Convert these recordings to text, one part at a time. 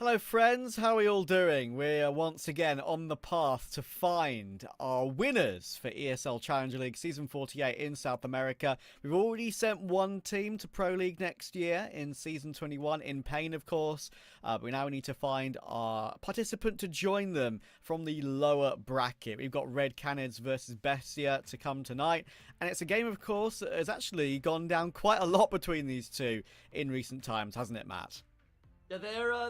Hello friends, how are we all doing? We're once again on the path to find our winners for ESL Challenger League Season 48 in South America. We've already sent one team to Pro League next year in Season 21, in Pain of course. We now need to find our participant to join them from the lower bracket. We've got Red Canids versus Bestia to come tonight. And it's a game of course that has actually gone down quite a lot between these two in recent times, hasn't it, Matt? Yeah,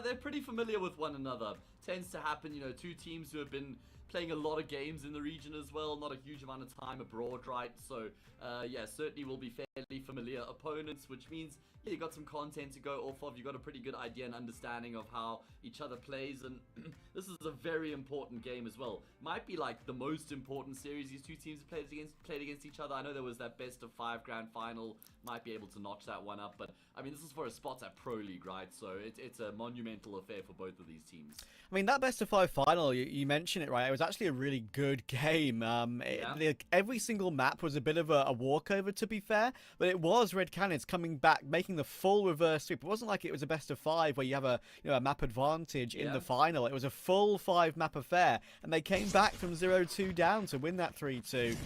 they're pretty familiar with one another. Tends to happen, you know, two teams who have been playing a lot of games in the region as well, not a huge amount of time abroad, right? So, yeah, certainly will be fairly familiar opponents, which means yeah, you got some content to go off of. You got a pretty good idea and understanding of how each other plays, and this is a very important game as well. Might be like the most important series these two teams have played against each other. I know there was that best of 5 grand final. Might be able to notch that one up, but I mean, this is for a spot at Pro League, right? So it's a monumental affair for both of these teams. I mean, that best of 5 final, you mentioned it, right? It was actually a really good game. Every single map was a bit of a walkover, to be fair, but it was Red Canids coming back, making the full reverse sweep. It wasn't like it was a best of 5 where you have a map advantage in the final. It was a full 5 map affair, and they came back from 0-2 down to win that 3-2.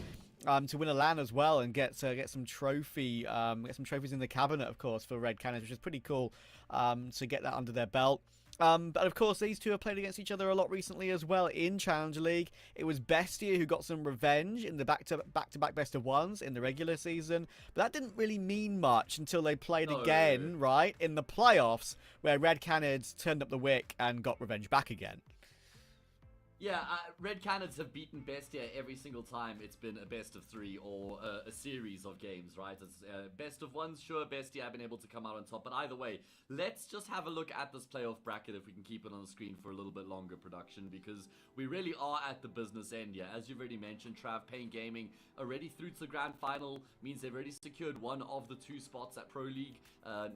To win a LAN as well and get some trophies in the cabinet, of course, for Red Canids, which is pretty cool to get that under their belt. But of course, these two have played against each other a lot recently as well in Challenger League. It was Bestia who got some revenge in the back-to-back best of ones in the regular season, but that didn't really mean much until they played again, right, in the playoffs, where Red Canids turned up the wick and got revenge back again. Yeah, Red Canids have beaten Bestia every single time it's been a best of 3 or a series of games, right? It's best of 1s, sure, Bestia have been able to come out on top, but either way, let's just have a look at this playoff bracket if we can keep it on the screen for a little bit longer production, because we really are at the business end, yeah. As you've already mentioned, Trav, Pain Gaming already through to the grand final, means they've already secured one of the 2 spots at Pro League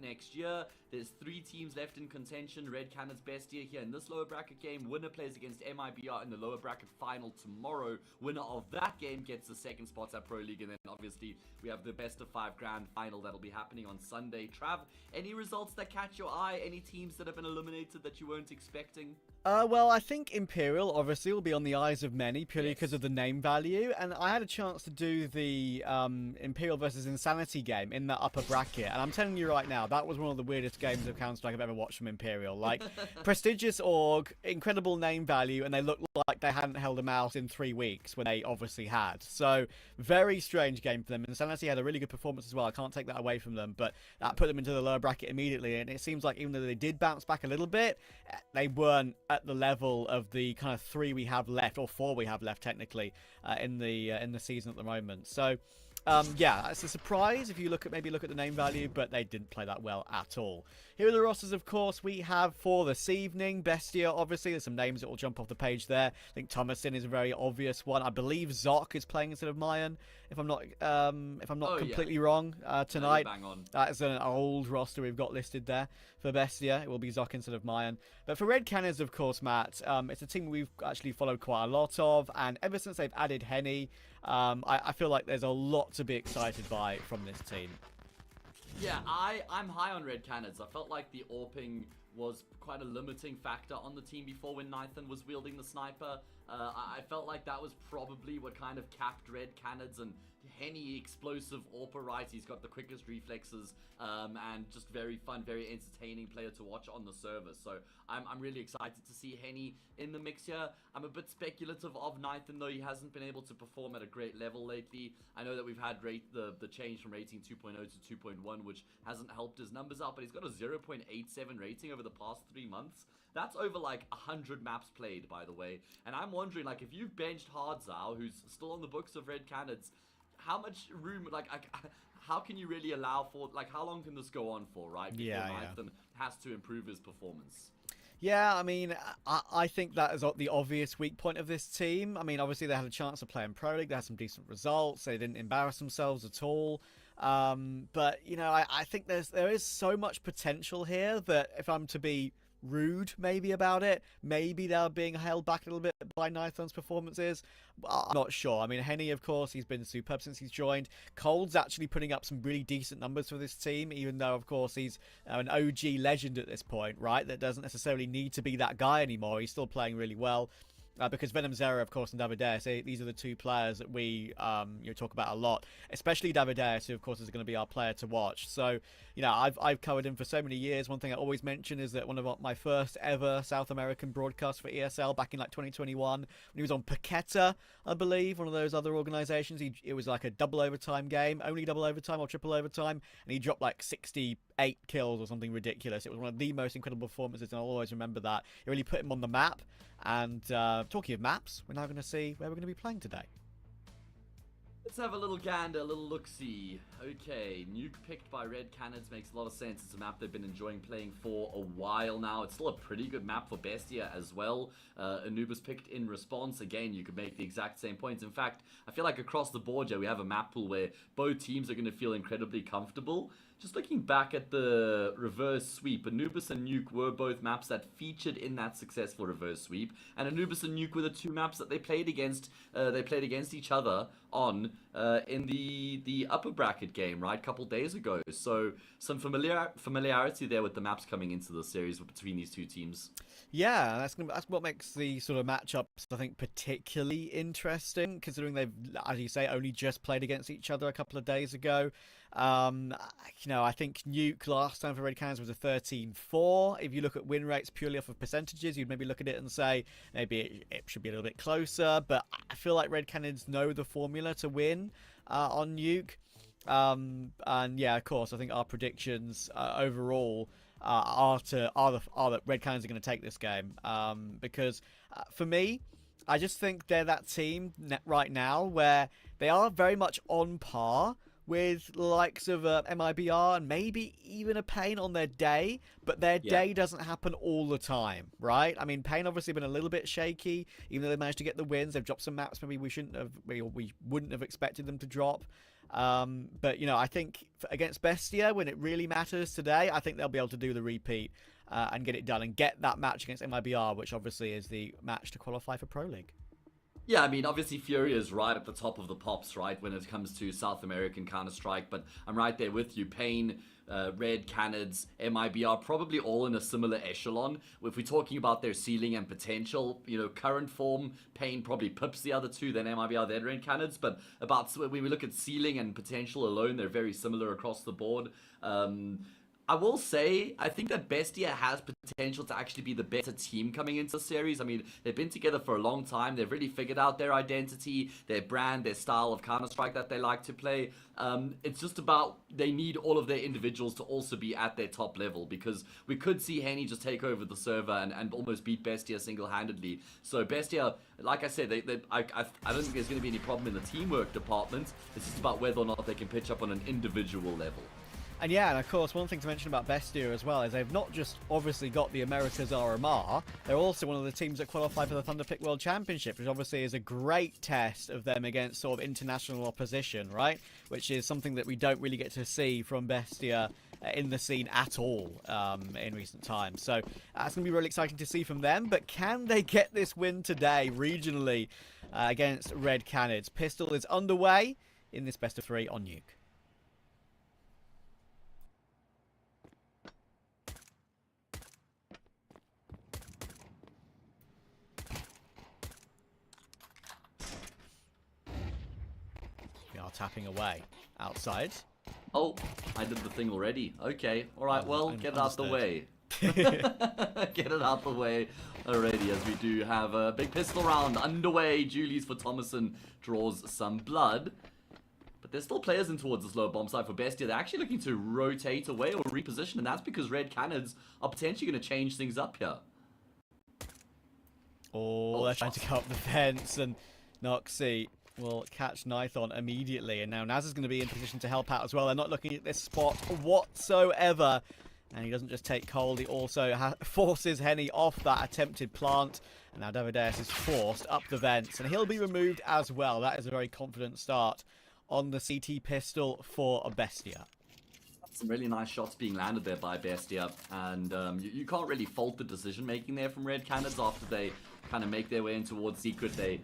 next year. There's 3 teams left in contention, Red Canids, Bestia here in this lower bracket game. Winner plays against MIBR in the lower bracket final tomorrow. Winner of that game gets the 2nd spots at Pro League, and then obviously we have the best of 5 grand final that'll be happening on Sunday. Trav, any results that catch your eye? Any teams that have been eliminated that you weren't expecting? Well, I think Imperial obviously will be on the eyes of many purely because of the name value, and I had a chance to do the Imperial versus Insanity game in that upper bracket, and I'm telling you right now, that was one of the weirdest games of Counter-Strike I've ever watched from Imperial. Like, prestigious org, incredible name value, and they looked like they hadn't held a mouse in 3 weeks when they obviously had. So, very strange game for them. Insanity had a really good performance as well. I can't take that away from them, but that put them into the lower bracket immediately, and it seems like even though they did bounce back a little bit, they weren't at the level of the kind of 3 we have left, or 4 we have left technically, in the season at the moment. So yeah, it's a surprise if you look at the name value, but they didn't play that well at all. Here are the rosters, of course, we have for this evening. Bestia, obviously, there's some names that will jump off the page there. I think Thomason is a very obvious one. I believe Zoc is playing instead of Mayan, if I'm not completely wrong tonight. Bang on. That is an old roster we've got listed there for Bestia. It will be Zoc instead of Mayan. But for Red Canids, of course, Matt, it's a team we've actually followed quite a lot of, and ever since they've added Henny, I feel like there's a lot to be excited by from this team. Yeah, I'm high on Red Canids. I felt like the AWPing was quite a limiting factor on the team before when Nathan was wielding the sniper. I felt like that was probably what kind of capped Red Canids, and Henny, explosive AWPer, right? He's got the quickest reflexes, and just very fun, very entertaining player to watch on the server. So I'm really excited to see Henny in the mix here. I'm a bit speculative of Nathan, though. He hasn't been able to perform at a great level lately. I know that we've had the change from rating 2.0 to 2.1, which hasn't helped his numbers out, but he's got a 0.87 rating over the past 3 months. That's over like 100 maps played, by the way. And I'm wondering, like, if you've benched Hardzao, who's still on the books of Red Canids, how much room, like, how can you really allow for, like, how long can this go on for, right? Before Nathan has to improve his performance. Yeah, I mean, I think that is the obvious weak point of this team. I mean, obviously they had a chance to play in Pro League. They had some decent results. They didn't embarrass themselves at all. But, you know, I think there is so much potential here that if I'm to be rude maybe about it. Maybe they're being held back a little bit by Nithon's performances. I'm not sure. I mean, Henny, of course, he's been superb since he's joined. Cold's actually putting up some really decent numbers for this team, even though, of course, he's an OG legend at this point, right? That doesn't necessarily need to be that guy anymore. He's still playing really well. Because Venom Zero, of course, and Davideus, these are the two players that we talk about a lot, especially Davideus, who, of course, is going to be our player to watch. So, I've covered him for so many years. One thing I always mention is that one of my first ever South American broadcasts for ESL back in like 2021, when he was on Paqueta, I believe, one of those other organizations, it was like a double overtime game, only double overtime or triple overtime, and he dropped like 68 kills or something ridiculous. It was one of the most incredible performances, and I'll always remember that. It really put him on the map. And talking of maps, we're now going to see where we're going to be playing today. Let's have a little gander, a little look-see. Okay, Nuke picked by Red Canids makes a lot of sense. It's a map they've been enjoying playing for a while now. It's still a pretty good map for Bestia as well. Anubis picked in response. Again, you could make the exact same points. In fact, I feel like across the board, we have a map pool where both teams are going to feel incredibly comfortable. Just looking back at the reverse sweep, Anubis and Nuke were both maps that featured in that successful reverse sweep, and Anubis and Nuke were the two maps that they played against. They played against each other on in the upper bracket game, right, a couple days ago. So some familiarity there with the maps coming into the series between these two teams. Yeah, that's what makes the sort of matchups, I think, particularly interesting, considering they've, as you say, only just played against each other a couple of days ago. I think Nuke last time for Red Canids was a 13-4. If you look at win rates purely off of percentages, you'd maybe look at it and say maybe it should be a little bit closer. But I feel like Red Canids know the formula to win on Nuke. And yeah, of course, I think our predictions overall are that Red Canids are going to take this game. Because for me, I just think they're that team right now where they are very much on par with the likes of MIBR and maybe even a Pain on their day, but their day doesn't happen all the time, right? I mean, Pain obviously been a little bit shaky, even though they managed to get the wins. They've dropped some maps maybe we wouldn't have expected them to drop. But, I think against Bestia, when it really matters today, I think they'll be able to do the repeat and get it done and get that match against MIBR, which obviously is the match to qualify for Pro League. Yeah, I mean, obviously Fury is right at the top of the pops, right, when it comes to South American Counter-Strike, but I'm right there with you. Pain, Red Canids, MIBR, probably all in a similar echelon. If we're talking about their ceiling and potential, current form, Pain probably pips the other two, then MIBR, then Red Canids, but when we look at ceiling and potential alone, they're very similar across the board. I will say, I think that Bestia has potential to actually be the better team coming into the series. I mean, they've been together for a long time. They've really figured out their identity, their brand, their style of Counter-Strike that they like to play. It's just about they need all of their individuals to also be at their top level, because we could see Henny just take over the server and almost beat Bestia single-handedly. So Bestia, like I said, I don't think there's going to be any problem in the teamwork department. It's just about whether or not they can pitch up on an individual level. And yeah, and of course, one thing to mention about Bestia as well is they've not just obviously got the Americas RMR, they're also one of the teams that qualify for the Thunderpick World Championship, which obviously is a great test of them against sort of international opposition, right? Which is something that we don't really get to see from Bestia in the scene at all in recent times. So that's going to be really exciting to see from them. But can they get this win today regionally against Red Canids? Pistol is underway in this best of 3 on Nuke. Tapping away outside. Oh, I did the thing already. Okay, all right. Well, get it out the way. Get it out the way already, as we do have a big pistol round underway. Julie's for Thomason draws some blood, but there's still players in towards this lower bomb side for Bestia. They're actually looking to rotate away or reposition, and that's because Red Canids are potentially going to change things up here. Oh, they're trying to go up the fence, and Noxy will catch Nithon immediately, and now Naz is going to be in position to help out as well. They're not looking at this spot whatsoever, and he doesn't just take cold, he also forces Henny off that attempted plant, and now Davideus is forced up the vents, and he'll be removed as well. That is a very confident start on the CT pistol for a Bestia. some really nice shots being landed there by Bestia, and you can't really fault the decision making there from Red Canids after they kind of make their way in towards Secret. They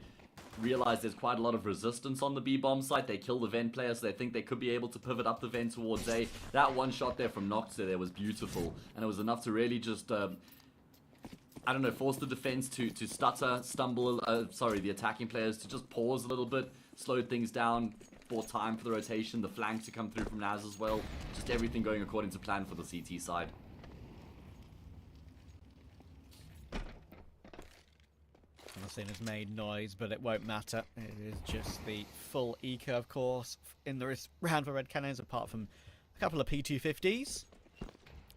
realize there's quite a lot of resistance on the B-bomb site. They kill the vent player, so they think they could be able to pivot up the vent towards A. That one shot there from Nox there was beautiful, and it was enough to really just I don't know, force the defense to stutter, stumble, sorry, the attacking players to just pause a little bit, slowed things down, bought time for the rotation, the flank to come through from Naz as well. Just everything going according to plan for the CT side. Nothing has made noise, but it won't matter. It is just the full eco, of course, in this round for Red Canids, apart from a couple of P250s.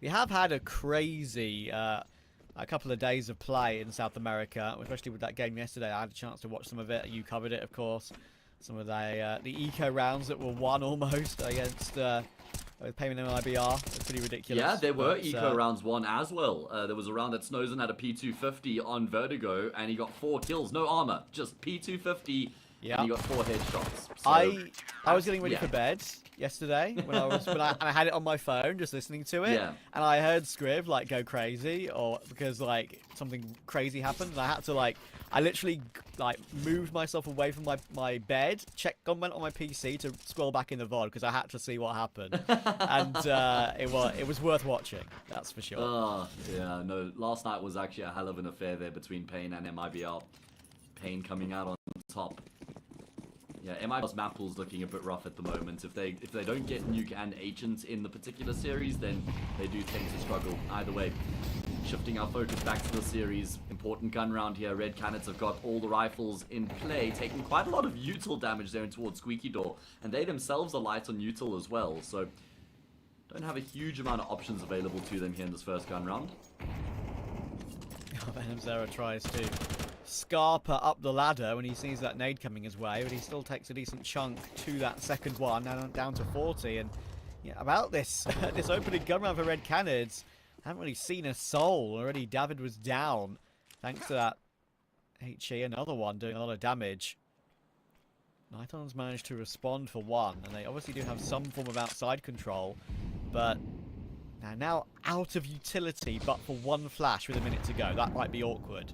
We have had a crazy a couple of days of play in South America, especially with that game yesterday. I had a chance to watch some of it. You covered it, of course. Some of the eco rounds that were won almost against with Payment and IBR. It's pretty ridiculous. Yeah, there were eco rounds won as well. There was a round that Snowzen had a P250 on Vertigo, and he got 4 kills. No armor, just P250, and he got 4 headshots. So, I was getting ready for bed yesterday when I had it on my phone, just listening to it, and I heard Scriv like go crazy, or because like something crazy happened, and I had to I literally like moved myself away from my bed, went on my PC to scroll back in the VOD because I had to see what happened, and it was worth watching, that's for sure. Oh yeah, no, last night was actually a hell of an affair there between Pain and MIBR. Pain coming out on top. Yeah, MIBR's map pool's looking a bit rough at the moment. If they don't get Nuke and Agent in the particular series, then they do tend to struggle. Either way, shifting our focus back to the series. Important gun round here. Red Canids have got all the rifles in play, taking quite a lot of util damage there towards Squeaky Door. And they themselves are light on util as well, so don't have a huge amount of options available to them here in this first gun round. Venom Zera tries to Scarper up the ladder when he sees that nade coming his way, but he still takes a decent chunk to that second one, now down to 40. And yeah, about this this opening gun round for Red Canids, I haven't really seen a soul. Already David was down thanks to that HE, another one doing a lot of damage. Nighton's managed to respond for one, and they obviously do have some form of outside control, but now out of utility, but for one flash with a minute to go. That might be awkward.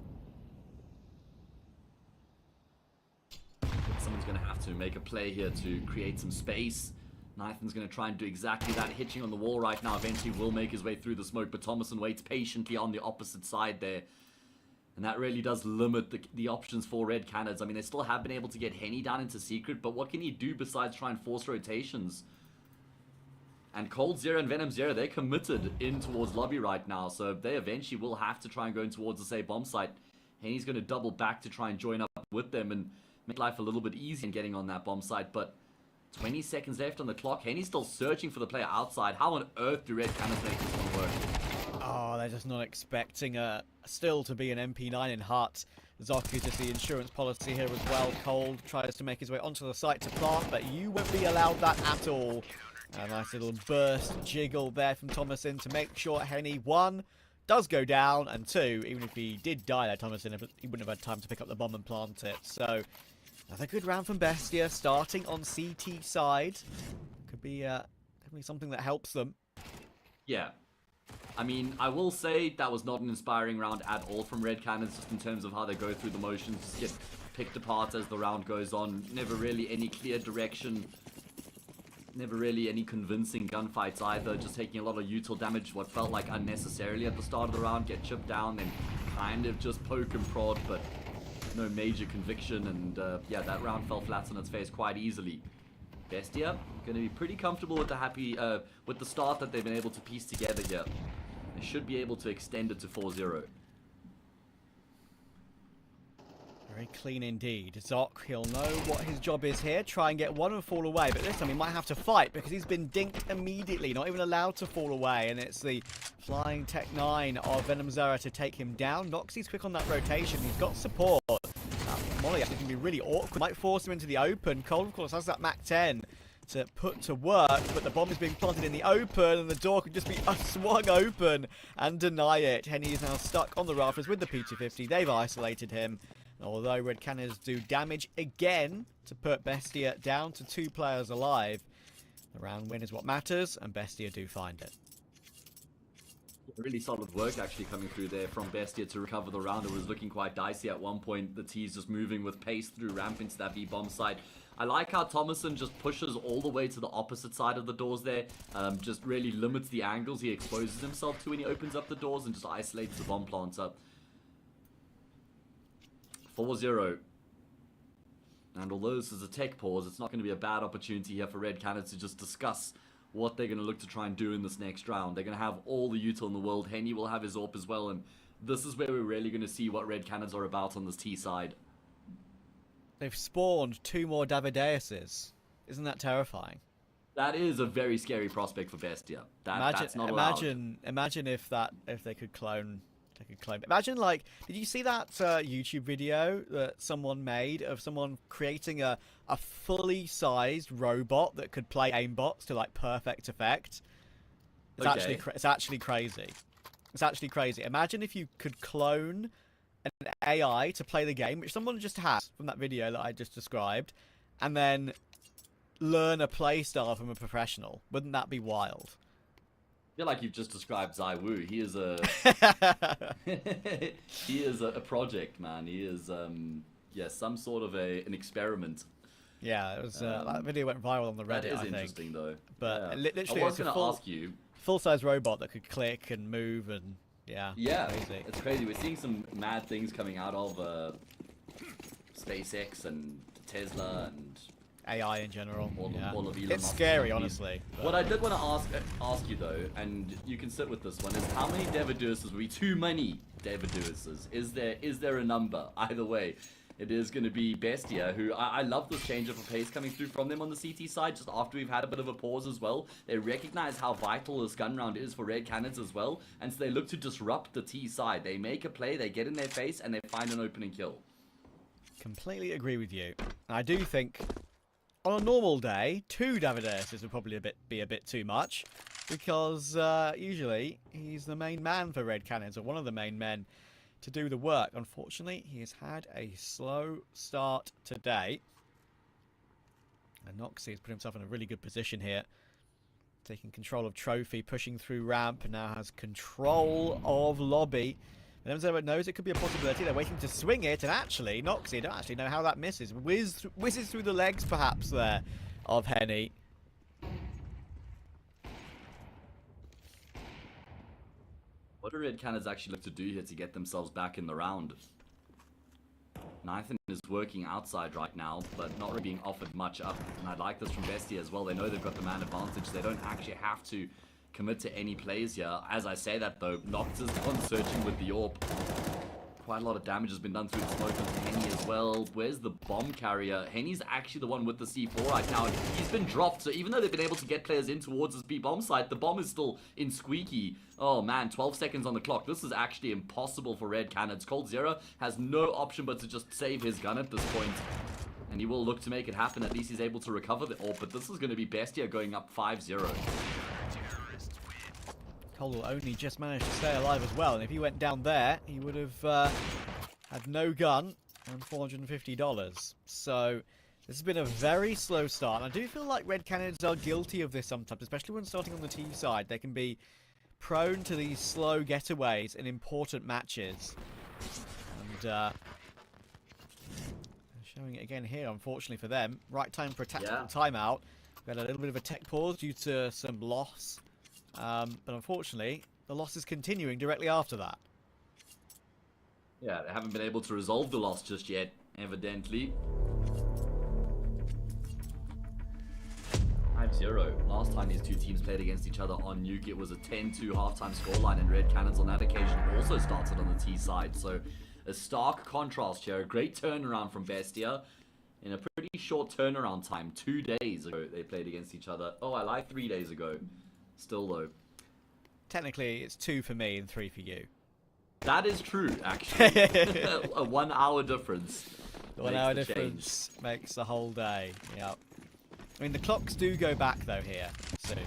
Someone's going to have to make a play here to create some space. Nathan's going to try and do exactly that, hitching on the wall right now. Eventually will make his way through the smoke, but Thomason waits patiently on the opposite side there. And that really does limit the options for Red Canids. I mean, they still have been able to get Henny down into Secret, but what can he do besides try and force rotations? And Cold Zero and Venom Zero, they're committed in towards lobby right now, so they eventually will have to try and go in towards the same bomb site. Henny's going to double back to try and join up with them and make life a little bit easier in getting on that bomb site, but 20 seconds left on the clock. Henny's still searching for the player outside. How on earth do Red Canids make this one work? Oh, they're just not expecting still to be an MP9 in Hut. Zoku just the insurance policy here as well. Cold tries to make his way onto the site to plant, but you won't be allowed that at all. A nice little burst jiggle there from Thomason to make sure Henny, 1, does go down, and 2, even if he did die there, Thomason, he wouldn't have had time to pick up the bomb and plant it. So another good round from Bestia, starting on CT side. Could be definitely something that helps them. Yeah. I mean, I will say that was not an inspiring round at all from Red Canids, just in terms of how they go through the motions, just get picked apart as the round goes on. Never really any clear direction. Never really any convincing gunfights either, just taking a lot of util damage, what felt like unnecessarily at the start of the round, get chipped down, then kind of just poke and prod, but no major conviction, and yeah, that round fell flat on its face quite easily. Bestia going to be pretty comfortable with the start that they've been able to piece together here. They should be able to extend it to 4-0. Very clean indeed. Zoc, he'll know what his job is here. Try and get one and fall away, but this time he might have to fight because he's been dinked immediately, not even allowed to fall away, and it's the flying Tech 9 of Venom Zera to take him down. Noxie's quick on that rotation. He's got support. Molly actually can be really awkward. Might force him into the open. Cold, of course, has that Mac 10 to put to work, but the bomb is being planted in the open, and the door could just be swung open and deny it. Henny is now stuck on the rafters with the P250. They've isolated him. Although Red Canids do damage again to put Bestia down to 2 players alive. The round win is what matters, and Bestia do find it. Really solid work actually coming through there from Bestia to recover the round. It was looking quite dicey at one point. The T's just moving with pace through ramp into that B-bomb side. I like how Thomason just pushes all the way to the opposite side of the doors there. Just really limits the angles he exposes himself to when he opens up the doors and just isolates the bomb planter. 4-0. And although this is a tech pause, it's not going to be a bad opportunity here for Red Canids to just discuss what they're going to look to try and do in this next round. They're going to have all the util in the world. Henny will have his AWP as well, and this is where we're really going to see what Red Canids are about on this T side. They've spawned 2 more Davideuses. Isn't that terrifying? That is a very scary prospect for Bestia. That's not allowed. Imagine if they could clone. Imagine, like, did you see that YouTube video that someone made of someone creating a fully sized robot that could play aimbots to like perfect effect? It's actually crazy. It's actually crazy. Imagine if you could clone an AI to play the game, which someone just has from that video that I just described, and then learn a play style from a professional. Wouldn't that be wild? I feel like you've just described Zai Wu. He is a he is a project, man. He is some sort of an experiment. Yeah, it was that video went viral on the Reddit. That is I think. Interesting though. But yeah. literally, I was going to ask you, full-size robot that could click and move and yeah, crazy. It's crazy. We're seeing some mad things coming out of SpaceX and Tesla and AI in general. All of Elon it's Musk's scary, companies. honestly. But... What I did want to ask you though, and you can sit with this one, is how many Davideuses would be too many Davideuses? Is there a number? Either way, it is going to be Bestia, who I love this change of a pace coming through from them on the CT side, just after we've had a bit of a pause as well. They recognize how vital this gun round is for Red Canids as well, and so they look to disrupt the T side. They make a play, they get in their face, and they find an opening kill. Completely agree with you. I do think on a normal day, 2 Davideuses would probably be a bit too much, because usually he's the main man for Red Canids, or one of the main men to do the work. Unfortunately, he has had a slow start today. And Noxie has put himself in a really good position here, taking control of Trophy, pushing through ramp, and now has control of lobby. And everyone knows it could be a possibility. They're waiting to swing it, and actually, Noxie, I don't actually know how that misses. Whizzes through the legs, perhaps, there, of Henny. What do Red Canids actually look to do here to get themselves back in the round? Nathan is working outside right now, but not really being offered much up. And I like this from Bestia as well. They know they've got the man advantage. They don't actually have to commit to any plays here. As I say that though, Nox is on searching with the AWP. Quite a lot of damage has been done through the smoke with Henny as well. Where's the bomb carrier? Henny's actually the one with the C4 right now. He's been dropped, so even though they've been able to get players in towards this B-bomb site, the bomb is still in squeaky. Oh man, 12 seconds on the clock. This is actually impossible for Red Canids. Cold0 has no option but to just save his gun at this point. And he will look to make it happen. At least he's able to recover the AWP, but this is going to be Bestia going up 5-0. Cole will only just managed to stay alive as well, and if he went down there, he would have had no gun and $450. So this has been a very slow start, and I do feel like Red Canids are guilty of this sometimes, especially when starting on the team side. They can be prone to these slow getaways in important matches. And showing it again here, unfortunately for them. Right time for a tactical timeout. We had a little bit of a tech pause due to some loss. But unfortunately, the loss is continuing directly after that. Yeah, they haven't been able to resolve the loss just yet, evidently. 5-0. Last time these two teams played against each other on Nuke, it was a 10-2 halftime scoreline, and Red Canids on that occasion also started on the T side. So a stark contrast here. A great turnaround from Bestia. In a pretty short turnaround time, 2 days ago they played against each other. Oh, I lied 3 days ago. Still though. Technically, it's 2 for me and 3 for you. That is true, actually. A 1 hour difference. The 1 hour difference makes the whole day. Yep. I mean, the clocks do go back though here soon.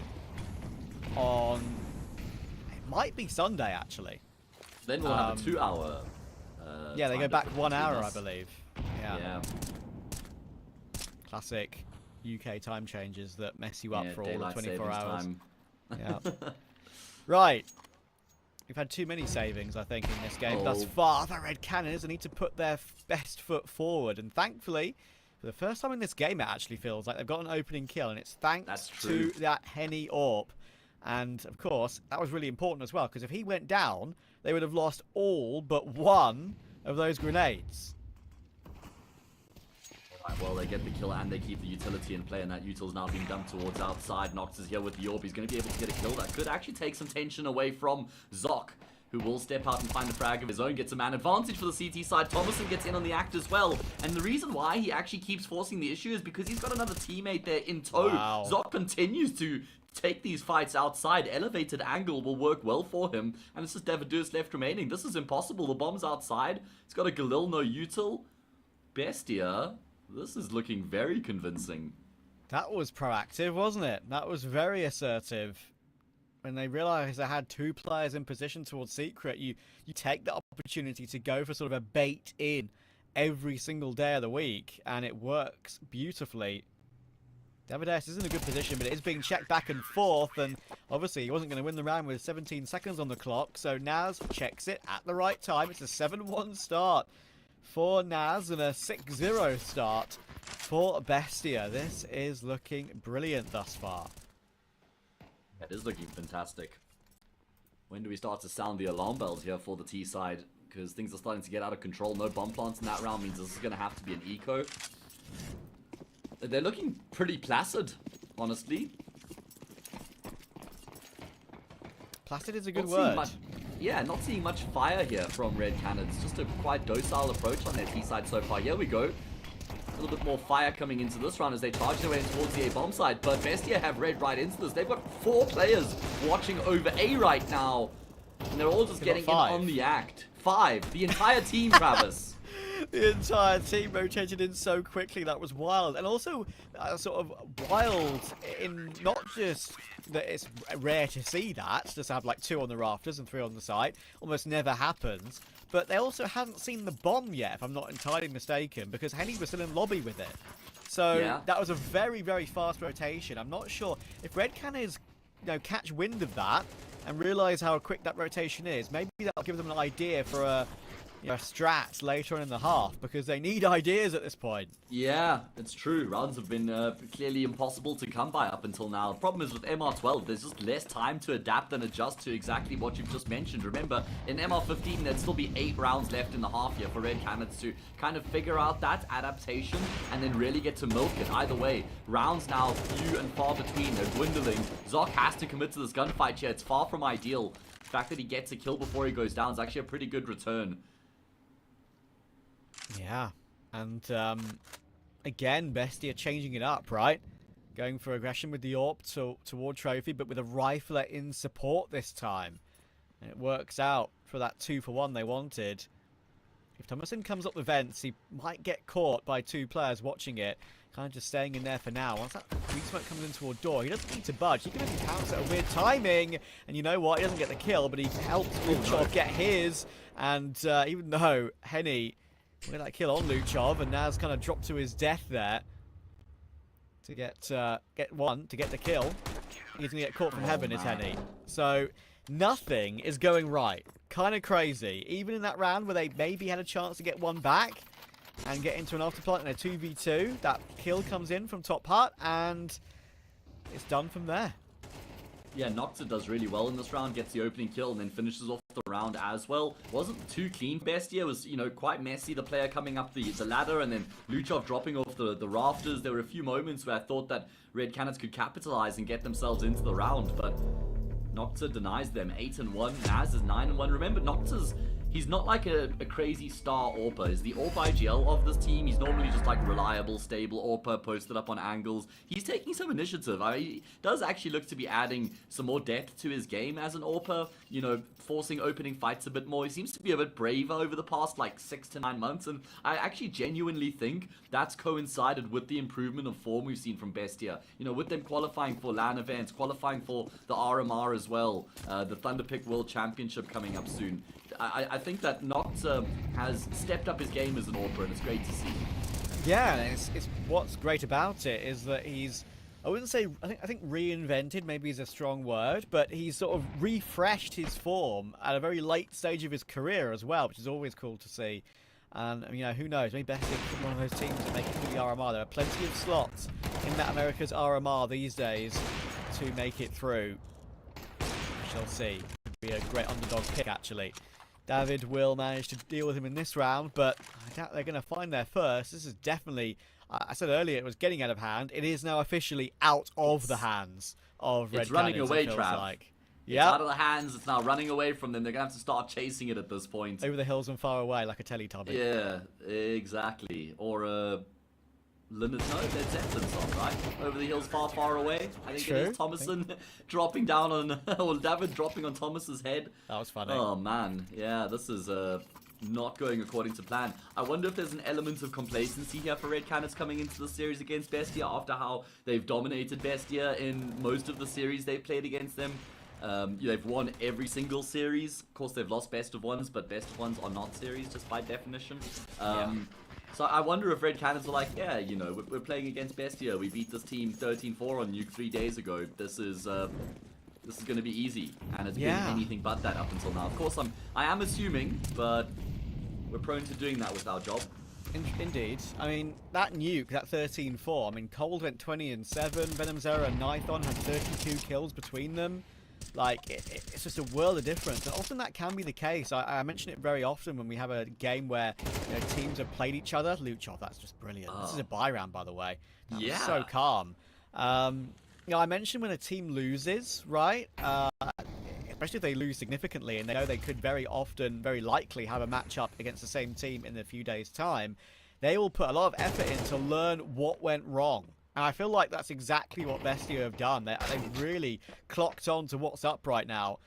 It might be Sunday actually. Then we'll have a 2 hour. Yeah, they go back 1 hour, I believe. Yeah. Classic UK time changes that mess you up Yeah, for all of daylight 24 savings hours. time. Yeah. Right. We've had too many savings, I think, in this game thus far. The Red Canids need to put their best foot forward. And thankfully, for the first time in this game, it actually feels like they've got an opening kill. And it's thanks to that Henny AWP. And, of course, that was really important as well. Because if he went down, they would have lost all but one of those grenades. Right, well, they get the kill and they keep the utility in play, and that util's now being dumped towards outside. Nox is here with the AWP. He's going to be able to get a kill that could actually take some tension away from Zoc, who will step out and find the frag of his own, gets a man advantage for the CT side. Thomason gets in on the act as well, and the reason why he actually keeps forcing the issue is because he's got another teammate there in tow. Wow. Zoc continues to take these fights outside. Elevated angle will work well for him, and it's just Devadus left remaining. This is impossible. The bomb's outside. He's got a Galil, no util. Bestia, this is looking very convincing. That was proactive, wasn't it? That was very assertive. When they realized they had two players in position towards Secret, you take the opportunity to go for sort of a bait in every single day of the week, and it works beautifully. Devadus is in a good position, but it is being checked back and forth, and obviously he wasn't going to win the round with 17 seconds on the clock, so Naz checks it at the right time. It's a 7-1 start for Naz and a 6-0 start for Bestia. This is looking brilliant thus far. It is looking fantastic. When do we start to sound the alarm bells here for the T side? Because things are starting to get out of control. No bomb plants in that round means this is going to have to be an eco. They're looking pretty placid, honestly. Placid is a good word. Yeah, not seeing much fire here from Red Canids. Just a quite docile approach on their T side so far. Here we go. A little bit more fire coming into this round as they charge their way towards the A bomb side. But Bestia have Red right into this. They've got 4 players watching over A right now. And they're all just getting in on the act. 5. The entire team, Travis. The entire team rotated in so quickly. That was wild. And also sort of wild in not just that it's rare to see that, just have like 2 on the rafters and 3 on the side. Almost never happens. But they also hadn't seen the bomb yet, if I'm not entirely mistaken, because Henny was still in lobby with it. So that was a very, very fast rotation. I'm not sure if Red Canids, catch wind of that and realize how quick that rotation is. Maybe that'll give them an idea for a strat later on in the half, because they need ideas at this point. Yeah, it's true. Rounds have been clearly impossible to come by up until now. The problem is with MR12, there's just less time to adapt and adjust to exactly what you've just mentioned. Remember, in MR15, there'd still be 8 rounds left in the half here for Red Canids to kind of figure out that adaptation and then really get to milk it. Either way, rounds now few and far between. They're dwindling. Zoc has to commit to this gunfight here. It's far from ideal. The fact that he gets a kill before he goes down is actually a pretty good return. Yeah, and again, Bestia changing it up, right? Going for aggression with the AWP toward Trophy, but with a rifler in support this time. And it works out for that 2-for-1 they wanted. If Thomason comes up the vents, he might get caught by 2 players watching it. Kind of just staying in there for now. Once that weak smoke comes in toward door, he doesn't need to budge. He can only pounce at a weird timing. And you know what? He doesn't get the kill, but he helps Luchov get his. And even though Henny with that kill on Luchov, and Naz kind of dropped to his death there to get the kill. He's gonna get caught from heaven, is Henny. So nothing is going right. Kind of crazy. Even in that round where they maybe had a chance to get one back and get into an afterplant in a 2v2, that kill comes in from top hut and it's done from there. Yeah, Noxa does really well in this round, gets the opening kill, and then finishes off the round as well. Wasn't too clean. Bestia was, quite messy. The player coming up the ladder, and then Luchov dropping off the rafters. There were a few moments where I thought that Red Canids could capitalize and get themselves into the round, but Noxa denies them. 8-1. Naz is 9-1. Remember, Noxa's... He's not like a crazy star AWPer. He's the AWP IGL of this team. He's normally just like reliable, stable AWPer, posted up on angles. He's taking some initiative. He does actually look to be adding some more depth to his game as an AWPer. Forcing opening fights a bit more. He seems to be a bit braver over the past like 6 to 9 months. And I actually genuinely think that's coincided with the improvement of form we've seen from Bestia. With them qualifying for LAN events, qualifying for the RMR as well. The Thunderpick World Championship coming up soon. I think that Noxa has stepped up his game as an AWPer, and it's great to see. Yeah, and it's what's great about it is that he's, I wouldn't say, I think reinvented maybe is a strong word, but he's sort of refreshed his form at a very late stage of his career as well, which is always cool to see. And, you know, who knows, maybe Bestia could be one of those teams that make it through the RMR. There are plenty of slots in that America's RMR these days to make it through. We shall see. Be a great underdog pick, actually. David will manage to deal with him in this round, but I doubt they're going to find their first. This is definitely, I said earlier it was getting out of hand. It is now officially out of the hands of Red Canids. It's running away, Trav. Like. Yeah, out of the hands. It's now running away from them. They're going to have to start chasing it at this point. Over the hills and far away, like a Teletubby. Yeah, exactly. Or a Led Zeppelin song, right? Over the hills, far, far away. I think it is Thomason dropping down on, or David dropping on Thomas's head. That was funny. Oh man, yeah, this is not going according to plan. I wonder if there's an element of complacency here for Red Canids coming into the series against Bestia after how they've dominated Bestia in most of the series they've played against them. They've won every single series. Of course, they've lost best of ones, but best of ones are not series, just by definition. So I wonder if Red Canids are like, yeah, you know, we're playing against Bestia. We beat this team 13-4 on Nuke 3 days ago. This is going to be easy, and it's been anything but that up until now. Of course, I am assuming, but we're prone to doing that with our job. Indeed. I mean, that Nuke, that 13-4. I mean, Cold went 20-7. Venom Zero and Nithon had 32 kills between them. Like, it's just a world of difference. And often that can be the case. I mention it very often when we have a game where, you know, teams have played each other. Luchov, that's just brilliant. Oh. This is a buy round, by the way. That was so calm. You know, I mentioned when a team loses, right? Especially if they lose significantly and they know they could very often, very likely have a matchup against the same team in a few days' time, they will put a lot of effort in to learn what went wrong. And I feel like that's exactly what Bestia have done. They've really clocked on to what's up right now.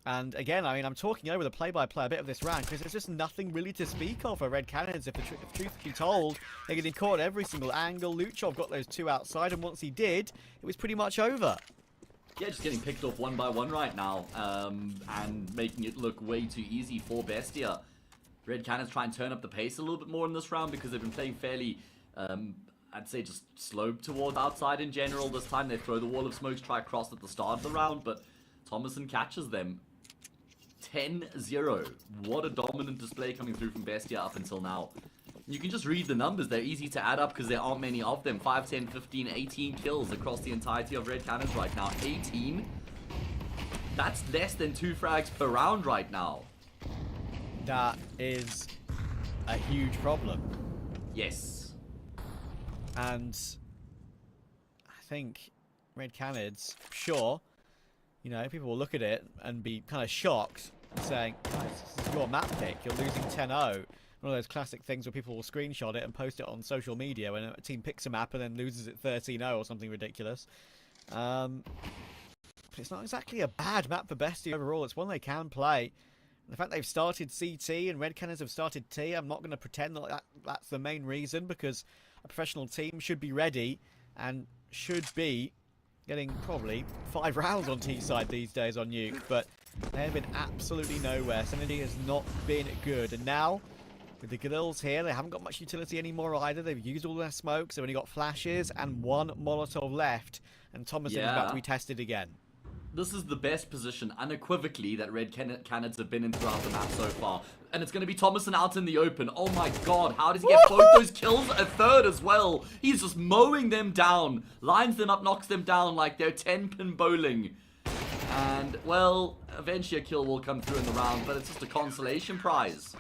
And again, I mean, I'm talking over the play-by-play a bit of this round because there's just nothing really to speak of for Red Canids. If truth be told, they're getting caught at every single angle. Luchov got those two outside, and once he did, it was pretty much over. Yeah, just getting picked off one by one right now, and making it look way too easy for Bestia. Red Canids try and turn up the pace a little bit more in this round because they've been playing fairly... I'd say just slow towards outside in general. This time they throw the wall of smokes, try across at the start of the round, but Thomason catches them. 10-0. What a dominant display coming through from Bestia up until now. You can just read the numbers. They're easy to add up because there aren't many of them. 5, 10, 15, 18 kills across the entirety of Red Canids right now. 18? That's less than 2 frags per round right now. That is a huge problem. Yes. And I think Red Canids, sure, you know, people will look at it and be kind of shocked and saying, guys, this is your map pick. You're losing 10-0. One of those classic things where people will screenshot it and post it on social media when a team picks a map and then loses it 13-0 or something ridiculous. But it's not exactly a bad map for Bestia overall. It's one they can play. And the fact they've started CT and Red Canids have started T, I'm not going to pretend that that's the main reason, because a professional team should be ready and should be getting probably 5 rounds on T side these days on Nuke, but they have been absolutely nowhere. Sanity has not been good, and now with the Grills here, they haven't got much utility anymore either. They've used all their smokes. They've only got flashes and 1 Molotov left, and Thomason is about to be tested again. This is the best position, unequivocally, that Red Canids have been in throughout the map so far. And it's going to be Thomason out in the open. Oh my god, how does he get both those kills? A third as well. He's just mowing them down. Lines them up, knocks them down like they're 10-pin bowling. And, well, eventually a kill will come through in the round, but it's just a consolation prize.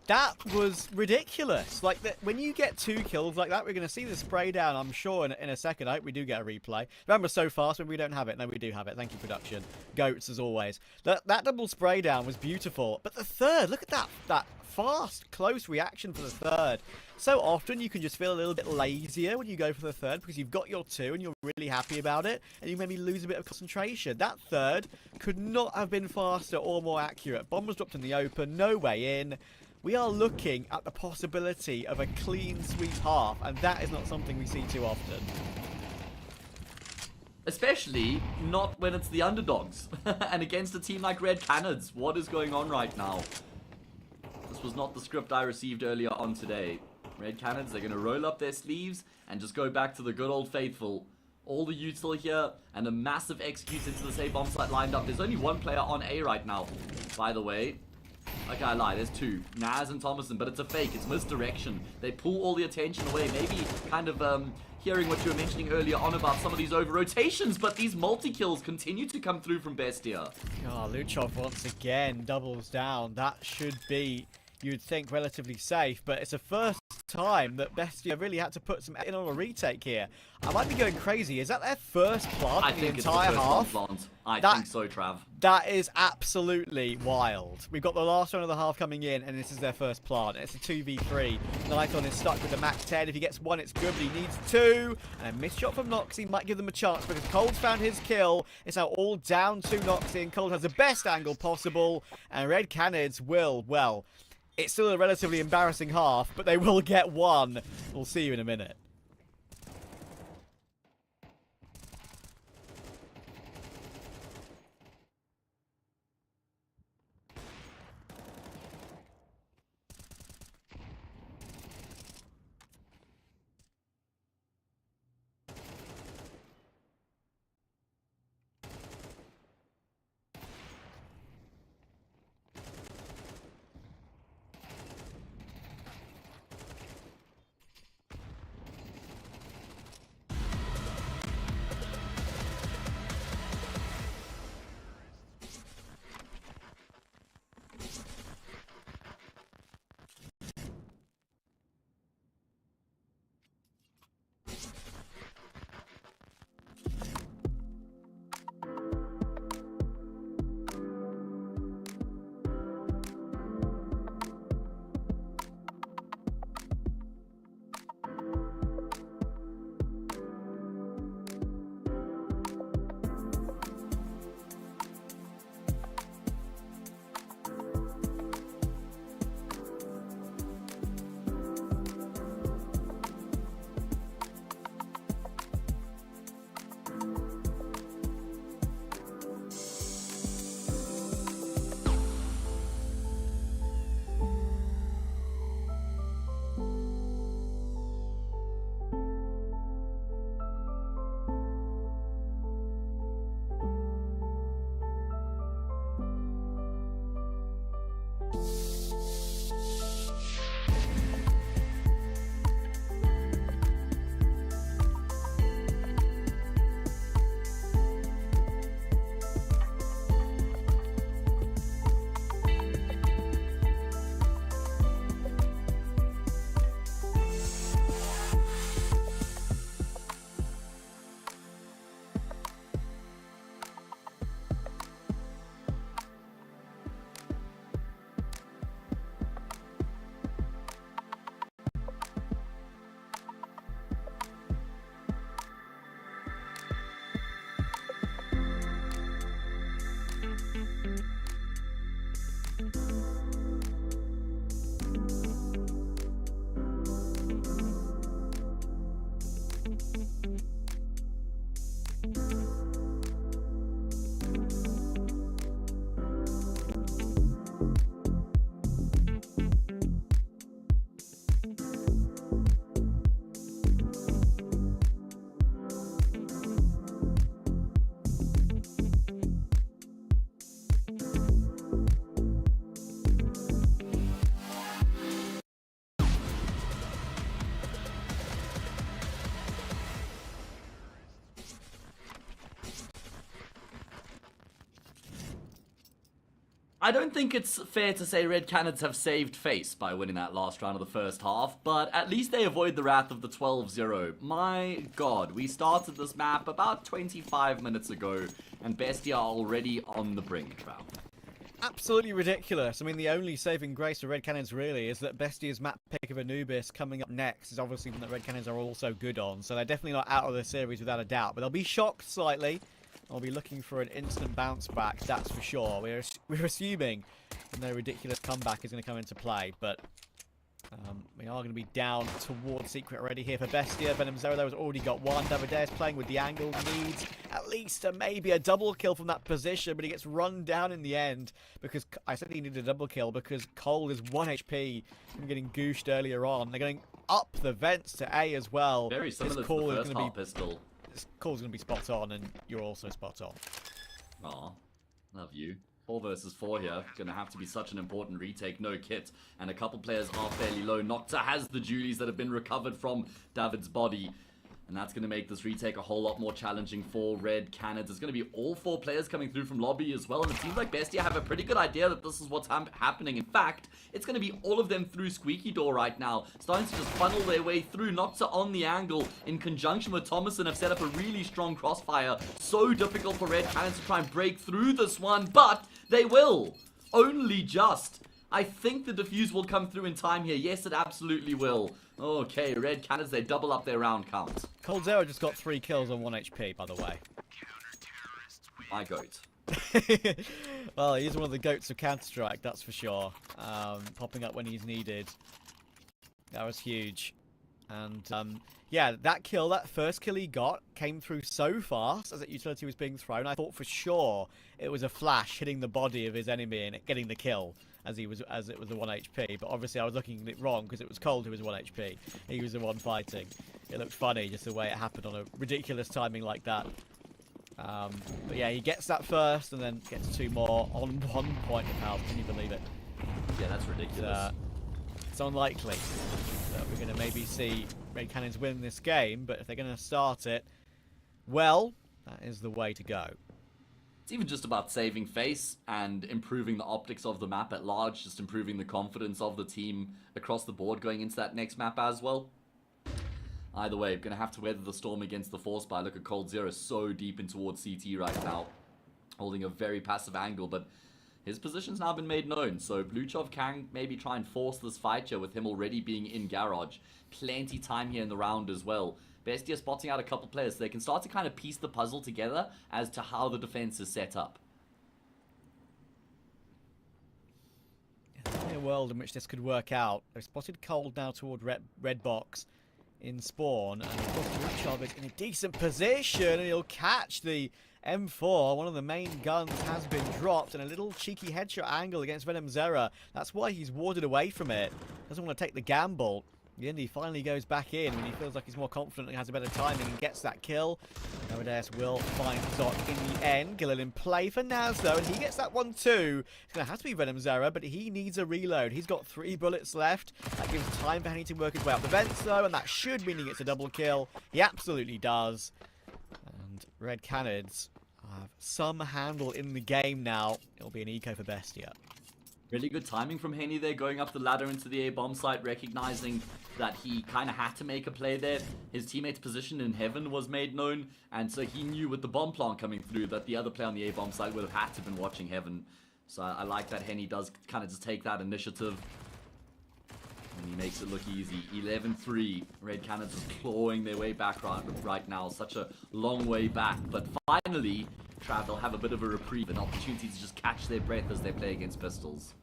That was ridiculous. Like, when you get 2 kills like that, we're going to see the spray down, I'm sure, in a second. I hope we do get a replay. Remember, so fast when we don't have it. No, we do have it. Thank you, production. Goats, as always. That double spray down was beautiful. But the third, look at that fast, close reaction for the third. So often, you can just feel a little bit lazier when you go for the third because you've got your 2 and you're really happy about it. And you maybe lose a bit of concentration. That third could not have been faster or more accurate. Bomb was dropped in the open. No way in. We are looking at the possibility of a clean sweep half, and that is not something we see too often. Especially not when it's the underdogs. And against a team like Red Canids. What is going on right now? This was not the script I received earlier on today. Red Canids, they're going to roll up their sleeves and just go back to the good old faithful. All the util here, and a massive execute into this A bomb site lined up. There's only one player on A right now, by the way. Okay, I lied. There's two. Naz and Thomason, but it's a fake. It's misdirection. They pull all the attention away. Maybe kind of hearing what you were mentioning earlier on about some of these over-rotations, but these multi-kills continue to come through from Bestia. Oh, Luchov once again doubles down. That should be, you'd think, relatively safe, but it's the first time that Bestia really had to put some in on a retake here. I might be going crazy. Is that their first plant in the entire half? I think so, Trav. That is absolutely wild. We've got the last one of the half coming in, and this is their first plant. It's a 2v3. Nighton is stuck with the Mac 10. If he gets one, it's good, but he needs two. And a missed shot from Noxie might give them a chance, because Cold's found his kill. It's now all down to Noxie, and Cold has the best angle possible. And Red Canids will, well, it's still a relatively embarrassing half, but they will get one. We'll see you in a minute. I don't think it's fair to say Red Canids have saved face by winning that last round of the first half, but at least they avoid the wrath of the 12-0. My god, we started this map about 25 minutes ago, and Bestia are already on the brink, Trout. Absolutely ridiculous. I mean, the only saving grace for Red Canids really is that Bestia's map pick of Anubis coming up next is obviously one that Red Canids are also good on, so they're definitely not out of the series without a doubt, but they'll be shocked slightly. I'll be looking for an instant bounce back, that's for sure. We're assuming no ridiculous comeback is going to come into play, but we are going to be down towards Secret already here for Bestia. Venom Zero has already got one. Davideus playing with the angle, needs at least maybe a double kill from that position, but he gets run down in the end because I said he needed a double kill because Cole is 1 HP from getting gooshed earlier on. They're going up the vents to A as well. Very similar to the first half pistol. This call's going to be spot on, and you're also spot on. Aw, love you. 4 versus 4 here. Gonna have to be such an important retake. No kit, and a couple players are fairly low. Nocta has the Julies that have been recovered from David's body, and that's going to make this retake a whole lot more challenging for Red Canids. There's going to be all 4 players coming through from lobby as well, and it seems like Bestia have a pretty good idea that this is what's happening. In fact, it's going to be all of them through Squeaky Door right now, starting to just funnel their way through. Nocta on the angle, in conjunction with Thomason, have set up a really strong crossfire. So difficult for Red Canids to try and break through this one, but they will. Only just. I think the defuse will come through in time here. Yes, it absolutely will. Okay, Red Canids, they double up their round count. coldzera just got 3 kills on 1 HP, by the way. My goat. Well, he's one of the goats of Counter-Strike, that's for sure. Popping up when he's needed. That was huge. And, yeah, that kill, that first kill he got, came through so fast as that utility was being thrown. I thought for sure it was a flash hitting the body of his enemy and getting the kill. As it was a 1 HP, but obviously I was looking at it wrong because it was Cold who was 1 HP. He was the one fighting. It looked funny just the way it happened on a ridiculous timing like that. But yeah, he gets that first and then gets 2 more on 1 point of health. Can you believe it? Yeah, that's ridiculous. It's unlikely that we're going to maybe see Red Canids win this game, but if they're going to start it, well, that is the way to go. It's even just about saving face and improving the optics of the map at large, just improving the confidence of the team across the board going into that next map as well. Either way, going to have to weather the storm against the Force Spy. Look at coldzera so deep in towards CT right now, holding a very passive angle, but his position's now been made known, so Bluchov can maybe try and force this fight here with him already being in garage. Plenty time here in the round as well. Bestia spotting out a couple players so they can start to kind of piece the puzzle together as to how the defense is set up. In a world in which this could work out, they've spotted Cold now toward red box in spawn, and of course Bluchov is in a decent position and he'll catch the M4. One of the main guns has been dropped, and a little cheeky headshot angle against venomzera. That's why he's warded away from it. Doesn't want to take the gamble. The Indy finally goes back in when he feels like he's more confident and has a better timing and gets that kill. Novadeus will find Zot in the end. Gillil in play for Naz though, and he gets that one too. It's going to have to be venomzera, but he needs a reload. He's got 3 bullets left. That gives time for Henny to work his way up the vents though, and that should mean he gets a double kill. He absolutely does. And Red Canids have some handle in the game now. It'll be an eco for Bestia. Really good timing from Henny there, going up the ladder into the A-bomb site, recognizing that he kind of had to make a play there. His teammate's position in heaven was made known, and so he knew with the bomb plant coming through that the other player on the A-bomb site would have had to have been watching heaven. So I like that Henny does kind of just take that initiative. And he makes it look easy. 11-3. Red Canids is clawing their way back right now. Such a long way back, but finally Trav, they'll have a bit of a reprieve, an opportunity to just catch their breath as they play against pistols.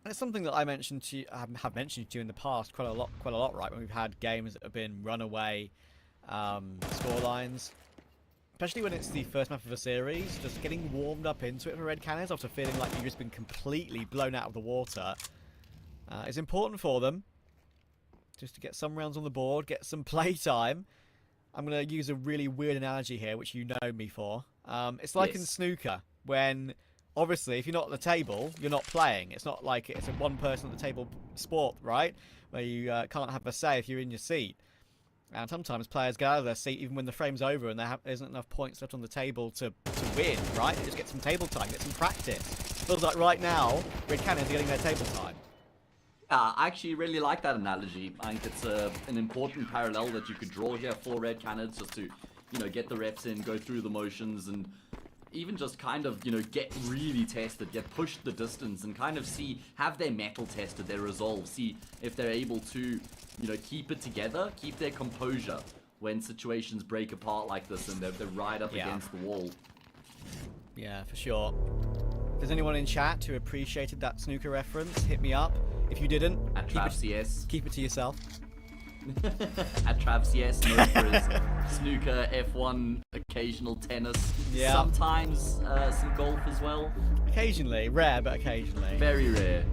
And it's something that I mentioned to you, have mentioned to you in the past quite a lot, right? When we've had games that have been runaway score lines, especially when it's the first map of a series, just getting warmed up into it for Red Canids after feeling like you've just been completely blown out of the water. It's important for them just to get some rounds on the board, get some play time. I'm going to use a really weird analogy here, which you know me for. It's like in snooker, when obviously if you're not at the table, you're not playing. It's not like it's a one person at the table sport, right? Where you can't have a say if you're in your seat. And sometimes players get out of their seat even when the frame's over and there isn't enough points left on the table to win, right? They just get some table time, get some practice. Feels like right now, Red Canids are getting their table time. I actually really like that analogy. I think it's an important parallel that you could draw here for Red Canids, just to, you know, get the reps in, go through the motions, and even just kind of, you know, get really tested, get pushed the distance, and kind of see, have their mettle tested, their resolve, see if they're able to, you know, keep it together, keep their composure when situations break apart like this and they're right up against the wall. Yeah, for sure. If there's anyone in chat who appreciated that snooker reference, hit me up. If you didn't, at TravCS, keep it to yourself. At TravCS, known for his snooker, F1, occasional tennis, sometimes some golf as well. Occasionally, rare, but occasionally. Very rare.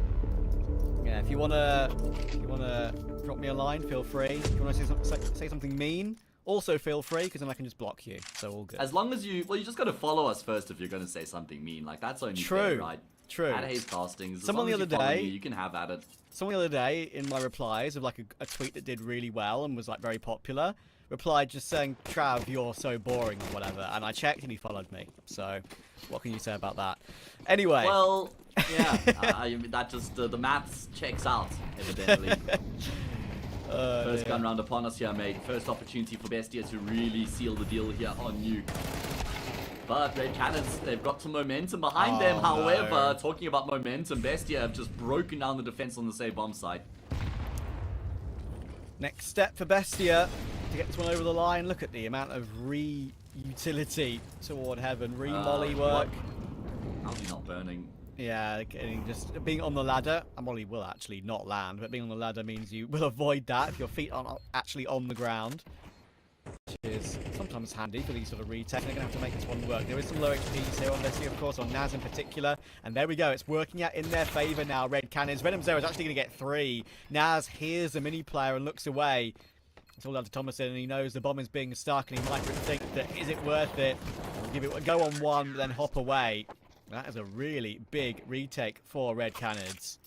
Yeah, Yeah, if you wanna drop me a line, feel free. If you wanna say something mean, also feel free, because then I can just block you. So all good. As long as you just gotta follow us first if you're gonna say something mean. Like that's only True. fair, right? True. At Hayes Castings. Someone the other day, you can have at it. Someone the other day in my replies of like a tweet that did really well and was like very popular, replied just saying, "Trav, you're so boring," or whatever. And I checked and he followed me. So, what can you say about that? Anyway. Well, yeah, that just the maths checks out evidently. First gun round upon us here, mate. First opportunity for Bestia to really seal the deal here on Nuke. But Red Canids, they've got some momentum behind them. However, talking about momentum, Bestia have just broken down the defense on the save bomb side. Next step for Bestia to get this one over the line. Look at the amount of utility toward heaven. Molly work. How's he not burning? Yeah, just being on the ladder. Molly will actually not land, but being on the ladder means you will avoid that if your feet aren't actually on the ground. Which is sometimes handy for these sort of retakes. They're going to have to make this one work. There is some low HPs here on Bestia, of course, on Naz in particular. And there we go. It's working out in their favour now, Red Canids. Venom Zero is actually going to get 3. Naz hears the mini player and looks away. It's all down to Thomason, and he knows the bomb is being stuck, and he might think that, is it worth it? We'll give it a go on one, but then hop away. That is a really big retake for Red Canids.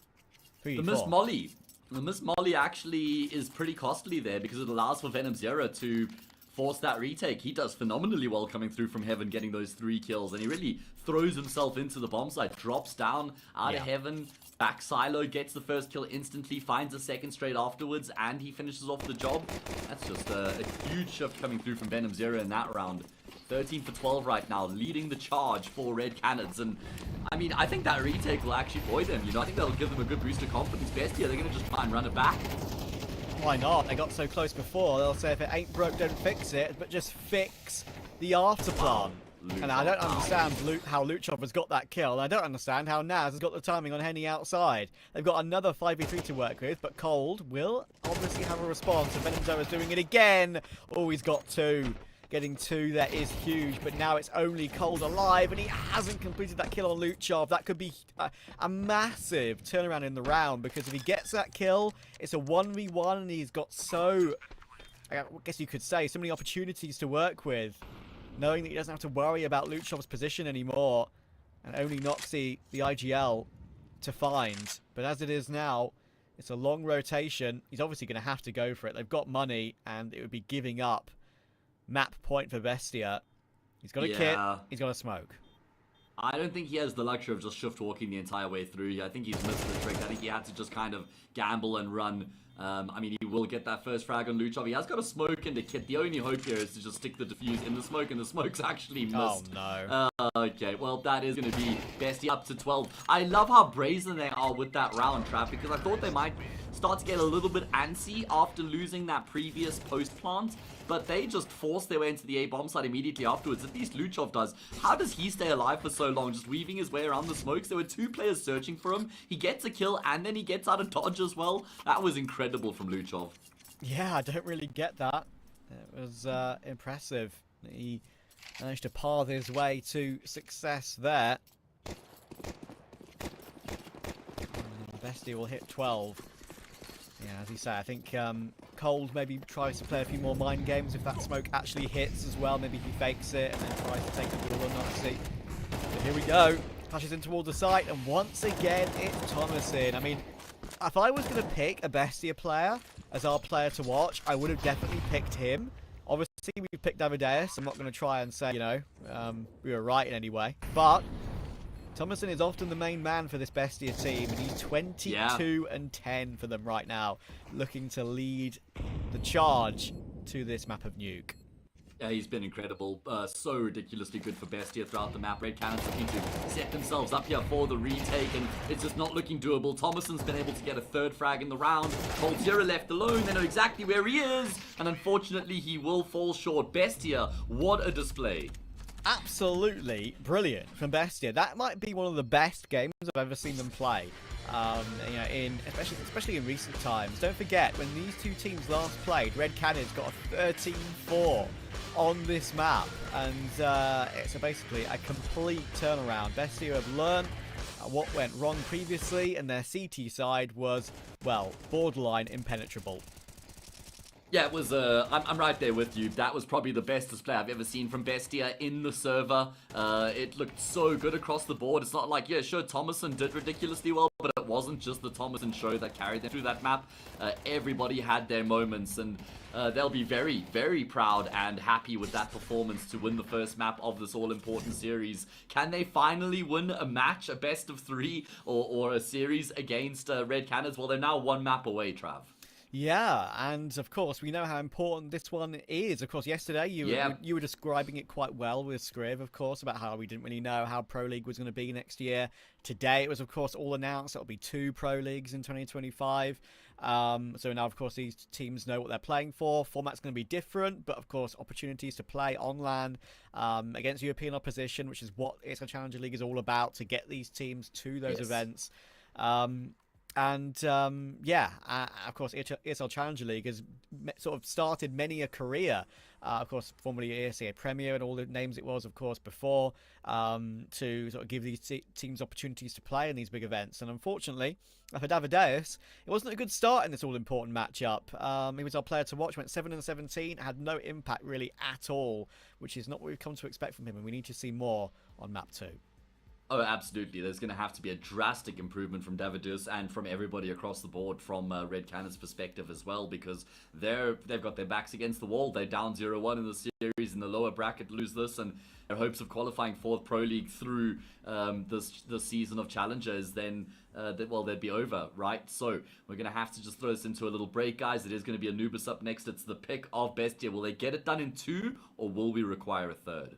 The Miss Molly actually is pretty costly there because it allows for Venom Zero to force that retake. He does phenomenally well coming through from heaven, getting those 3 kills, and he really throws himself into the bomb site, drops down out of heaven, back silo, gets the first kill instantly, finds a second straight afterwards, and he finishes off the job. That's just a huge shift coming through from Venom Zero in that round. 13 for 12 right now, leading the charge for Red Canids, and I mean, I think that retake will actually buoy them, you know, I think that'll give them a good boost of confidence. Bestia, they're going to just try and run it back. Why not? They got so close before, they'll say if it ain't broke, don't fix it, but just fix the afterplan. Wow. And I don't understand how Luchov has got that kill, and I don't understand how Naz has got the timing on Henny outside. They've got another 5v3 to work with, but Cold will obviously have a response, and Venom Zero is doing it again. Oh, he's got 2. Getting 2 there is huge, but now it's only Cold alive, and he hasn't completed that kill on Luchov. That could be a massive turnaround in the round, because if he gets that kill, it's a 1v1, and he's got so, I guess you could say, so many opportunities to work with, knowing that he doesn't have to worry about Luchov's position anymore, and only Noxy, the IGL, to find. But as it is now, it's a long rotation. He's obviously going to have to go for it. They've got money, and it would be giving up map point for Bestia. He's got a kit. He's got a smoke. I don't think he has the luxury of just shift walking the entire way through. I think he's missed the trick. I think he had to just kind of gamble and run. I mean, he will get that first frag on Luchov. He has got a smoke and a kit. The only hope here is to just stick the defuse in the smoke, and the smoke's actually missed. Oh, no. Okay, well, that is going to be Bestia up to 12. I love how brazen they are with that round, Trap, because I thought they might start to get a little bit antsy after losing that previous post plant, but they just force their way into the A bomb site immediately afterwards. At least Luchov does. How does he stay alive for so long, just weaving his way around the smokes? There were 2 players searching for him. He gets a kill, and then he gets out of dodge as well. That was incredible from Luchov. Yeah, I don't really get that. It was impressive. He managed to path his way to success there. Bestia will hit 12. Yeah, as you say, I think Cold maybe tries to play a few more mind games if that smoke actually hits as well. Maybe he fakes it and then tries to take the duel on Noxy. But here we go. Pushes in towards the site, and once again, it's Thomason. I mean, if I was going to pick a Bestia player as our player to watch, I would have definitely picked him. Obviously, we picked Amadeus. I'm not going to try and say, you know, we were right in any way. But Thomason is often the main man for this Bestia team, and he's 22 and 10 for them right now, looking to lead the charge to this map of Nuke. Yeah, he's been incredible. So ridiculously good for Bestia throughout the map. Red Canids looking to set themselves up here for the retake, and it's just not looking doable. Thomason's been able to get a 3rd frag in the round. Cold Zero left alone. They know exactly where he is, and unfortunately, he will fall short. Bestia, what a display. Absolutely brilliant from Bestia. That might be one of the best games I've ever seen them play. You know, especially in recent times. Don't forget, when these 2 teams last played, Red Canids got a 13-4 on this map, and it's basically a complete turnaround. Bestia have learned what went wrong previously, and their CT side was, well, borderline impenetrable. Yeah, it was, I'm right there with you. That was probably the best display I've ever seen from Bestia in the server. It looked so good across the board. It's not like, yeah, sure, Thomason did ridiculously well, but it wasn't just the Thomason show that carried them through that map. Everybody had their moments, and they'll be very, very proud and happy with that performance to win the first map of this all-important series. Can they finally win a match, a best of 3, or a series against Red Canids? Well, they're now 1 map away, Trav. Yeah, and of course, we know how important this one is. Of course, yesterday you were describing it quite well with Scriv, of course, about how we didn't really know how Pro League was going to be next year. Today, it was, of course, all announced. It'll be 2 Pro Leagues in 2025. So now, of course, these teams know what they're playing for. Format's going to be different, but, of course, opportunities to play on LAN against European opposition, which is what ESL Challenger League is all about, to get these teams to those events. Of course, ESL Challenger League has sort of started many a career. Of course, formerly ESL Premier and all the names it was, of course, before, to sort of give these teams opportunities to play in these big events. And unfortunately, for Davideus, it wasn't a good start in this all-important matchup. He was our player to watch, went 7-17, had no impact really at all, which is not what we've come to expect from him, and we need to see more on map 2. Oh, absolutely. There's going to have to be a drastic improvement from Davideus and from everybody across the board from Red Cannon's perspective as well, because they've got their backs against the wall. They're down 0-1 in the series in the lower bracket, lose this, and their hopes of qualifying for the Pro League through this season of Challengers, then, they'd be over, right? So we're going to have to just throw this into a little break, guys. It is going to be Anubis up next. It's the pick of Bestia. Will they get it done in 2, or will we require a 3rd?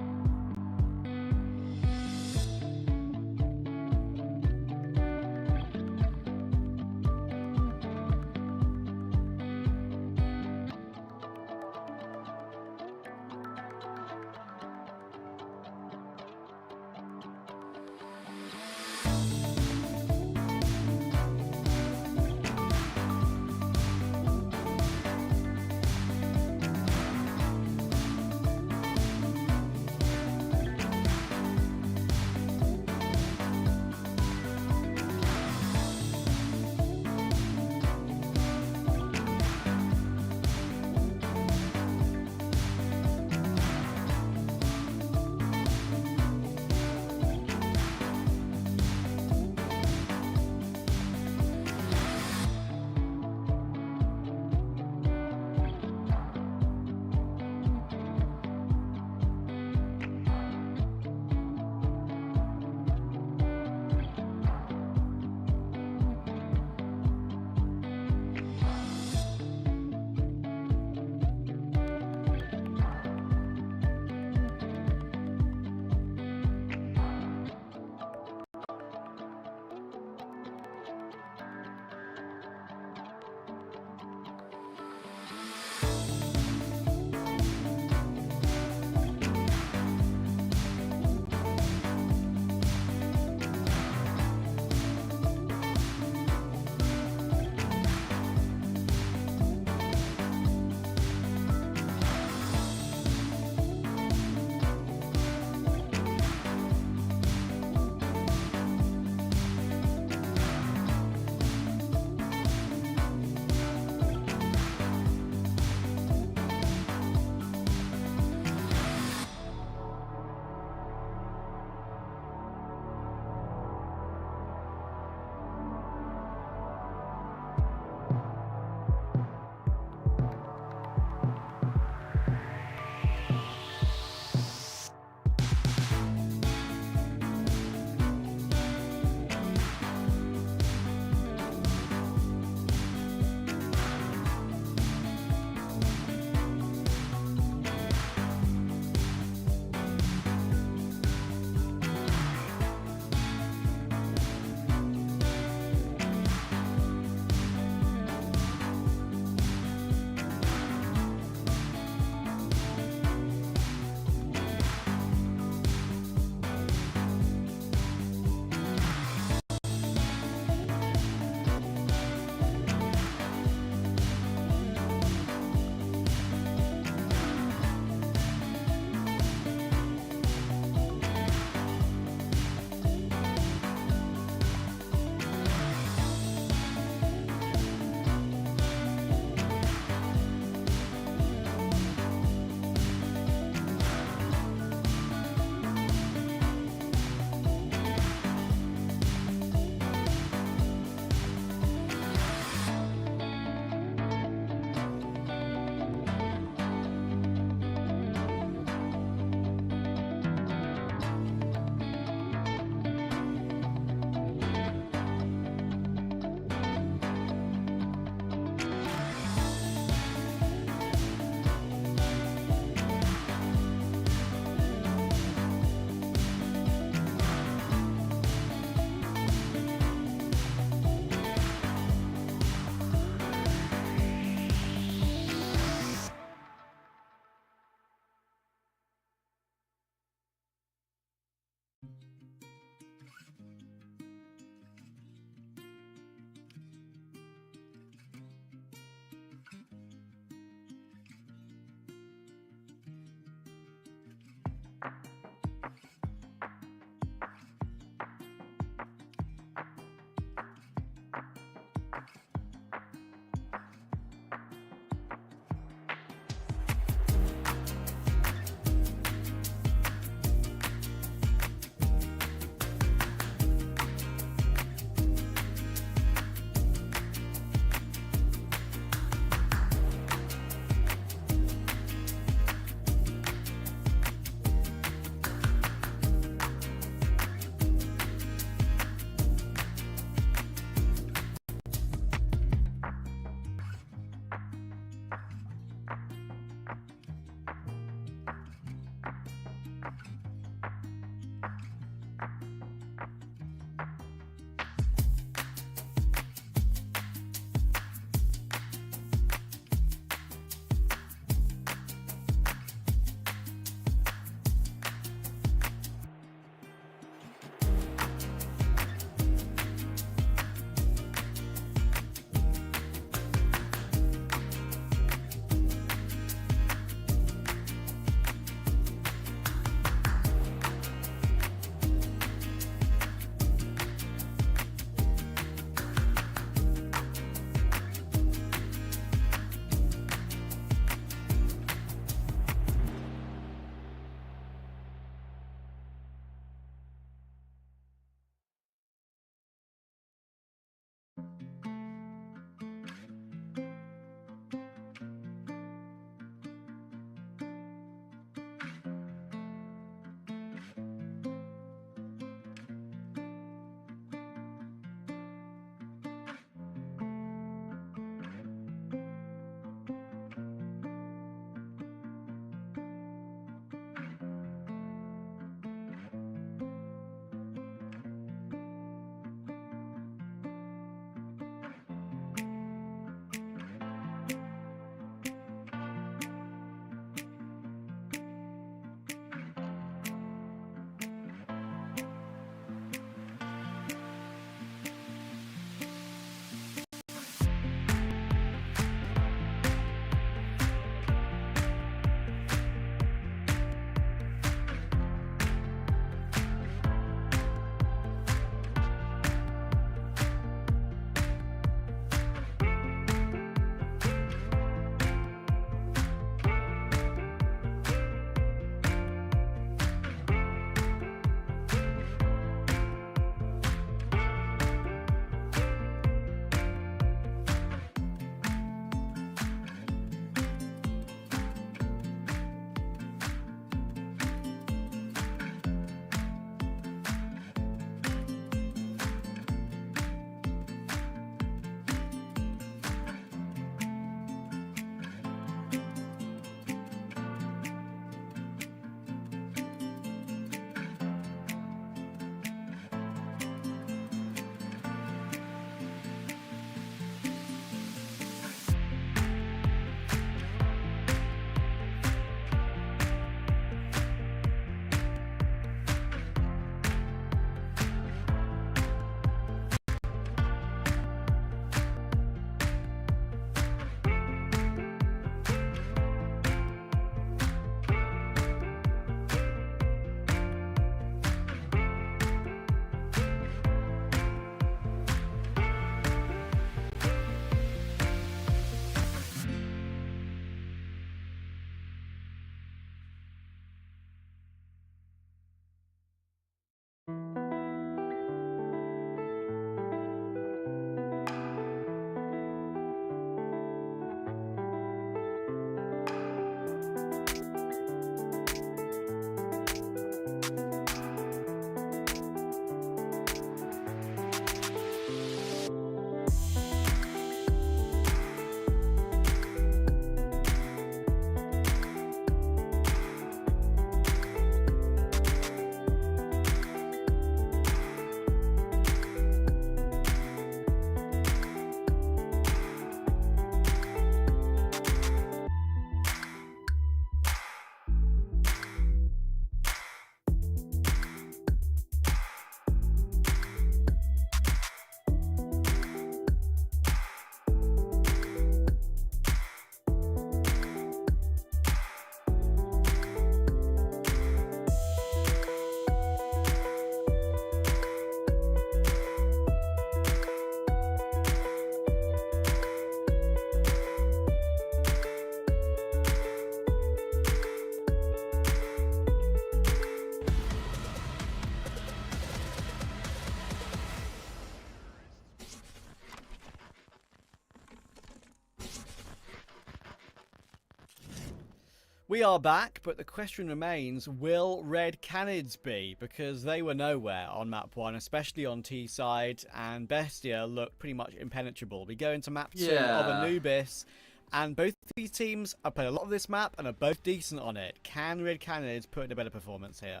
We are back, but the question remains, will Red Canids be? Because they were nowhere on map 1, especially on T side, and Bestia looked pretty much impenetrable. We go into map 2 of Anubis, and both these teams have played a lot of this map and are both decent on it. Can Red Canids put in a better performance here?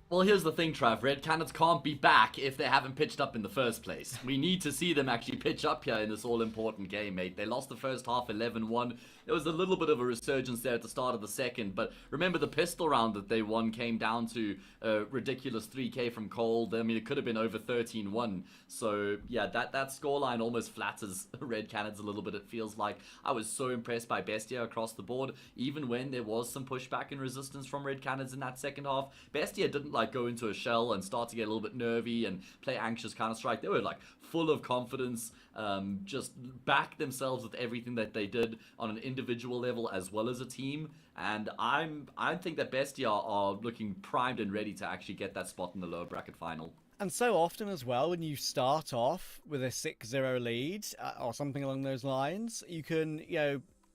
Well, here's the thing, Trav. Red Canids can't be back if they haven't pitched up in the first place. We need to see them actually pitch up here in this all-important game, mate. They lost the first half 11-1. There was a little bit of a resurgence there at the start of the second, but remember the pistol round that they won came down to a ridiculous 3k from Cold. I mean, it could have been over 13-1. So, yeah, that scoreline almost flatters Red Canids a little bit, it feels like. I was so impressed by Bestia across the board, even when there was some pushback and resistance from Red Canids in that second half. Bestia didn't like go into a shell and start to get a little bit nervy and play anxious Counter-Strike. They were like full of confidence, just back themselves with everything that they did on an individual level as well as a team. And I think that Bestia are looking primed and ready to actually get that spot in the lower bracket final. And so often as well, when you start off with a 6-0 lead or something along those lines, you can,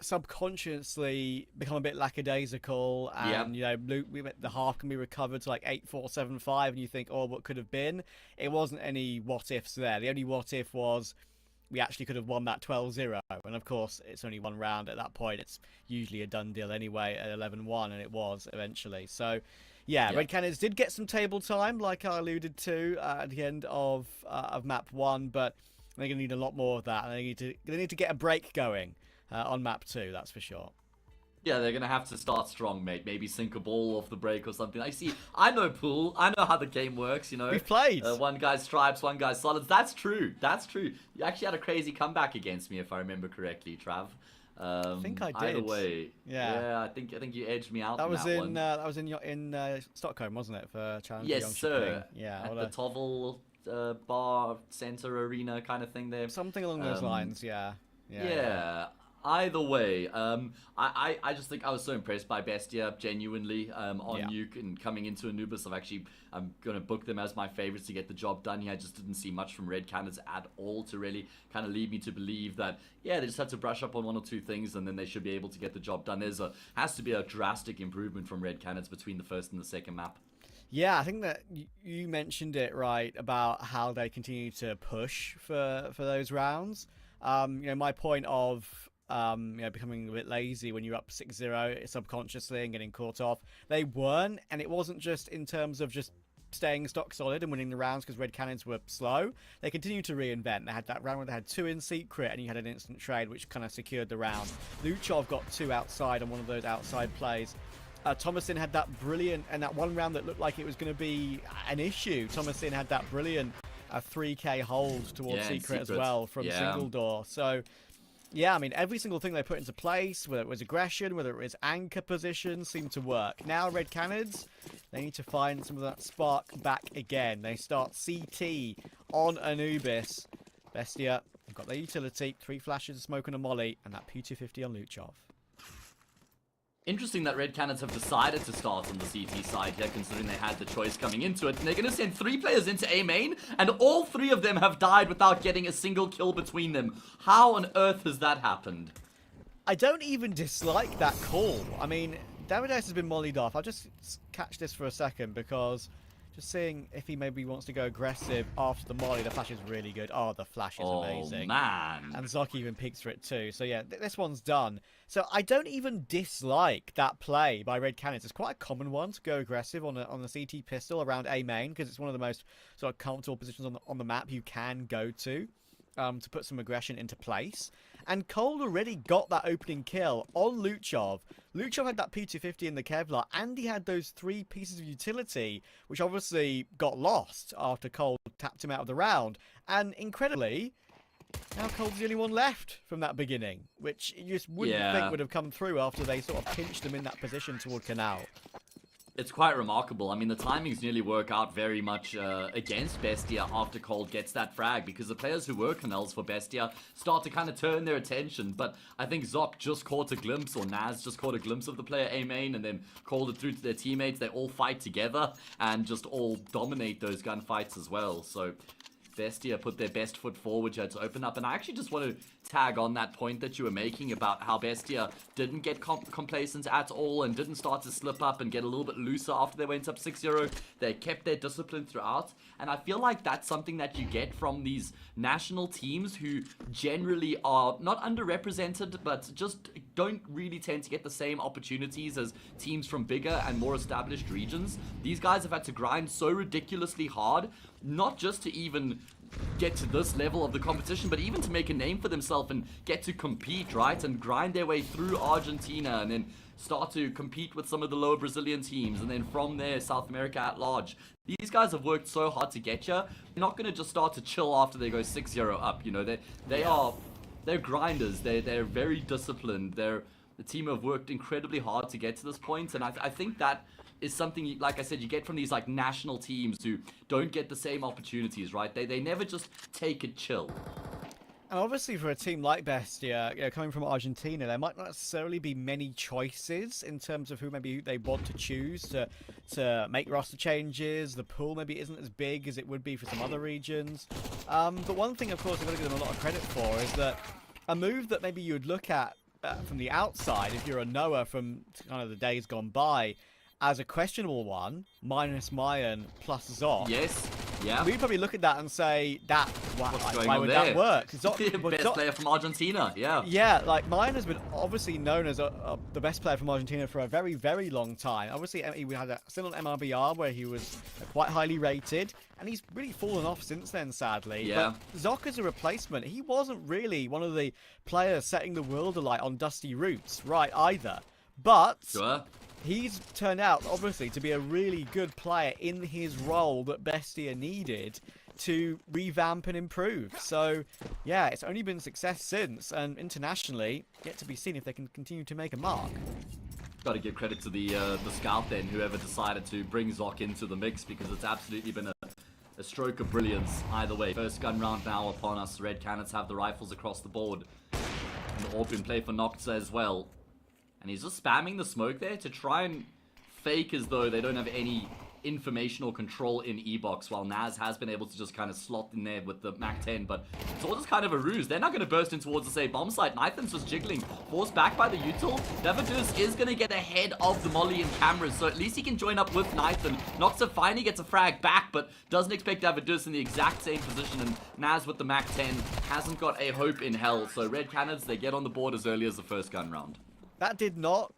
subconsciously become a bit lackadaisical, and the half can be recovered to like 8-4-7-5, and you think, oh, what could have been? It wasn't any what ifs there. The only what if was we actually could have won that 12-0, and of course it's only one round at that point. It's usually a done deal anyway at 11-1, and it was eventually. So yeah, Red Canids did get some table time, like I alluded to at the end of map 1, but they're going to need a lot more of that, and they need to get a break going on map 2, that's for sure. Yeah, they're going to have to start strong, mate. Maybe sink a ball off the break or something. I know Pool. I know how the game works, We've played. One guy's stripes, one guy's solids. That's true. That's true. You actually had a crazy comeback against me, if I remember correctly, Trav. I think I did. Either way, yeah. I think you edged me out. That was in Stockholm, wasn't it, for Challenger League? Yes, sir. Yeah, at the Tovel bar center arena kind of thing there. Something along those lines. Yeah. Either way, I just think I was so impressed by Bestia, genuinely, on Nuke and coming into Anubis. I'm going to book them as my favorites to get the job done here. I just didn't see much from Red Canids at all to really kind of lead me to believe that, they just have to brush up on one or two things and then they should be able to get the job done. Has to be a drastic improvement from Red Canids between the first and the second map. Yeah, I think that you mentioned it right about how they continue to push for those rounds. My point of becoming a bit lazy when you're up 6-0 subconsciously and getting caught off. They weren't, and it wasn't just in terms of just staying stock solid and winning the rounds because Red Canids were slow. They continued to reinvent. They had that round where they had 2 in secret and you had an instant trade which kind of secured the round. Luchov got 2 outside on one of those outside plays. Thomasin had that brilliant, and that one round that looked like it was going to be an issue. Thomasin had that brilliant 3k hold towards secret as well from single door. So yeah, I mean, every single thing they put into place, whether it was aggression, whether it was anchor position, seemed to work. Now, Red Canids, they need to find some of that spark back again. They start CT on Anubis. Bestia, they've got their utility, 3 flashes, a smoke and a molly, and that P250 on Luchov. Interesting that Red Canids have decided to start on the CT side here, considering they had the choice coming into it. And they're going to send 3 players into A main, and all 3 of them have died without getting a single kill between them. How on earth has that happened? I don't even dislike that call. I mean, Davides has been mollied off. I'll just catch this for a second because just seeing if he maybe wants to go aggressive after the molly. The flash is really good. Oh, the flash is amazing. Oh, man. And Zoc even peeks for it too. So yeah, this one's done. So I don't even dislike that play by Red Canids. It's quite a common one to go aggressive on the CT pistol around A main because it's one of the most sort of comfortable positions on the map you can go to put some aggression into place. And Cole already got that opening kill on Luchov. Luchov had that P250 in the Kevlar, and he had those 3 pieces of utility, which obviously got lost after Cole tapped him out of the round. And incredibly, now Cole's the only one left from that beginning, which you just wouldn't think would have come through after they sort of pinched him in that position toward Canal. It's quite remarkable. I mean, the timings nearly work out very much against Bestia after Cold gets that frag, because the players who were canals for Bestia start to kind of turn their attention. But I think Zoc just caught a glimpse, or Naz just caught a glimpse of the player A main and then called it through to their teammates. They all fight together and just all dominate those gunfights as well. So Bestia put their best foot forward here to open up. And I actually just want to tag on that point that you were making about how Bestia didn't get complacent at all and didn't start to slip up and get a little bit looser after they went up 6-0. They kept their discipline throughout. And I feel like that's something that you get from these national teams who generally are not underrepresented, but just don't really tend to get the same opportunities as teams from bigger and more established regions. These guys have had to grind so ridiculously hard, not just to even get to this level of the competition, but even to make a name for themselves and get to compete, right? And grind their way through Argentina and then start to compete with some of the lower Brazilian teams, and then from there, South America at large. These guys have worked so hard to get you. They're not going to just start to chill after they go 6-0 up, you know. They're grinders. They're very disciplined. They're the team have worked incredibly hard to get to this point, and I think that is something, like I said, you get from these like national teams who don't get the same opportunities, right? They never just take it chill. And obviously for a team like Bestia, you know, coming from Argentina, there might not necessarily be many choices in terms of who maybe they want to choose to make roster changes. The pool maybe isn't as big as it would be for some other regions. But one thing, of course, I've got to give them a lot of credit for is that a move that maybe you would look at from the outside, if you're a Noah from kind of the days gone by, as a questionable one, minus Mayan plus Zok. Yes, yeah. We'd probably look at that and say, why would there? that work? Best player from Argentina, yeah. Yeah, like Mayan has been obviously known as the best player from Argentina for a very, very long time. Obviously, we had a stint on MRBR where he was quite highly rated, and he's really fallen off since then, sadly. Yeah. But Zok as a replacement, he wasn't really one of the players setting the world alight on dusty routes, right, either. But Sure. he's turned out, obviously, to be a really good player in his role that Bestia needed to revamp and improve. So, yeah, it's only been success since, and internationally, yet to be seen if they can continue to make a mark. Got to give credit to the scout then, whoever decided to bring Zok into the mix, because it's absolutely been a stroke of brilliance either way. First gun round now upon us. Red Canids have the rifles across the board. And the orb in play for Nocta as well. And he's just spamming the smoke there to try and fake as though they don't have any informational control in E-Box, while Naz has been able to just kind of slot in there with the MAC-10, but it's all just kind of a ruse. They're not going to burst in towards the safe bomb site. Nithan's just jiggling, forced back by the util. Davadus is going to get ahead of the Molly and cameras, so at least he can join up with Nithan. Noxa finally gets a frag back, but doesn't expect Davadus in the exact same position, and Naz with the MAC-10 hasn't got a hope in hell. So Red Canids, they get on the board as early as the first gun round. That did not,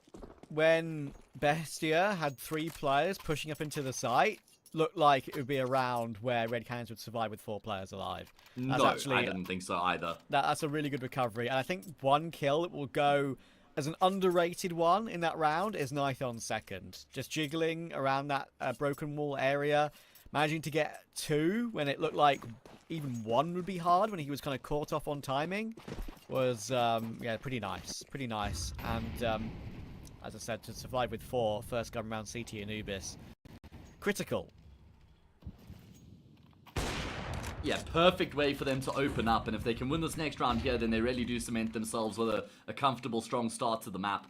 when Bestia had 3 players pushing up into the site, look like it would be a round where Red Canids would survive with 4 players alive. That's No, actually, I didn't think so either. That's a really good recovery, and I think 1 kill will go as an underrated one in that round is Nithon's second. Just jiggling around that broken wall area, managing to get 2 when it looked like even 1 would be hard when he was kind of caught off on timing. Was, yeah, pretty nice. Pretty nice. And, as I said, to survive with 4, first gun round CT Anubis. Critical. Yeah, perfect way for them to open up. And if they can win this next round here, then they really do cement themselves with a comfortable, strong start to the map.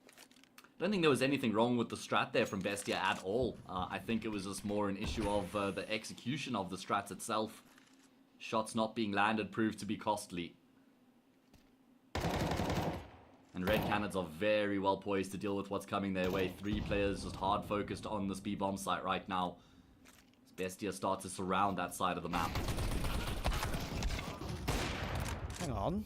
I don't think there was anything wrong with the strat there from Bestia at all. I think it was just more an issue of the execution of the strat itself. Shots not being landed proved to be costly. And Red Canids are very well poised to deal with what's coming their way. 3 players just hard focused on this B-bomb site right now. As Bestia starts to surround that side of the map. Hang on.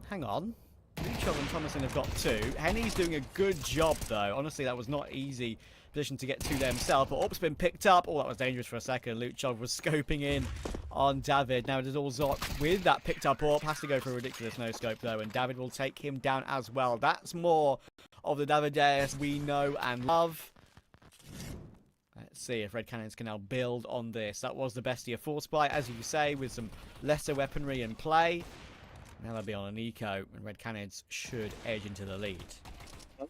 Hang on. Luchov and Thomason have got 2. Henny's doing a good job, though. Honestly, that was not easy position to get to themselves. But Orp's been picked up. Oh, that was dangerous for a second. Luchov was scoping in on David. Now it is all Zok with that picked up Orp. Has to go for a ridiculous no-scope, though. And David will take him down as well. That's more of the Davideus we know and love. Let's see if Red Canids can now build on this. That was the Bestia force buy, as you say, with some lesser weaponry in play. Now they'll be on an eco, and Red Canids should edge into the lead.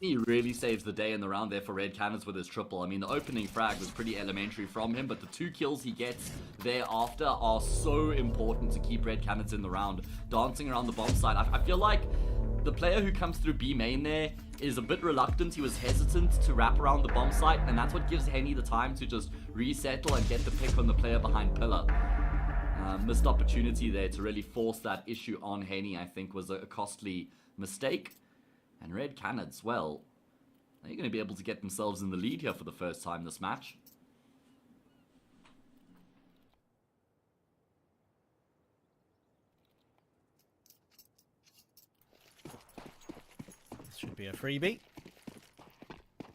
He really saves the day in the round there for Red Canids with his triple. I mean, the opening frag was pretty elementary from him, but the 2 kills he gets thereafter are so important to keep Red Canids in the round. Dancing around the bomb site. I feel like the player who comes through B main there is a bit reluctant. He was hesitant to wrap around the bomb site, and that's what gives Henny the time to just resettle and get the pick on the player behind pillar. Missed opportunity there to really force that issue on Henny, I think, was a costly mistake. And Red Canids, well, they're going to be able to get themselves in the lead here for the first time this match. This should be a freebie.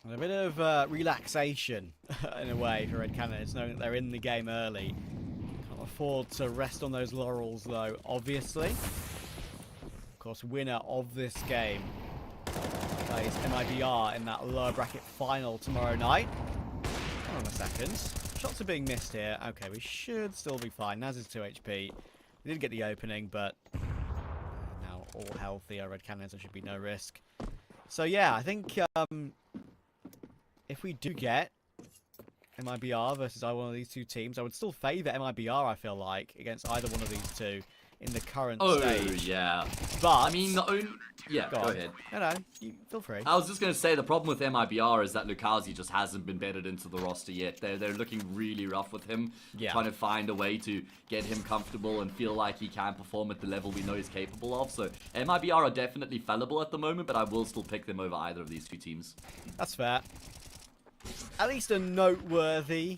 And a bit of relaxation, in a way, for Red Canids, knowing that they're in the game early. Can't afford to rest on those laurels, though, obviously. Of course, winner of this game plays MIBR in that lower bracket final tomorrow night. Hold on a second. Shots are being missed here. Okay, we should still be fine. Naz is 2 HP. We did get the opening, but now all healthy. Red Canids, there should be no risk. So, yeah, I think... if we do get MIBR versus either one of these two teams, I would still favour MIBR, I feel like, against either one of these two in the current stage. Oh, yeah. But... I mean, the only... Yeah, go ahead. No, you feel free. I was just going to say, the problem with MIBR is that Lukazi just hasn't been bedded into the roster yet. They're looking really rough with him, trying to find a way to get him comfortable and feel like he can perform at the level we know he's capable of. So MIBR are definitely fallible at the moment, but I will still pick them over either of these two teams. That's fair. At least a noteworthy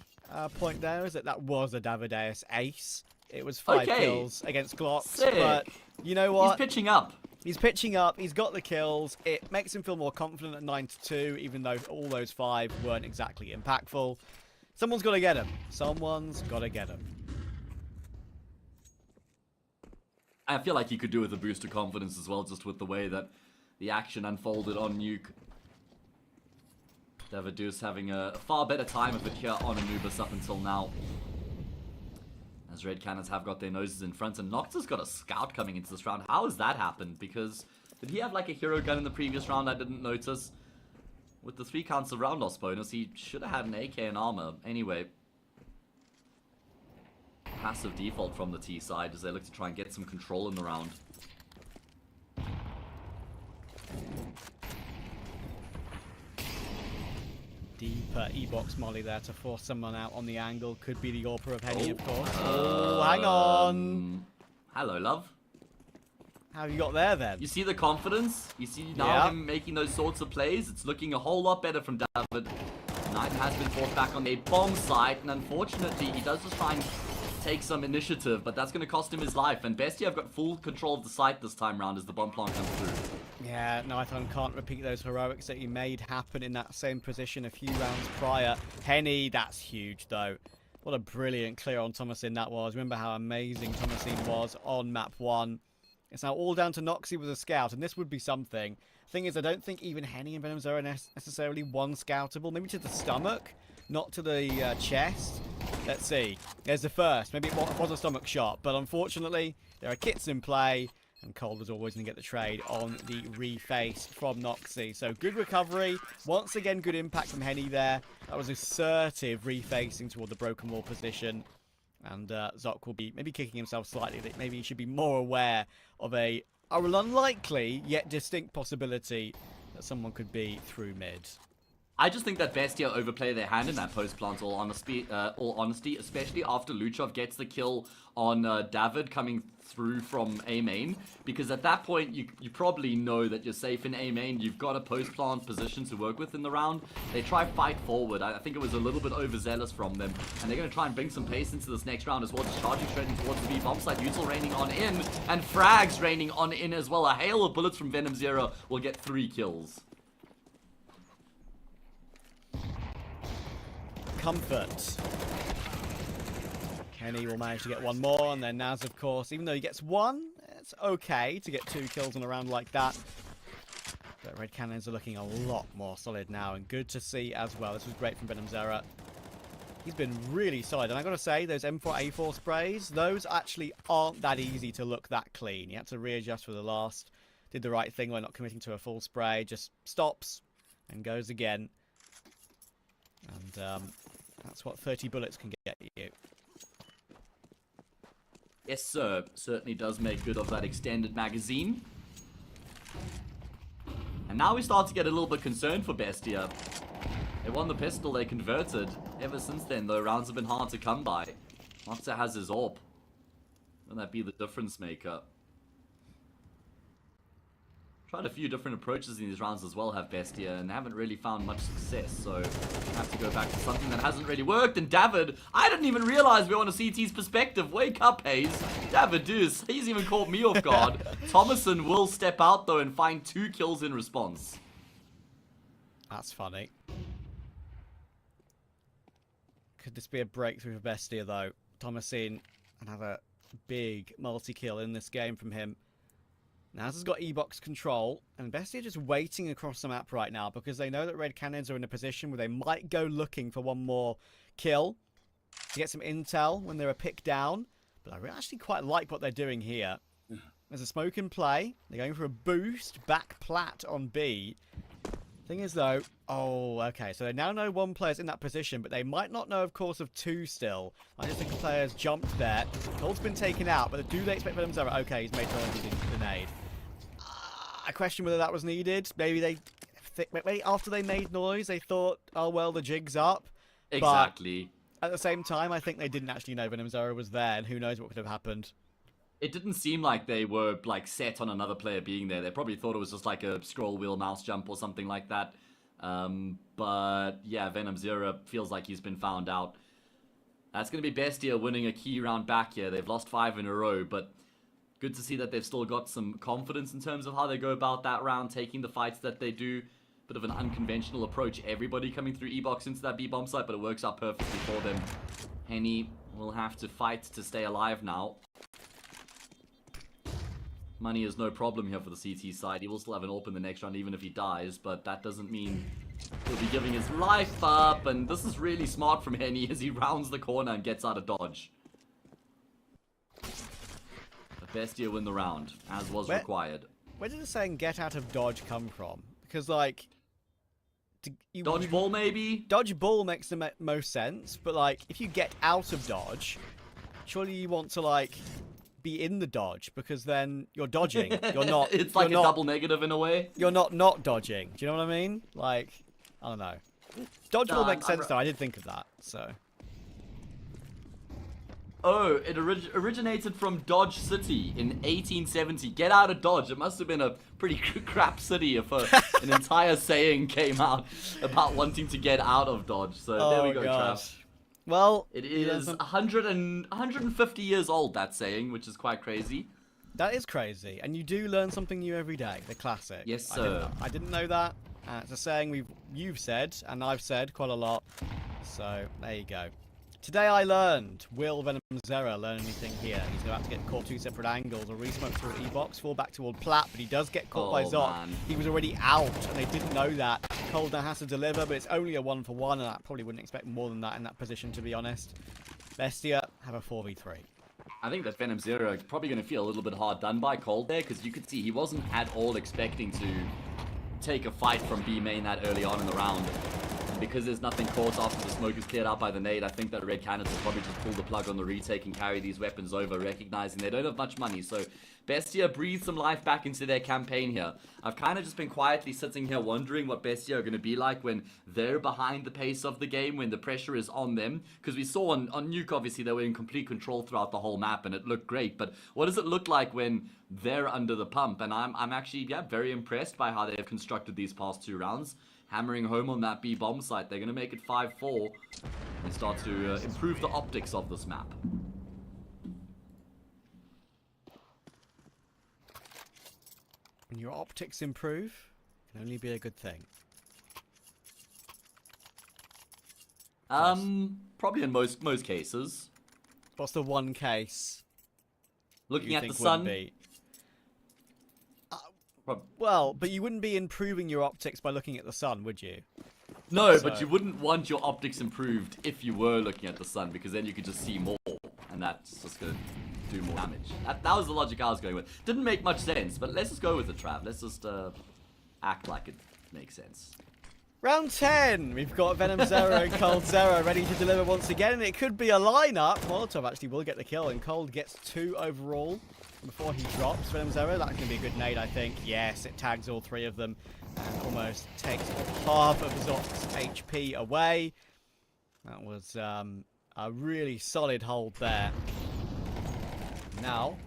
point there is that was a Davideus ace. It was 5 kills against Glocks, Sick. But you know what? He's pitching up. He's pitching up. He's got the kills. It makes him feel more confident at 9-2, even though all those 5 weren't exactly impactful. Someone's got to get him. Someone's got to get him. I feel like he could do with a boost of confidence as well, just with the way that the action unfolded on Nuke. Davideus having a far better time of it here on Anubis up until now. As Red Canids have got their noses in front, and Nox has got a scout coming into this round. How has that happened? Because did he have like a hero gun in the previous round I didn't notice? With the 3 counts of round loss bonus, he should have had an AK and armor. Anyway. Passive default from the T side as they look to try and get some control in the round. Deeper E-box molly there to force someone out on the angle. Could be the Orpa of Henny, of course. Oh, hang on. Hello, love. How have you got there, then? You see the confidence? You see now him making those sorts of plays? It's looking a whole lot better from David. Knight has been forced back on a bomb site, and unfortunately, he does just try and take some initiative, but that's going to cost him his life. And Bestia have got full control of the site this time round as the bomb plant comes through. Yeah, Nython can't repeat those heroics that he made happen in that same position a few rounds prior. Henny, that's huge, though. What a brilliant clear on Thomasin that was. Remember how amazing Thomasin was on map 1. It's now all down to Noxy with a scout, and this would be something. Thing is, I don't think even Henny and Venom are necessarily one scoutable. Maybe to the stomach, not to the chest. Let's see. There's the first. Maybe it was a stomach shot, but unfortunately, there are kits in play, and Cold is always going to get the trade on the reface from Noxy. So good recovery. Once again, good impact from Henny there. That was assertive refacing toward the broken wall position. And Zok will be maybe kicking himself slightly. That maybe he should be more aware of an unlikely yet distinct possibility that someone could be through mid. I just think that Bestia overplay their hand in that post-plant, all honesty, especially after Luchov gets the kill on David coming through from A main, because at that point you probably know that you're safe in A main. You've got a post-plant position to work with in the round. They try fight forward. I think it was a little bit overzealous from them, and they're going to try and bring some pace into this next round as well, just charging straight towards the B. Bomb side, Util raining on in, and frags raining on in as well. A hail of bullets from Venom Zero will get 3 kills. Comfort. Kenny will manage to get one more, and then Naz, of course, even though he gets 1, it's okay to get 2 kills in a round like that. But Red Canids are looking a lot more solid now, and good to see as well. This was great from Venom Zera. He's been really solid, and I gotta say, those M4A4 sprays, those actually aren't that easy to look that clean. You had to readjust for the last. Did the right thing by not committing to a full spray. Just stops and goes again. And that's what 30 bullets can get you. Yes, sir. Certainly does make good of that extended magazine. And now we start to get a little bit concerned for Bestia. They won the pistol, they converted. Ever since then, though, rounds have been hard to come by. Monster has his AWP. Wouldn't that be the difference maker? Tried a few different approaches in these rounds as well, have Bestia, and haven't really found much success, so have to go back to something that hasn't really worked. And David, I didn't even realize we were on a CT's perspective. Wake up, Hayes. David, dude, he's even caught me off guard. Thomason will step out, though, and find 2 kills in response. That's funny. Could this be a breakthrough for Bestia, though? Thomason and have a big multi-kill in this game from him. Naz has got E-Box control, and Bestia just waiting across the map right now because they know that Red Canids are in a position where they might go looking for one more kill to get some intel when they're a pick down. But I actually quite like what they're doing here. There's a smoke in play. They're going for a boost back plat on B. Thing is, though, oh, okay, so they now know 1 player's in that position, but they might not know, of course, of 2 still. I just think the players jumped there. Cold's been taken out, but do they expect Venom Zero? Okay, he's made noise using the nade. I question whether that was needed. Maybe maybe after they made noise, they thought, oh, well, the jig's up. Exactly. But at the same time, I think they didn't actually know Venom Zero was there, and who knows what could have happened. It didn't seem like they were, like, set on another player being there. They probably thought it was just like a scroll wheel mouse jump or something like that. But, yeah, Venom Zero feels like he's been found out. That's going to be Bestia winning a key round back here. They've lost 5 in a row, but good to see that they've still got some confidence in terms of how they go about that round, taking the fights that they do. Bit of an unconventional approach. Everybody coming through E-Box into that B-bomb site, but it works out perfectly for them. Henny will have to fight to stay alive now. Money is no problem here for the CT side. He will still have an AWP in the next round even if he dies, but that doesn't mean he'll be giving his life up. And this is really smart from Henny as he rounds the corner and gets out of dodge. The Bestia win the round, as was required. Where did the saying "get out of dodge" come from? Because, like, dodgeball maybe? Dodgeball makes the most sense, but, like, if you get out of dodge, surely you want to, like, be in the dodge, because then you're dodging. You're not. It's like a double negative in a way. You're not dodging. Do you know what I mean? Like, I don't know. Dodgeball makes sense, though. I did think of that, so. Oh, it originated from Dodge City in 1870. Get out of Dodge. It must have been a pretty crap city if an entire saying came out about wanting to get out of Dodge. So there we go, Trav. Well, it is 150 years old, that saying, which is quite crazy. That is crazy. And you do learn something new every day. The classic. Yes, sir. I didn't know that. It's a saying you've said, and I've said quite a lot. So, there you go. Today I learned, will Venom Zero learn anything here? He's going to have to get caught 2 separate angles, or re-smoke through E-Box, fall back toward Plat, but he does get caught by Zot. Man. He was already out, and they didn't know that. Cold now has to deliver, but it's only a 1-for-1, and I probably wouldn't expect more than that in that position, to be honest. Bestia have a 4v3. I think that Venom Zero is probably going to feel a little bit hard done by Cold there, because you could see he wasn't at all expecting to take a fight from B main that early on in the round. Because there's nothing caught after the smoke is cleared out by the nade, I think that Red Canids will probably just pull the plug on the retake and carry these weapons over, recognizing they don't have much money. So Bestia breathes some life back into their campaign here. I've kind of just been quietly sitting here wondering what Bestia are going to be like when they're behind the pace of the game, when the pressure is on them. Because we saw on Nuke, obviously, they were in complete control throughout the whole map, and it looked great. But what does it look like when they're under the pump? And I'm actually, yeah, very impressed by how they have constructed these past 2 rounds. Hammering home on that B bomb site. They're going to make it 5-4 and start to improve the optics of this map. When your optics improve, it can only be a good thing. Probably in most cases. What's the one case? Looking at the sun. Well, but you wouldn't be improving your optics by looking at the sun, would you? No, but you wouldn't want your optics improved if you were looking at the sun, because then you could just see more, and that's just going to do more damage. That was the logic I was going with. Didn't make much sense, but let's just go with it, Trav. Let's just act like it makes sense. Round 10, we've got Venom Zero and Cold Zero ready to deliver once again, and it could be a lineup. Molotov actually will get the kill, and Cold gets 2 overall. Before he drops Venom Zero, that's going to be a good nade, I think. Yes, it tags all 3 of them and almost takes half of Zot's HP away. That was a really solid hold there. Now,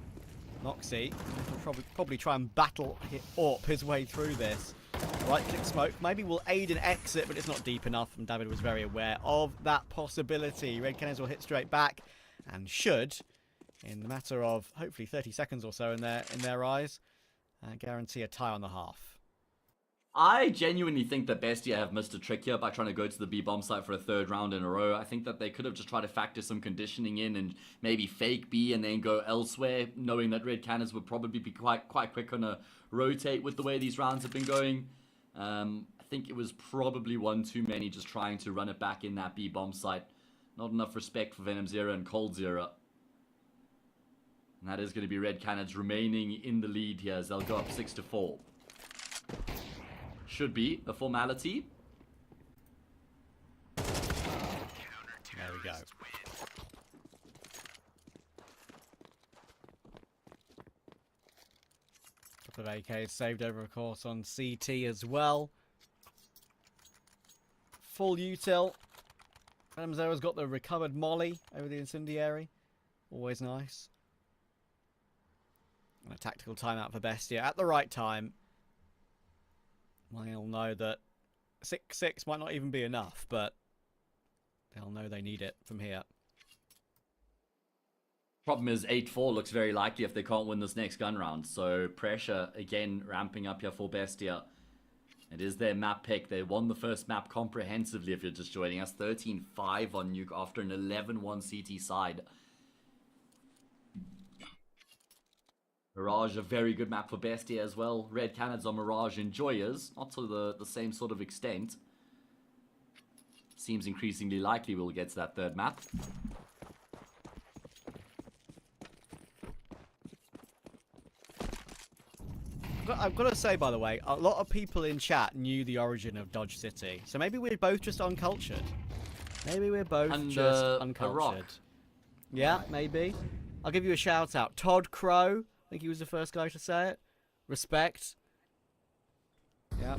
Noxy will probably try and battle Orp his way through this. Right-click smoke maybe will aid an exit, but it's not deep enough, and David was very aware of that possibility. Red Canids will hit straight back, and should, in the matter of hopefully 30 seconds or so in their eyes, guarantee a tie on the half. I genuinely think that BESTIA have missed a trick here by trying to go to the B bomb site for a third round in a row. I think that they could have just tried to factor some conditioning in and maybe fake B and then go elsewhere, knowing that Red Canids would probably be quite quick on a rotate with the way these rounds have been going. I think it was probably one too many just trying to run it back in that B bomb site. Not enough respect for Venom Zero and Cold Zero. And that is going to be Red Canids remaining in the lead here as they'll go up 6-4. Should be a formality. There we go. Couple of AKs saved over, of course, on CT as well. Full util. Venom Zero's got the recovered molly over the incendiary. Always nice. And a tactical timeout for BESTIA at the right time. They'll know that 6-6 might not even be enough, but they'll know they need it from here. Problem is 8-4 looks very likely if they can't win this next gun round. So pressure again ramping up here for BESTIA. It is their map pick. They won the first map comprehensively if you're just joining us. 13-5 on Nuke after an 11-1 CT side. Mirage, a very good map for BESTIA as well. Red Canids are Mirage enjoyers, not to the same sort of extent. Seems increasingly likely we'll get to that third map. I've got to say, by the way, a lot of people in chat knew the origin of Dodge City. So maybe we're both just uncultured. Maybe we're both just uncultured. Yeah, maybe. I'll give you a shout out. Todd Crow. I think he was the first guy to say it. Respect. Yeah,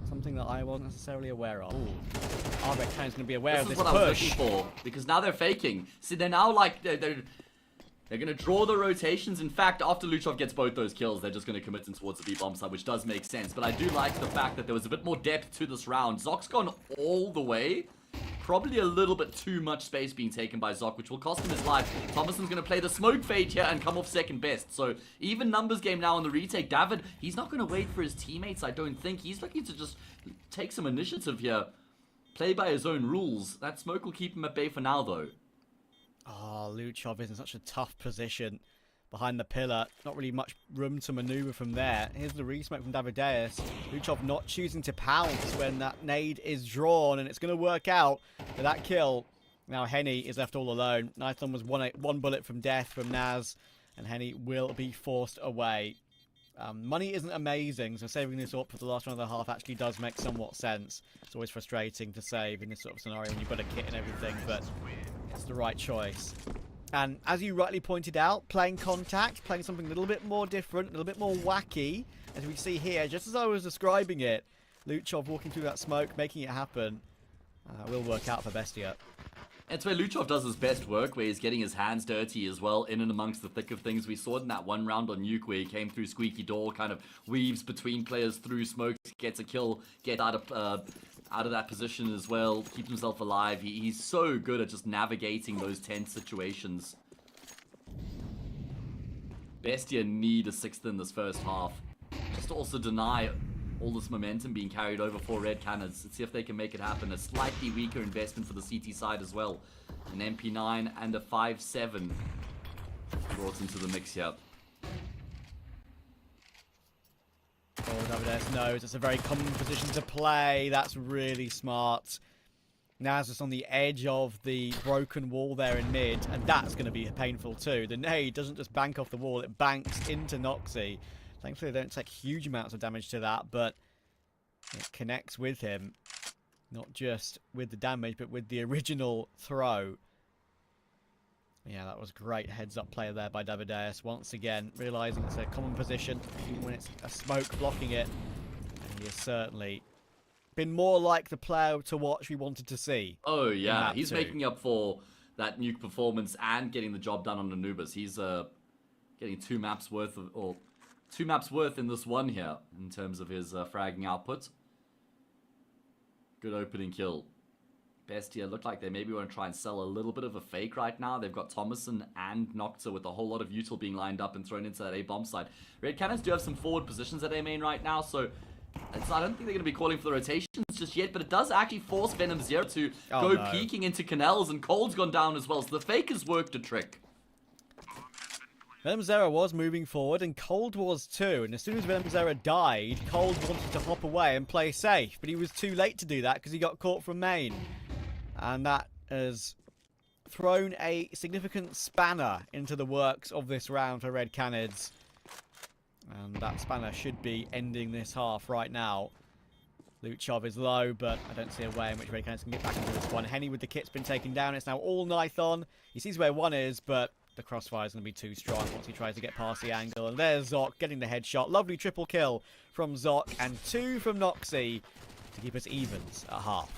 something that I wasn't necessarily aware of. Arbeck Kane's going to be aware of this push. This is what I was looking for, because now they're faking. See, they're now like, they're going to draw the rotations. In fact, after Luchov gets both those kills, they're just going to commit them towards the B-bomb side, which does make sense. But I do like the fact that there was a bit more depth to this round. Zoc's gone all the way. Probably a little bit too much space being taken by Zoc, which will cost him his life. Thomason's going to play the smoke fade here and come off second best. So even numbers game now on the retake. David, he's not going to wait for his teammates, I don't think. He's looking to just take some initiative here. Play by his own rules. That smoke will keep him at bay for now, though. Oh, Luchov is in such a tough position behind the pillar. Not really much room to maneuver from there. Here's the resmoke from Davideus. Luchov not choosing to pounce when that nade is drawn, and it's going to work out for that kill. Now Henny is left all alone. Nithon was one bullet from death from Naz, and Henny will be forced away. Money isn't amazing, so saving this up for the last round of the half actually does make somewhat sense. It's always frustrating to save in this sort of scenario when you've got a kit and everything, but it's the right choice. And as you rightly pointed out, playing contact, playing something a little bit more different, a little bit more wacky, as we see here, just as I was describing it, Luchov walking through that smoke, making it happen, will work out for BESTIA. It's where Luchov does his best work, where he's getting his hands dirty as well, in and amongst the thick of things. We saw it in that one round on Nuke, where he came through squeaky door, kind of weaves between players through smoke, gets a kill, gets out of that position as well, keeps himself alive. He's so good at just navigating those tense situations. BESTIA need a sixth in this first half, just to also deny all this momentum being carried over for Red Canids. Let's see if they can make it happen. A slightly weaker investment for the CT side as well. An MP9 and a 5.7 brought into the mix here. Oh, Davideus knows it's a very common position to play. That's really smart. Naz just on the edge of the broken wall there in mid, and that's going to be painful too. The nade doesn't just bank off the wall, it banks into Noxy. Thankfully, they don't take huge amounts of damage to that, but it connects with him. Not just with the damage, but with the original throw. Yeah, that was great heads-up play there by Davideus. Once again, realising it's a common position, even when it's a smoke blocking it. And he has certainly been more like the player to watch we wanted to see. Oh, yeah. He's making up for that Nuke performance and getting the job done on Anubis. He's getting 2 maps worth of, or 2 maps worth in this one here in terms of his fragging output. Good opening kill. Bestia look like they maybe want to try and sell a little bit of a fake right now. They've got Thomason and Nocta with a whole lot of util being lined up and thrown into that A bomb side. Red Canids do have some forward positions at A main right now, so I don't think they're going to be calling for the rotations just yet, but it does actually force Venom Zero to go peeking into Canals, and Cold's gone down as well, so the fake has worked a trick. Venom Zero was moving forward, and Cold was too. And as soon as Venom Zero died, Cold wanted to hop away and play safe. But he was too late to do that because he got caught from main. And that has thrown a significant spanner into the works of this round for Red Canids. And that spanner should be ending this half right now. Luchov is low, but I don't see a way in which Red Canids can get back into this one. Henny with the kit's been taken down. It's now all Nython. He sees where one is, but the crossfire is going to be too strong once he tries to get past the angle. And there's Zoc getting the headshot. Lovely triple kill from Zoc and 2 from Noxy to keep us evens at half.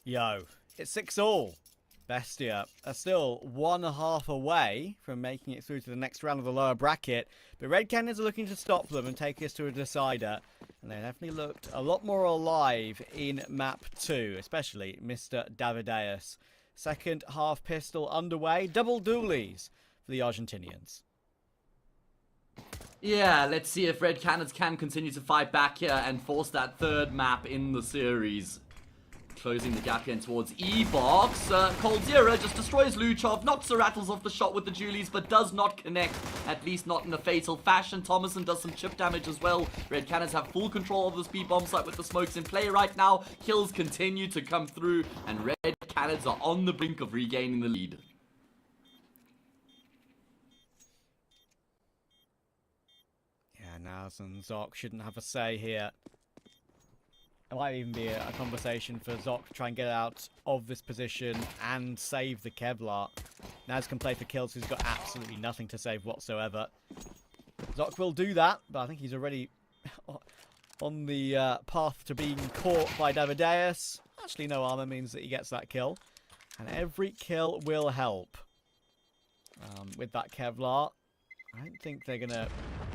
Yo, it's 6-all. Bestia are still 1.5 away from making it through to the next round of the lower bracket, but Red Canids are looking to stop them and take us to a decider. And they definitely looked a lot more alive in map 2, especially Mr. Davideus. Second half pistol underway, double dualies for the Argentinians. Yeah, let's see if Red Canids can continue to fight back here and force that third map in the series. Closing the gap in towards E-Box. Coldzera just destroys Luchov, knocks the rattles off the shot with the Julies, but does not connect, at least not in a fatal fashion. Thomason does some chip damage as well. Red Canids have full control of the speed bomb site with the smokes in play right now. Kills continue to come through, and Red Canids are on the brink of regaining the lead. Yeah, Naz and Zoc shouldn't have a say here. It might even be a conversation for Zoc to try and get out of this position and save the Kevlar. Naz can play for kills, he's got absolutely nothing to save whatsoever. Zoc will do that, but I think he's already on the path to being caught by Davideus. Actually, no armor means that he gets that kill. And every kill will help. With that Kevlar, I don't think they're going to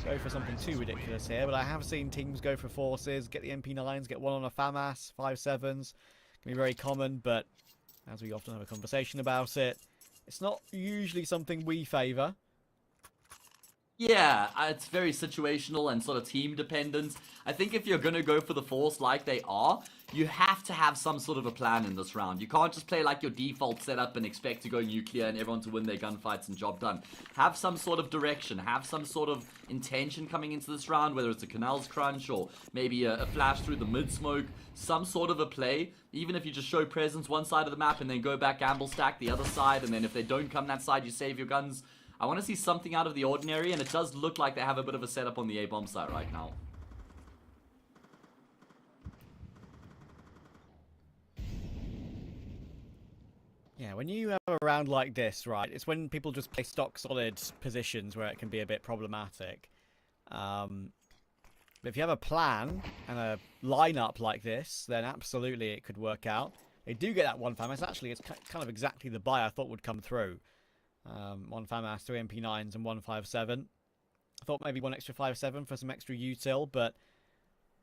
go for something too ridiculous here, but I have seen teams go for forces, get the MP9s, get one on a FAMAS, 5.7s. Can be very common, but as we often have a conversation about it, it's not usually something we favour. Yeah, it's very situational and sort of team dependent. I think if you're going to go for the force like they are, you have to have some sort of a plan in this round. You can't just play like your default setup and expect to go nuclear and everyone to win their gunfights and job done. Have some sort of direction, have some sort of intention coming into this round, whether it's a canals crunch or maybe a flash through the mid-smoke, some sort of a play. Even if you just show presence one side of the map and then go back gamble stack the other side, and then if they don't come that side, you save your guns. I want to see something out of the ordinary, and it does look like they have a bit of a setup on the A-bomb site right now. Yeah, when you have a round like this, right, it's when people just play stock solid positions where it can be a bit problematic. But if you have a plan and a lineup like this, then absolutely it could work out. They do get that one FAMAS. Actually, it's kind of exactly the buy I thought would come through. One FAMAS, 3 MP9s, and 1 5.7. I thought maybe one extra 5.7 for some extra util, but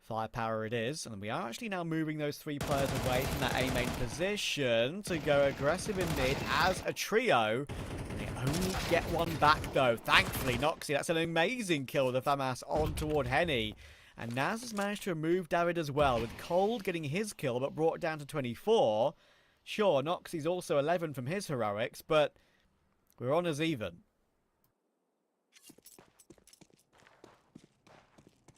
firepower it is. And we are actually now moving those 3 players away from that A main position to go aggressive in mid as a trio. And they only get one back though. Thankfully, Noxie, that's an amazing kill with the FAMAS on toward Henny. And Naz has managed to remove David as well, with Cold getting his kill but brought down to 24. Sure, Noxie's also 11 from his heroics, but we're on as even.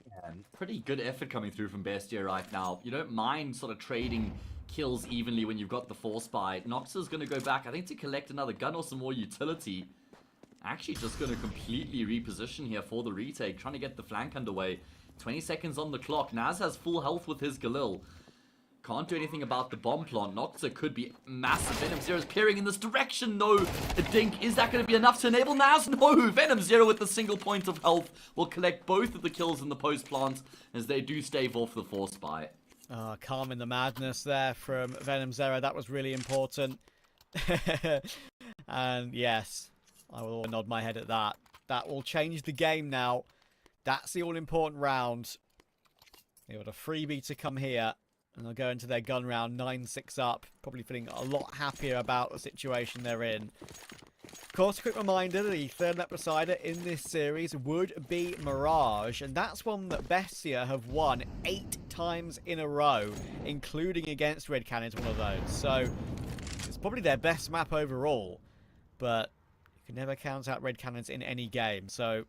Yeah, pretty good effort coming through from Bestia right now. You don't mind sort of trading kills evenly when you've got the force buy. Nox is going to go back, I think, to collect another gun or some more utility. Actually just going to completely reposition here for the retake, trying to get the flank underway. 20 seconds on the clock. Naz has full health with his Galil. Can't do anything about the bomb plant. Noxa could be massive. Venom Zero is peering in this direction. No, a dink. Is that going to be enough to enable Naz? No. Venom Zero with a single point of health will collect both of the kills in the post plant as they do stave off the force buy. Calming the madness there from Venom Zero. That was really important. And yes, I will nod my head at that. That will change the game now. That's the all-important round. They got a freebie to come here. And they'll go into their gun round 9-6 up. Probably feeling a lot happier about the situation they're in. Of course, a quick reminder, the third map decider in this series would be Mirage. And that's one that Bestia have won 8 times in a row, including against Red Canids, one of those. So, it's probably their best map overall. But you can never count out Red Canids in any game. So,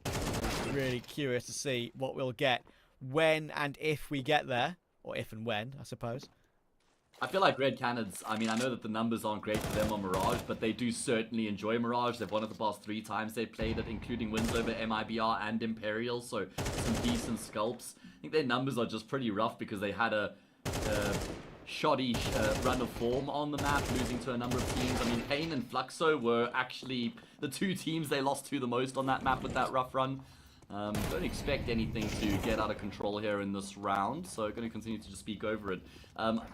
really curious to see what we'll get when and if we get there. Or if and when, I suppose. I feel like Red Canids, I mean, I know that the numbers aren't great for them on Mirage, but they do certainly enjoy Mirage. They've won it the past 3 times they played it, including wins over MIBR and Imperial, so some decent sculpts. I think their numbers are just pretty rough because they had a shoddy run of form on the map, losing to a number of teams. I mean, Pain and Fluxo were actually the 2 teams they lost to the most on that map with that rough run. Don't expect anything to get out of control here in this round, so going to continue to just speak over it.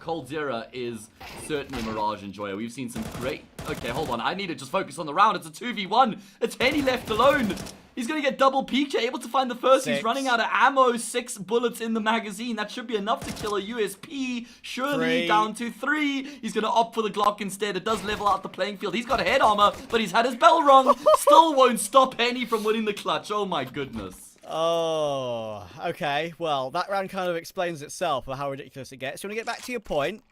Coldzera is certainly a Mirage enjoyer. We've seen some great... Okay, hold on. I need to just focus on the round. It's a 2v1. It's Henny left alone. He's going to get double peeked, able to find the first. 6. He's running out of ammo, 6 bullets in the magazine. That should be enough to kill a USP. Surely 3. down to 3. He's going to opt for the Glock instead. It does level out the playing field. He's got head armor, but he's had his bell rung. Still won't stop Henny from winning the clutch. Oh my goodness. Oh, okay. Well, that round kind of explains itself for how ridiculous it gets. You want to get back to your point?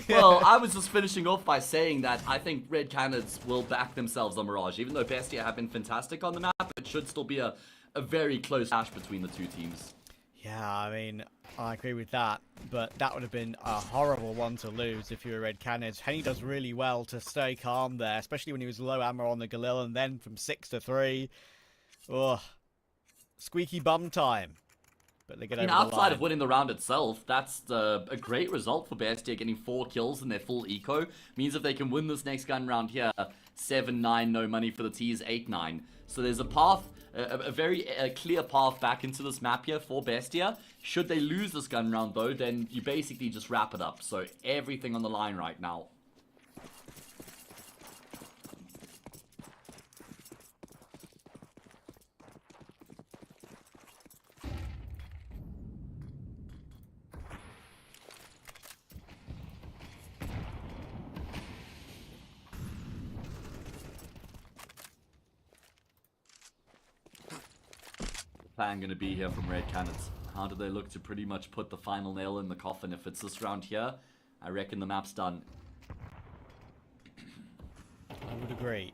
Well, I was just finishing off by saying that I think Red Canids will back themselves on Mirage. Even though Bestia have been fantastic on the map, it should still be a very close clash between the two teams. Yeah, I mean, I agree with that, but that would have been a horrible one to lose if you were Red Canids. Henny does really well to stay calm there, especially when he was low ammo on the Galil, and then from 6 to 3. Ugh. Squeaky bum time. But they get over the outside line. of winning the round itself, that's a great result for Bestia, getting 4 kills in their full eco. Means if they can win this next gun round here, 7-9, no money for the T's, 8-9. So there's a path, a very clear path back into this map here for Bestia. Should they lose this gun round though, then you basically just wrap it up. So everything on the line right now. Plan going to be here from Red Canids? How do they look to pretty much put the final nail in the coffin? If it's this round here, I reckon the map's done. I would agree.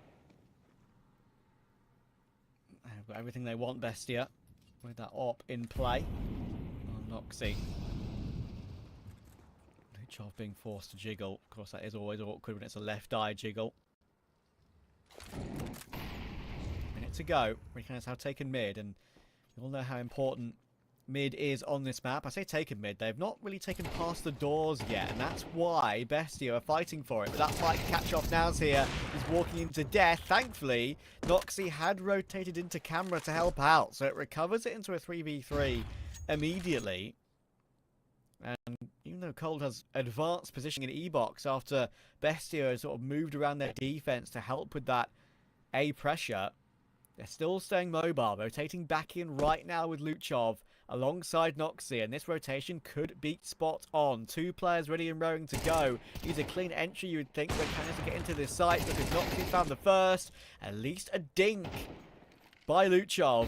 They've got everything they want, Bestia, with that AWP in play. Oh, Noxy. Luchov being forced to jiggle. Of course, that is always awkward when it's a left eye jiggle. Minute to go. Recanis have taken mid, and we all know how important mid is on this map. I say taken mid, they've not really taken past the doors yet, and that's why Bestia are fighting for it. But that might catch off Naz here. He's walking into death. Thankfully, Noxy had rotated into camera to help out, so it recovers it into a 3v3 immediately. And even though Cold has advanced positioning in E-box after Bestia has sort of moved around their defense to help with that A pressure, they're still staying mobile, rotating back in right now with Luchov alongside Noxy, and this rotation could beat spot on. 2 players ready and raring to go. Use a clean entry, you would think, but Canids to get into this site because Noxy found the first. At least a dink by Luchov.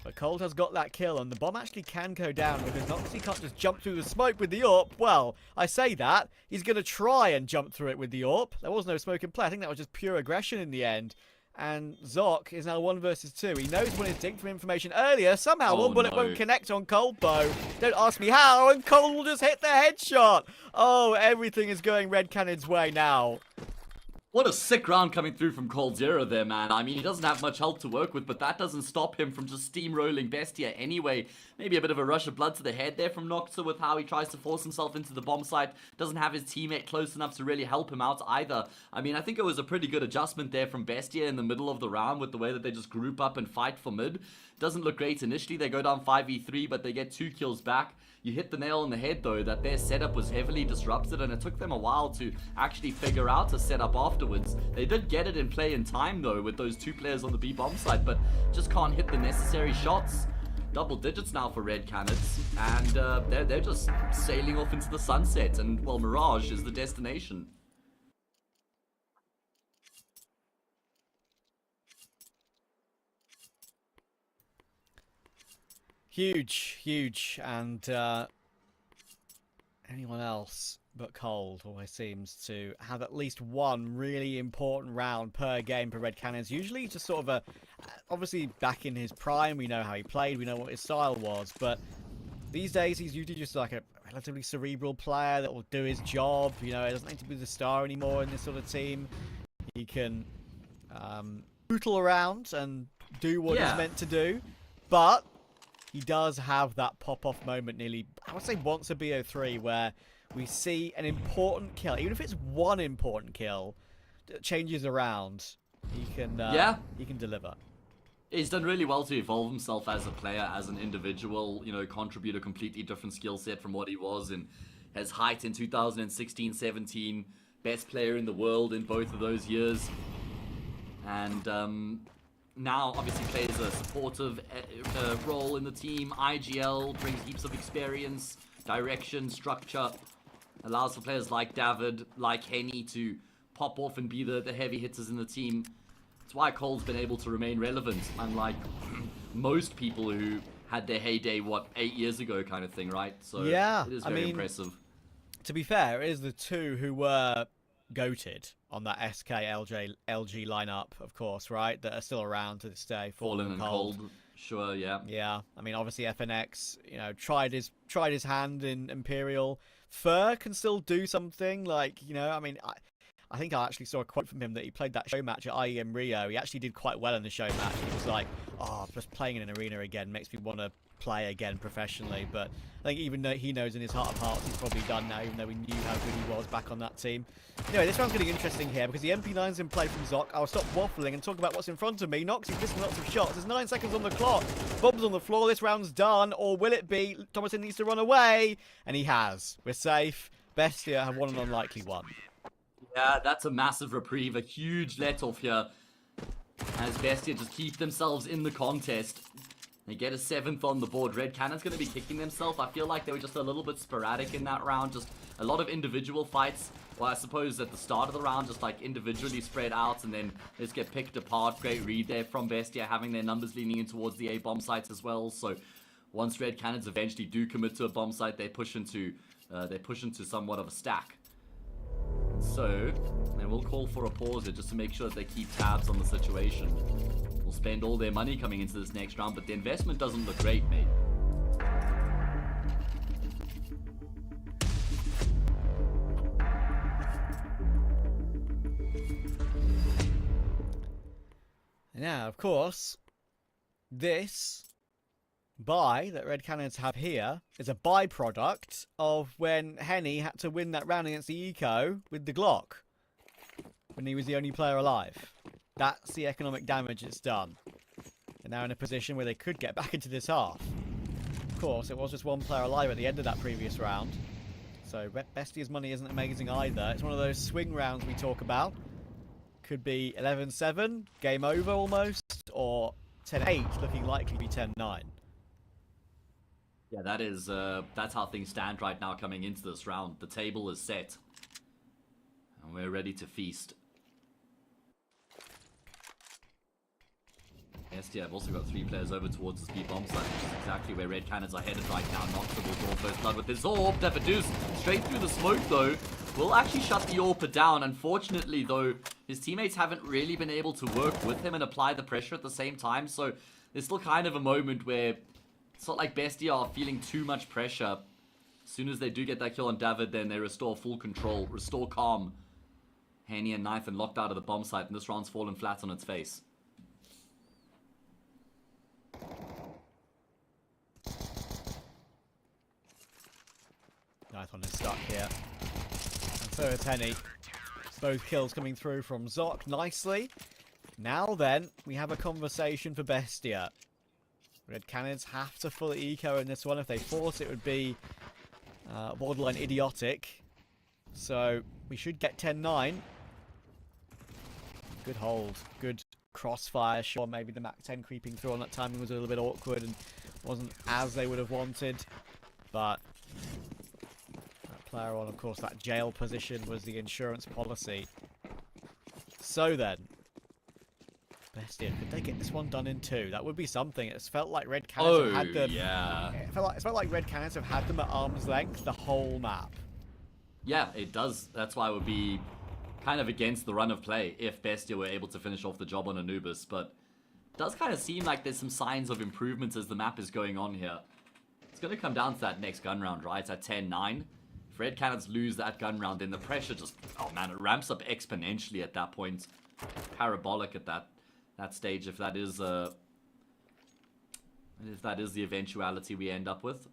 But Cold has got that kill, and the bomb actually can go down because Noxy can't just jump through the smoke with the AWP. Well, I say that. He's going to try and jump through it with the AWP. There was no smoke in play. I think that was just pure aggression in the end. And Zoc is now 1 versus 2. He knows when he's dinked from information earlier. Somehow one bullet won't connect on Cold Bow. Don't ask me how, and Cold will just hit the headshot. Oh, everything is going Red Canids' way now. What a sick round coming through from Cold Zero there, man. I mean, he doesn't have much help to work with, but that doesn't stop him from just steamrolling Bestia anyway. Maybe a bit of a rush of blood to the head there from Noxa with how he tries to force himself into the bomb site. Doesn't have his teammate close enough to really help him out either. I mean, I think it was a pretty good adjustment there from Bestia in the middle of the round with the way that they just group up and fight for mid. Doesn't look great initially. They go down 5v3, but they get 2 kills back. You hit the nail on the head, though, that their setup was heavily disrupted, and it took them a while to actually figure out a setup afterwards. They did get it in play in time, though, with those 2 players on the B bomb site, but just can't hit the necessary shots. Double digits now for Red Canids, and they're just sailing off into the sunset, and, well, Mirage is the destination. Huge, and anyone else but Cold always seems to have at least one really important round per game for Red Canids. Usually just sort of obviously back in his prime, we know how he played, we know what his style was, but these days he's usually just like a relatively cerebral player that will do his job. You know, he doesn't need to be the star anymore in this sort of team. He can bootle around and do what he's meant to do, but he does have that pop-off moment nearly, I would say once a BO3, where we see an important kill. Even if it's one important kill that changes around, he can deliver. He's done really well to evolve himself as a player, as an individual, you know, contribute a completely different skill set from what he was in his height in 2016-17, best player in the world in both of those years. And now obviously plays a supportive role in the team. IGL brings heaps of experience, direction, structure, allows for players like David, like Henny to pop off and be the heavy hitters in the team. That's why Cole's been able to remain relevant, unlike most people who had their heyday, what, 8 years ago kind of thing, right? So yeah, it is very impressive. To be fair, it is the two who were goated on that SK LG lineup, of course, right? That are still around to this day. Fallen and cold. Sure, yeah. Yeah, I mean, obviously FNX, you know, tried his hand in Imperial. Fur can still do something, like, you know, I mean, I think I actually saw a quote from him that he played that show match at IEM Rio. He actually did quite well in the show match. He was like, oh, just playing in an arena again makes me want to play again professionally. But I think even though he knows in his heart of hearts he's probably done now, even though we knew how good he was back on that team. Anyway, this round's getting interesting here because the MP9's in play from Zoc. I'll stop waffling and talk about what's in front of me. Nox is missing lots of shots. There's 9 seconds on the clock. Bob's on the floor. This round's done. Or will it be? Thomason needs to run away. And he has. We're safe. Bestia have won an unlikely one. Yeah, that's a massive reprieve. A huge let-off here. As Bestia just keep themselves in the contest. They get a 7th on the board. Red Cannon's going to be kicking themselves. I feel like they were just a little bit sporadic in that round. Just a lot of individual fights. Well, I suppose at the start of the round, just like individually spread out and then just get picked apart. Great read there from Bestia, having their numbers leaning in towards the A bomb sites as well. So once Red Cannons eventually do commit to a bomb site, they push into somewhat of a stack. So they will call for a pause here just to make sure that they keep tabs on the situation. Will spend all their money coming into this next round, but the investment doesn't look great, mate. Now, of course, this buy that Red Cannons have here is a byproduct of when Henny had to win that round against the Eco with the Glock when he was the only player alive. That's the economic damage it's done. They're now in a position where they could get back into this half. Of course, it was just one player alive at the end of that previous round. So Bestia's money isn't amazing either. It's one of those swing rounds we talk about. Could be 11-7, game over almost, or 10-8, looking likely to be 10-9. Yeah, that's how things stand right now coming into this round. The table is set. And we're ready to feast. Bestia have also got 3 players over towards the speed bomb site, which is exactly where Red Cannons are headed right now. Nox will draw first blood with his Orb. Devaduce straight through the smoke though. Will actually shut the Orb down. Unfortunately though, his teammates haven't really been able to work with him and apply the pressure at the same time. So there's still kind of a moment where it's not like Bestia are feeling too much pressure. As soon as they do get that kill on David, then they restore full control, restore calm. Henny and Nathan locked out of the bomb site, and this round's fallen flat on its face. Nathan is stuck here. And so is Henny. Both kills coming through from Zoc nicely. Now then, we have a conversation for Bestia. Red Cannons have to full eco in this one. If they force, it would be borderline idiotic. So we should get 10-9. Good hold. Good crossfire. Sure, maybe the Mach 10 creeping through on that timing was a little bit awkward and wasn't as they would have wanted. But that player on, of course, that jail position was the insurance policy. So then, Bestia, could they get this one done in 2? That would be something. It's felt like Red Cannons have had them. Yeah. It felt like Red Cannons have had them at arm's length the whole map. Yeah, it does. That's why it would be kind of against the run of play if Bestia were able to finish off the job on Anubis. But it does kind of seem like there's some signs of improvements as the map is going on here. It's going to come down to that next gun round, right? It's at 10-9. If Red Cannons lose that gun round, then the pressure just, oh man, it ramps up exponentially at that point. Parabolic at that stage, if that is the eventuality we end up with.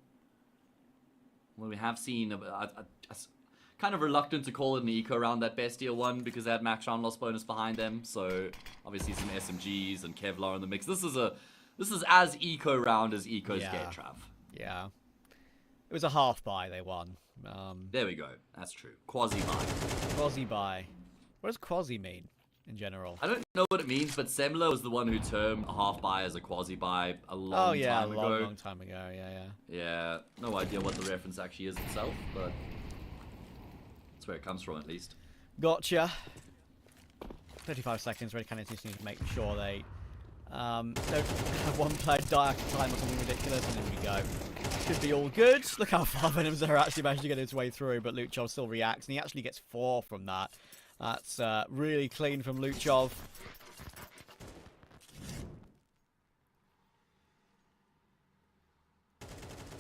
Well, we have seen kind of reluctant to call it an eco round that Bestia won because they had max round loss bonus behind them. So obviously some SMGs and Kevlar in the mix. This is as eco round as ecos get, Trav. Yeah. It was a half buy they won. There we go. That's true. Quasi buy. Quasi buy. What does quasi mean in general? I don't know what it means, but Semler was the one who termed a half buy as a quasi buy a long time ago. long time ago. Yeah. No idea what the reference actually is itself, but that's where it comes from at least. Gotcha. 35 seconds. Red Cannons just need to make sure they Don't have one player die after time or something ridiculous, and there we go. Should be all good. Look how far Venomzera actually managed to get his way through, but Luchov still reacts, and he actually gets 4 from that. That's really clean from Luchov.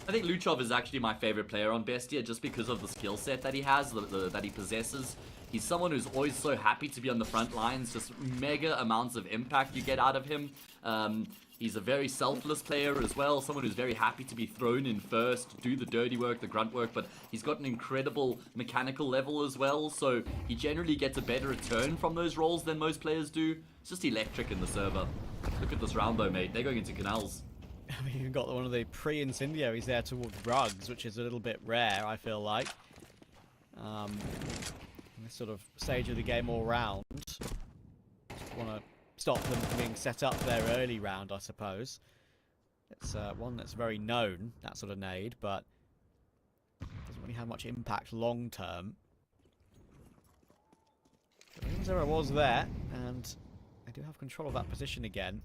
I think Luchov is actually my favorite player on Bestia just because of the skill set that he has, that he possesses. He's someone who's always so happy to be on the front lines, just mega amounts of impact you get out of him. He's a very selfless player as well, someone who's very happy to be thrown in first, do the dirty work, the grunt work, but he's got an incredible mechanical level as well, so he generally gets a better return from those roles than most players do. It's just electric in the server. Look at this round though, mate. They're going into canals. I mean, you've got one of the pre-incendiaries there towards Rugs, which is a little bit rare, I feel like. This sort of stage of the game all round. Just want to stop them from being set up there early round, I suppose. It's one that's very known, that sort of nade, but doesn't really have much impact long term. Zero was there, and they do have control of that position again.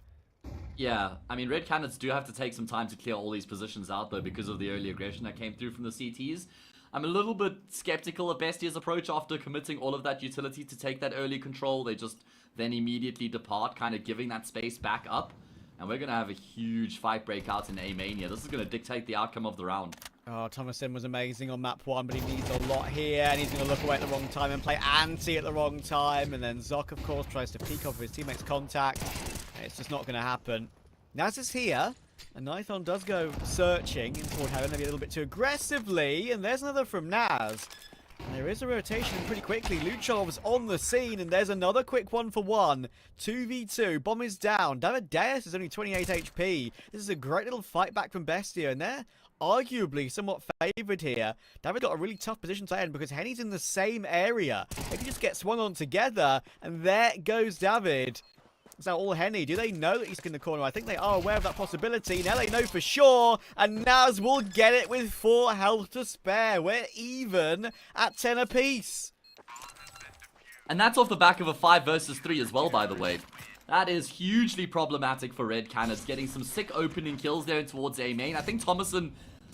Yeah, I mean, Red Canids do have to take some time to clear all these positions out, though, because of the early aggression that came through from the CTs. I'm a little bit skeptical of Bestia's approach after committing all of that utility to take that early control. They just then immediately depart, kind of giving that space back up. And we're going to have a huge fight breakout in A-Mania. This is going to dictate the outcome of the round. Oh, Thomason was amazing on map 1, but he needs a lot here, and he's going to look away at the wrong time and play anti at the wrong time. And then Zoc, of course, tries to peek off of his teammate's contact. It's just not going to happen. Naz is here, and Nithon does go searching in toward heaven, maybe a little bit too aggressively, and there's another from Naz. And there is a rotation pretty quickly. Luchov's on the scene, and there's another quick 1-for-1. 2v2, bomb is down. Davideus is only 28 HP. This is a great little fight back from Bestia, and they're arguably somewhat favoured here. David got a really tough position to end because Henny's in the same area. They can just get swung on together, and there goes David. It's now all Henny. Do they know that he's in the corner? I think they are aware of that possibility. Now they know for sure. And Naz will get it with 4 health to spare. We're even at 10 apiece. And that's off the back of a 5 versus 3 as well, by the way. That is hugely problematic for Red Canids, getting some sick opening kills there towards A main. I think Thomason...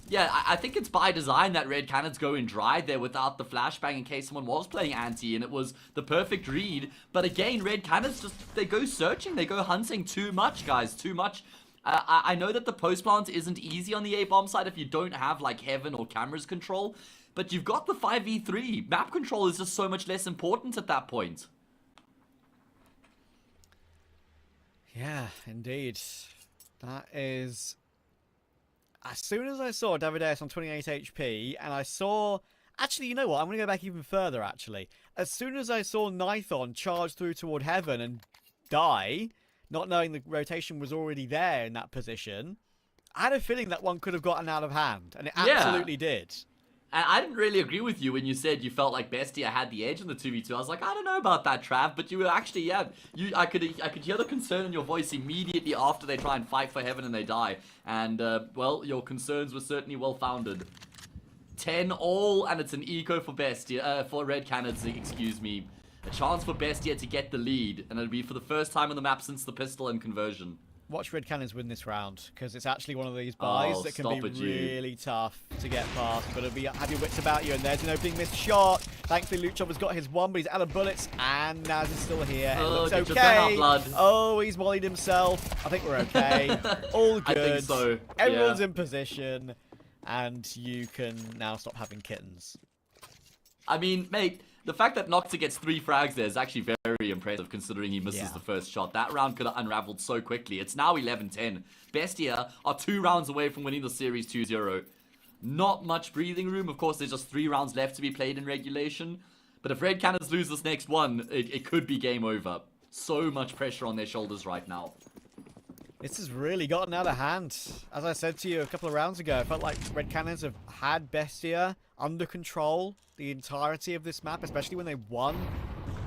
Yeah, I think it's by design that Red Canids go in dry there without the flashbang in case someone was playing anti, and it was the perfect read. But again, Red Canids just, they go searching, they go hunting too much, guys, too much. I know that the post plant isn't easy on the A-bomb side if you don't have like Heaven or cameras control, but you've got the 5v3. Map control is just so much less important at that point. Yeah, indeed. That is... As soon as I saw Davideus on 28 HP, and I saw... Actually, you know what? I'm going to go back even further, actually. As soon as I saw Nithon charge through toward Heaven and die, not knowing the rotation was already there in that position, I had a feeling that one could have gotten out of hand, and it absolutely did. And I didn't really agree with you when you said you felt like Bestia had the edge in the 2v2. I was like, I don't know about that, Trav, but you were actually, yeah, I could hear the concern in your voice immediately after they try and fight for Heaven and they die. And, well, your concerns were certainly well-founded. 10 all, and it's an eco for Bestia, for Red Canids, excuse me. A chance for Bestia to get the lead, and it'll be for the first time on the map since the pistol and conversion. Watch Red Canids win this round, because it's actually one of these buys that can be really tough to get past. But it'll be, have your wits about you, and there's an opening missed shot. Thankfully, Luchov has got his one, but he's out of bullets, and Naz is still here. It looks okay. Oh, he's mollied himself. I think we're okay. All good. I think so. Everyone's in position, and you can now stop having kittens. I mean, mate, the fact that Nocta gets 3 frags there is actually very impressive considering he misses the first shot. That round could have unraveled so quickly. It's now 11-10. Bestia are 2 rounds away from winning the series 2-0. Not much breathing room. Of course, there's just 3 rounds left to be played in regulation. But if Red Canids lose this next one, it could be game over. So much pressure on their shoulders right now. This has really gotten out of hand. As I said to you a couple of rounds ago, I felt like Red Canids have had Bestia under control the entirety of this map, especially when they won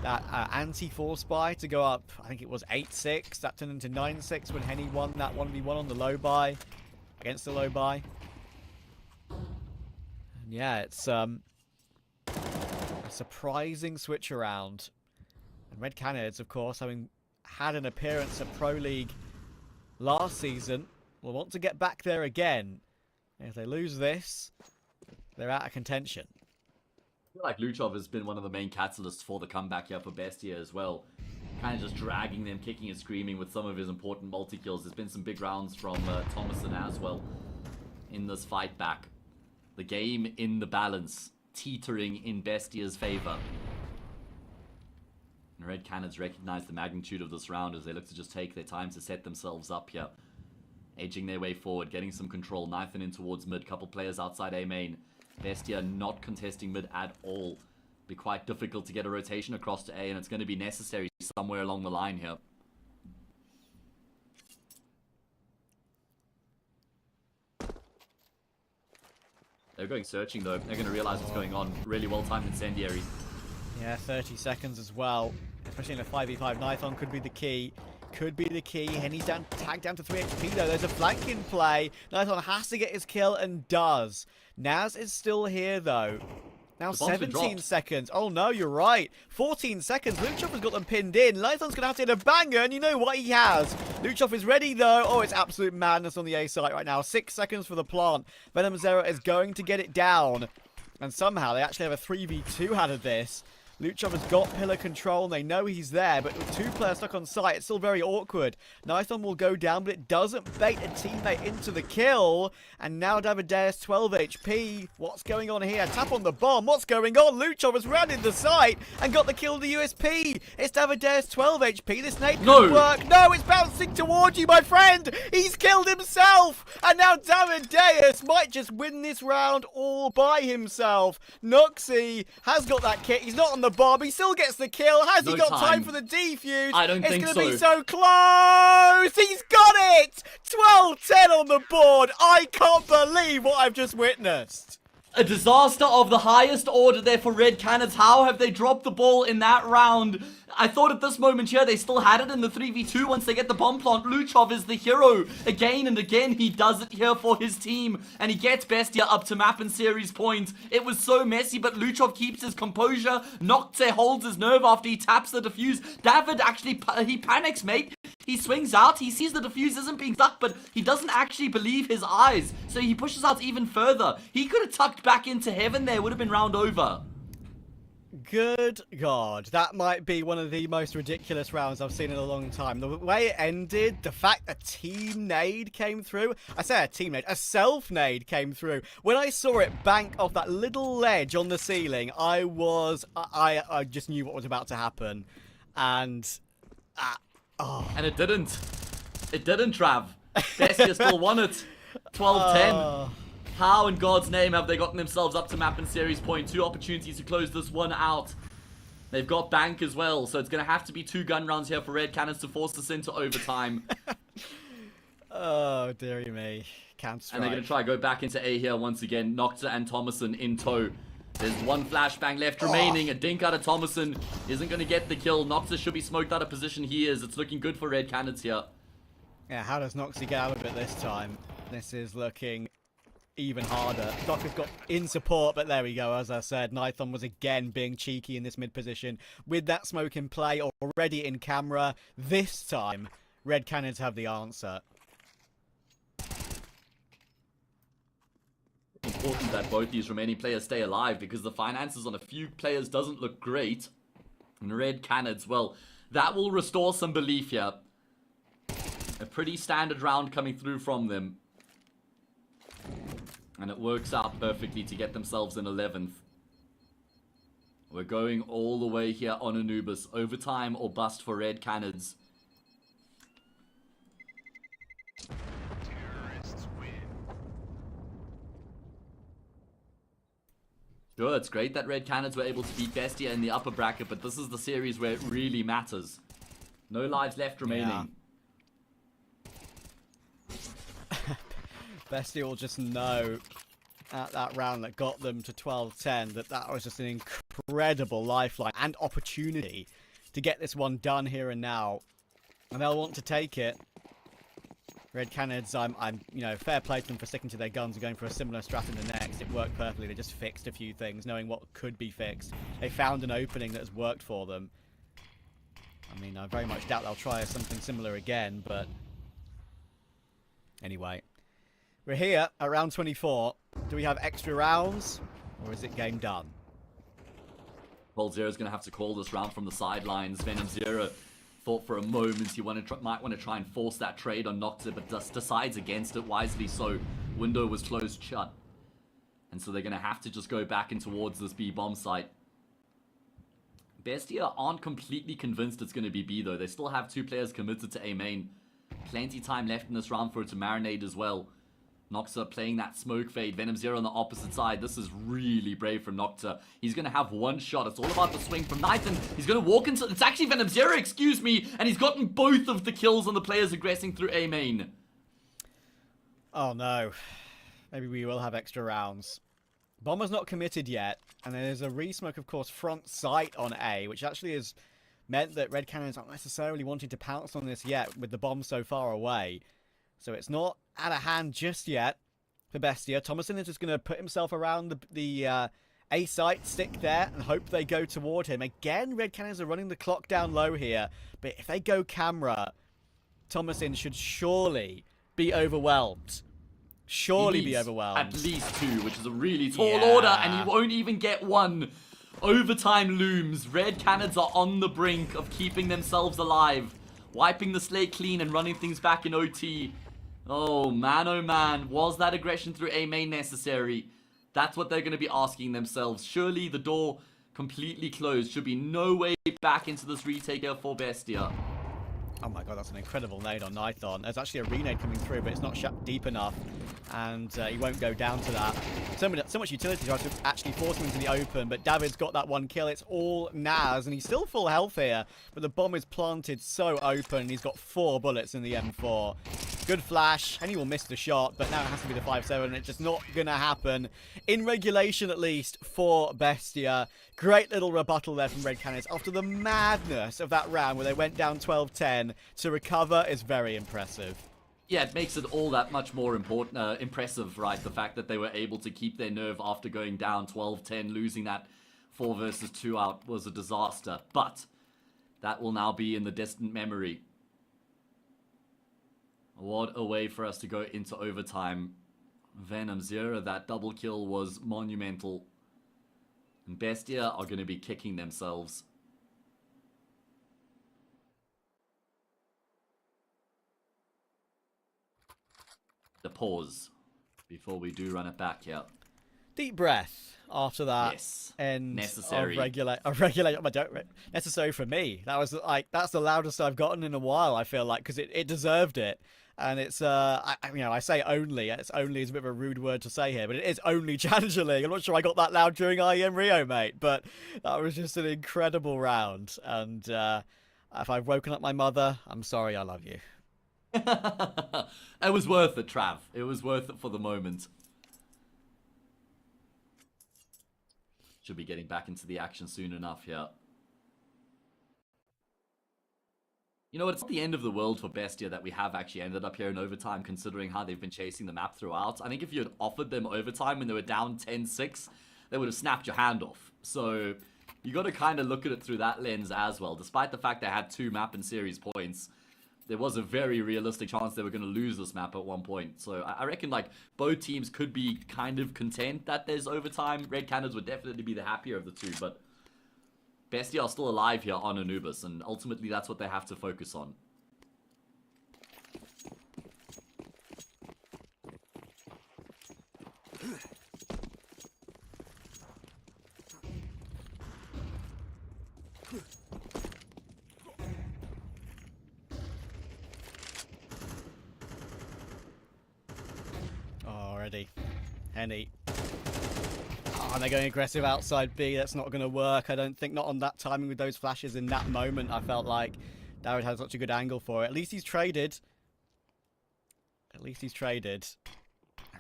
that anti-force buy to go up, I think it was 8-6. That turned into 9-6 when Henny won that 1v1 on the low buy, against the low buy. And yeah, it's a surprising switch around. And Red Canids, of course, having had an appearance at Pro League last season will want to get back there again. If they lose this, they're out of contention. I feel like Luchov has been one of the main catalysts for the comeback here for Bestia as well. Kind of just dragging them, kicking and screaming with some of his important multi-kills. There's been some big rounds from Thomason as well in this fight back. The game in the balance, teetering in Bestia's favor. And Red Canids recognize the magnitude of this round as they look to just take their time to set themselves up here. Edging their way forward, getting some control. Nathan in towards mid, couple players outside A main. Bestia not contesting mid at all. Be quite difficult to get a rotation across to A, and it's going to be necessary somewhere along the line here. They're going searching though. They're going to realize what's going on. Really well timed incendiary. Yeah, 30 seconds as well. Especially in a 5v5. Nithon could be the key. Could be the key. Henny's down, tagged down to 3 HP though. There's a flank in play. Nithon has to get his kill and does. Naz is still here though. Now 17 seconds. Oh no, you're right. 14 seconds. Luchov has got them pinned in. Nithon's going to have to hit a banger, and you know what he has. Luchov is ready though. Oh, it's absolute madness on the A site right now. 6 seconds for the plant. Venom Zero is going to get it down. And somehow they actually have a 3v2 out of this. Luchov has got pillar control, and they know he's there, but with 2 players stuck on site, it's still very awkward. Nithon will go down, but it doesn't bait a teammate into the kill. And now Davideus, 12 HP. What's going on here? Tap on the bomb. What's going on? Luchov has rounded the site and got the kill to the USP. It's Davideus, 12 HP. This nade could work. No, it's bouncing towards you, my friend. He's killed himself. And now Davideus might just win this round all by himself. Noxie has got that kit. He's not on the bomb. He still gets the kill. Has he got time for the defuse? I don't think so. It's going to be so close. He's got it. 12-10 on the board. I can't believe what I've just witnessed. A disaster of the highest order there for Red Canids. How have they dropped the ball in that round? I thought at this moment here they still had it in the 3v2 once they get the bomb plant. Luchov is the hero. Again and again he does it here for his team. And he gets Bestia up to map and series point. It was so messy, but Luchov keeps his composure. Nocte holds his nerve after he taps the defuse. David actually, he panics, mate. He swings out, he sees the defuse isn't being stuck, but he doesn't actually believe his eyes. So he pushes out even further. He could have tucked back into heaven there, would have been round over. Good God, that might be one of the most ridiculous rounds I've seen in a long time. The way it ended, the fact a team nade came through. I say a team nade, a self nade came through. When I saw it bank off that little ledge on the ceiling, I just knew what was about to happen. And And it didn't. It didn't, Trav. Bestia still won it. 12-10. How in God's name have they gotten themselves up to map and series point? 2 opportunities to close this one out. They've got bank as well, so it's going to have to be 2 gun rounds here for Red Canids to force this into overtime. Oh, dearie me. Counter-strike. And they're going to try go back into A here once again. Nocta and Thomason in tow. There's 1 flashbang left remaining. A dink out of Thomason isn't going to get the kill. Nocta should be smoked out of position he is. It's looking good for Red Canids here. Yeah, how does Noxie get out of it this time? This is looking even harder. Doc has got in support, but there we go. As I said, Nithon was again being cheeky in this mid position. With that smoke in play already in camera, this time, Red Canids have the answer. Important that both these remaining players stay alive because the finances on a few players doesn't look great. And Red Canids, well, that will restore some belief here. A pretty standard round coming through from them. And it works out perfectly to get themselves in 11th. We're going all the way here on Anubis. Overtime or bust for Red Canids. Sure, it's great that Red Canids were able to beat Bestia in the upper bracket, but this is the series where it really matters. No lives left remaining. Yeah. Bestia will just know at that round that got them to 12-10 that was just an incredible lifeline and opportunity to get this one done here and now. And they'll want to take it. Red Canids, you know, fair play to them for sticking to their guns and going for a similar strat in the next. It worked perfectly. They just fixed a few things, knowing what could be fixed. They found an opening that has worked for them. I mean, I very much doubt they'll try something similar again, but Anyway, we're here at round 24. Do we have extra rounds, or is it game done? Cold Zero's going to have to call this round from the sidelines. Venom Zero thought for a moment he might want to try and force that trade on Nocta, but decides against it wisely so. Window was closed shut. And so they're going to have to just go back in towards this B bomb site. Bestia aren't completely convinced it's going to be B though. They still have 2 players committed to A main. Plenty time left in this round for it to marinate as well. Nocta playing that smoke fade. Venom Zero on the opposite side. This is really brave from Nocta. He's going to have 1 shot. It's all about the swing from Nathan. He's going to walk into... It's actually Venom Zero, excuse me. And he's gotten both of the kills on the players aggressing through A main. Oh no. Maybe we will have extra rounds. Bomber's not committed yet. And there's a resmoke, of course, front sight on A, which actually has meant that Red Canids aren't necessarily wanting to pounce on this yet with the bomb so far away. So it's not out of hand just yet for Bestia. Thomason is just going to put himself around the A site, stick there, and hope they go toward him. Again, Red Canids are running the clock down low here. But if they go camera, Thomason should surely be overwhelmed. Surely be overwhelmed. At least 2, which is a really tall order, and he won't even get 1. Overtime looms. Red Canids are on the brink of keeping themselves alive. Wiping the slate clean and running things back in OT. Oh man, was that aggression through A main necessary? That's what they're going to be asking themselves. Surely the door completely closed. Should be no way back into this retake here for Bestia. Oh my god, that's an incredible nade on Nithon. There's actually a renade coming through, but it's not shut deep enough. And he won't go down to that. So much utility tries to actually force him into the open, but David's got that 1 kill. It's all Naz, and he's still full health here. But the bomb is planted so open. He's got 4 bullets in the M4. Good flash, and he will miss the shot, but now it has to be the 5-7. It's just not going to happen. In regulation, at least, for Bestia. Great little rebuttal there from Red Canids. After the madness of that round where they went down 12-10, to recover is very impressive. Yeah, it makes it all that much more impressive, right? The fact that they were able to keep their nerve after going down 12-10, losing that 4 versus 2 out was a disaster. But that will now be in the distant memory. What a way for us to go into overtime. Venom Zero, that double kill was monumental. And Bestia are going to be kicking themselves. The pause before we do run it back here. Deep breath after that. Yes. End necessary. Necessary for me. That was like, that's the loudest I've gotten in a while, I feel like, because it deserved it. And it's, I say only. It's only is a bit of a rude word to say here, but it is only Challenger League. I'm not sure I got that loud during IEM Rio, mate, but that was just an incredible round. And if I've woken up my mother, I'm sorry, I love you. It was worth it, Trav. It was worth it for the moment. Should be getting back into the action soon enough here. You know what, it's not the end of the world for Bestia that we have actually ended up here in overtime, considering how they've been chasing the map throughout. I think if you had offered them overtime when they were down 10-6, they would have snapped your hand off. So you got to kind of look at it through that lens as well. Despite the fact they had 2 map and series points, there was a very realistic chance they were going to lose this map at one point. So I reckon like both teams could be kind of content that there's overtime. Red Canids would definitely be the happier of the 2, but Bestia are still alive here on Anubis, and ultimately that's what they have to focus on. Already. Henny. Oh, and they're going aggressive outside B. That's not going to work. I don't think, not on that timing with those flashes in that moment. I felt like David had such a good angle for it. At least he's traded. At least he's traded.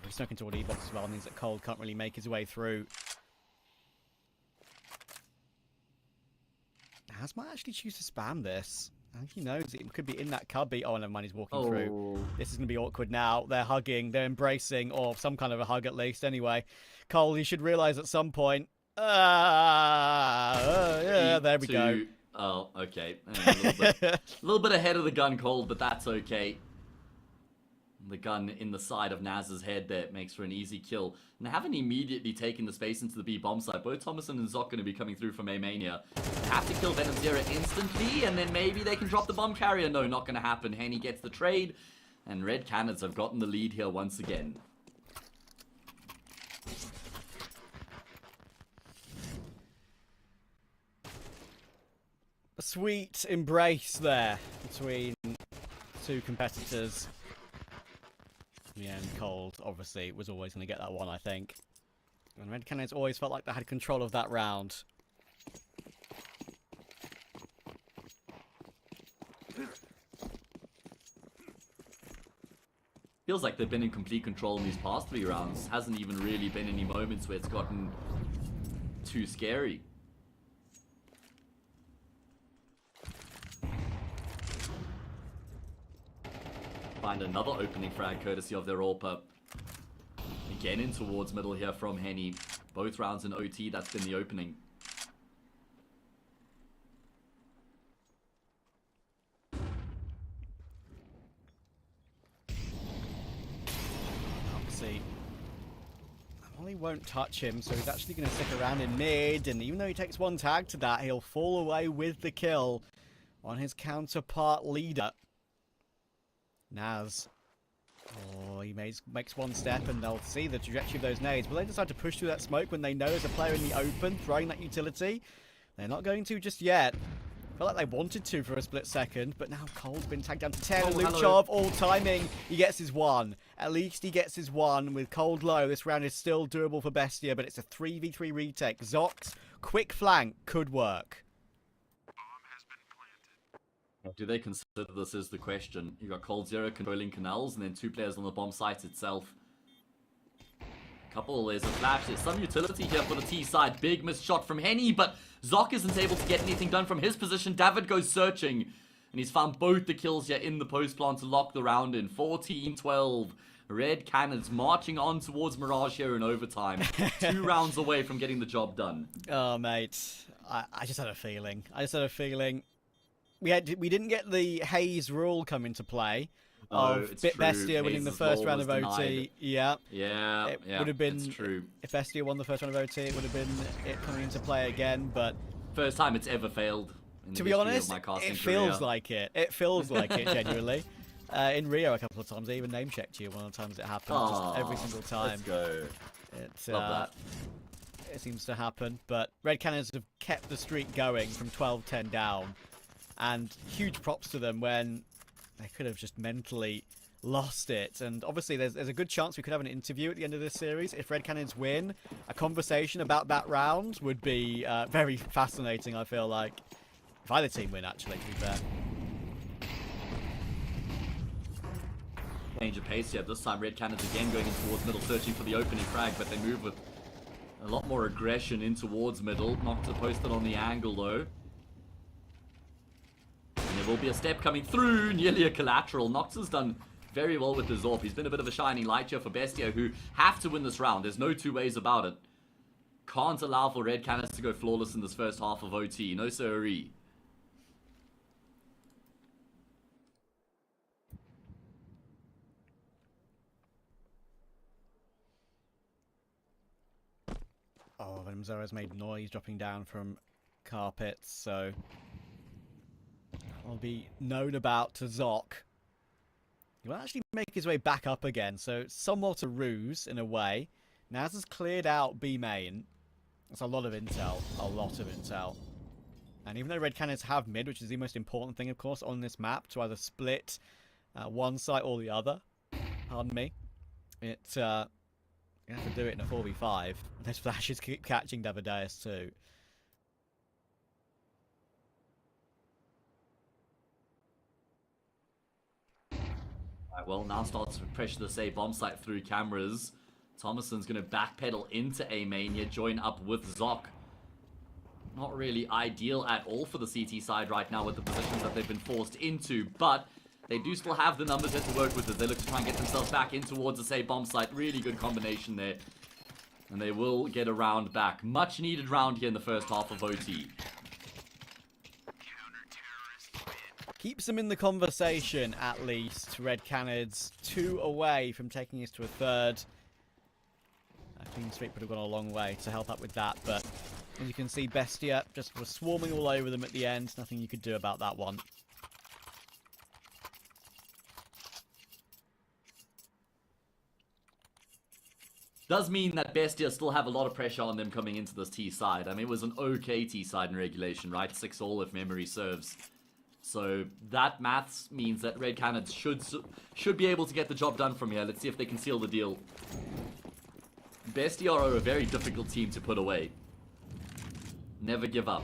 He's snuck into an E-box as well. Means that Cold can't really make his way through. Has might actually choose to spam this. I think he knows it could be in that cubby. Oh, never mind, he's walking through. This is going to be awkward now. They're hugging, they're embracing, or some kind of a hug at least. Anyway, Cole, you should realise at some point. Yeah, there we go. Oh, okay. A little bit ahead of the gun, Cole, but that's okay. The gun in the side of Naz's head there makes for an easy kill. And they haven't immediately taken the space into the B bomb site. Both Thomason and Zoc going to be coming through from A-Mania. They have to kill Venom Zero instantly, and then maybe they can drop the bomb carrier. No, not going to happen. Henny gets the trade, and Red Canids have gotten the lead here once again. A sweet embrace there between two competitors. Yeah, and Cold, obviously, was always going to get that one, I think. And Red Canids always felt like they had control of that round. Feels like they've been in complete control in these past 3 rounds. Hasn't even really been any moments where it's gotten too scary. Find another opening frag courtesy of their AWP. Again in towards middle here from Henny. Both rounds in OT, that's been the opening. Obviously, Molly won't touch him, so he's actually going to stick around in mid, and even though he takes one tag to that, he'll fall away with the kill on his counterpart leader. Naz. Oh, he makes one step and they'll see the trajectory of those nades. Will they decide to push through that smoke when they know there's a player in the open throwing that utility? They're not going to just yet. Felt like they wanted to for a split second, but now Cole's been tagged down to 10. Oh, Luchov, all timing. He gets his one. At least he gets his one with Cold low. This round is still doable for Bestia, but it's a 3v3 retake. Zox, quick flank could work. Do they consider this is the question? You got Cold Zero controlling canals and then 2 players on the bomb site itself. There's a flash, there's some utility here for the T side. Big missed shot from Henny, but Zoc isn't able to get anything done from his position. David goes searching, and he's found both the kills here in the post plant to lock the round in. 14-12. Red Canids marching on towards Mirage here in overtime. 2 rounds away from getting the job done. Oh, mate. I just had a feeling. We didn't get the Hayes rule come into play of Bestia winning the first round of OT. Yeah, it would have been true. If Bestia won the first round of OT, it would have been it coming into play again. But first time it's ever failed. To be honest, it feels like it. It feels like it genuinely. In Rio, a couple of times, they even name checked you one of the times it happened. Just every single time. Let's go. Love that. It seems to happen. But Red Canids have kept the streak going from 12-10 down. And huge props to them when they could have just mentally lost it. And obviously there's a good chance we could have an interview at the end of this series. If Red Canids win, a conversation about that round would be very fascinating, I feel like. If either team win, actually, to be fair. Change of pace here. This time Red Canids again going in towards middle, searching for the opening frag, but they move with a lot more aggression in towards middle. Not to post it on the angle, though. And there will be a step coming through, nearly a collateral. Nox has done very well with his AWP. He's been a bit of a shining light here for Bestia, who have to win this round. There's no 2 ways about it. Can't allow for Red Canids to go flawless in this first half of OT. No siree. Oh, Venom Zero has made noise dropping down from carpets, so will be known about to Zoc. He will actually make his way back up again, so somewhat a ruse in a way. Naz has cleared out B main. That's a lot of intel. A lot of intel. And even though Red Canids have mid, which is the most important thing, of course, on this map, to either split one side or the other, pardon me, you have to do it in a 4v5. Those flashes keep catching Davideus too. Well, now starts to pressure the A bomb site through cameras. Thomason's going to backpedal into A main here, join up with Zoc. Not really ideal at all for the CT side right now with the positions that they've been forced into, but they do still have the numbers there to work with as they look to try and get themselves back in towards the A bomb site. Really good combination there. And they will get a round back. Much needed round here in the first half of OT. Keeps them in the conversation, at least. Red Canids 2 away from taking us to a third. A clean sweep would have gone a long way to help out with that, but as you can see, Bestia just was swarming all over them at the end. Nothing you could do about that one. Does mean that Bestia still have a lot of pressure on them coming into this T side. I mean, it was an okay T side in regulation, right? 6-all if memory serves. So that maths means that Red Canids should be able to get the job done from here. Let's see if they can seal the deal. Bestia are a very difficult team to put away. Never give up.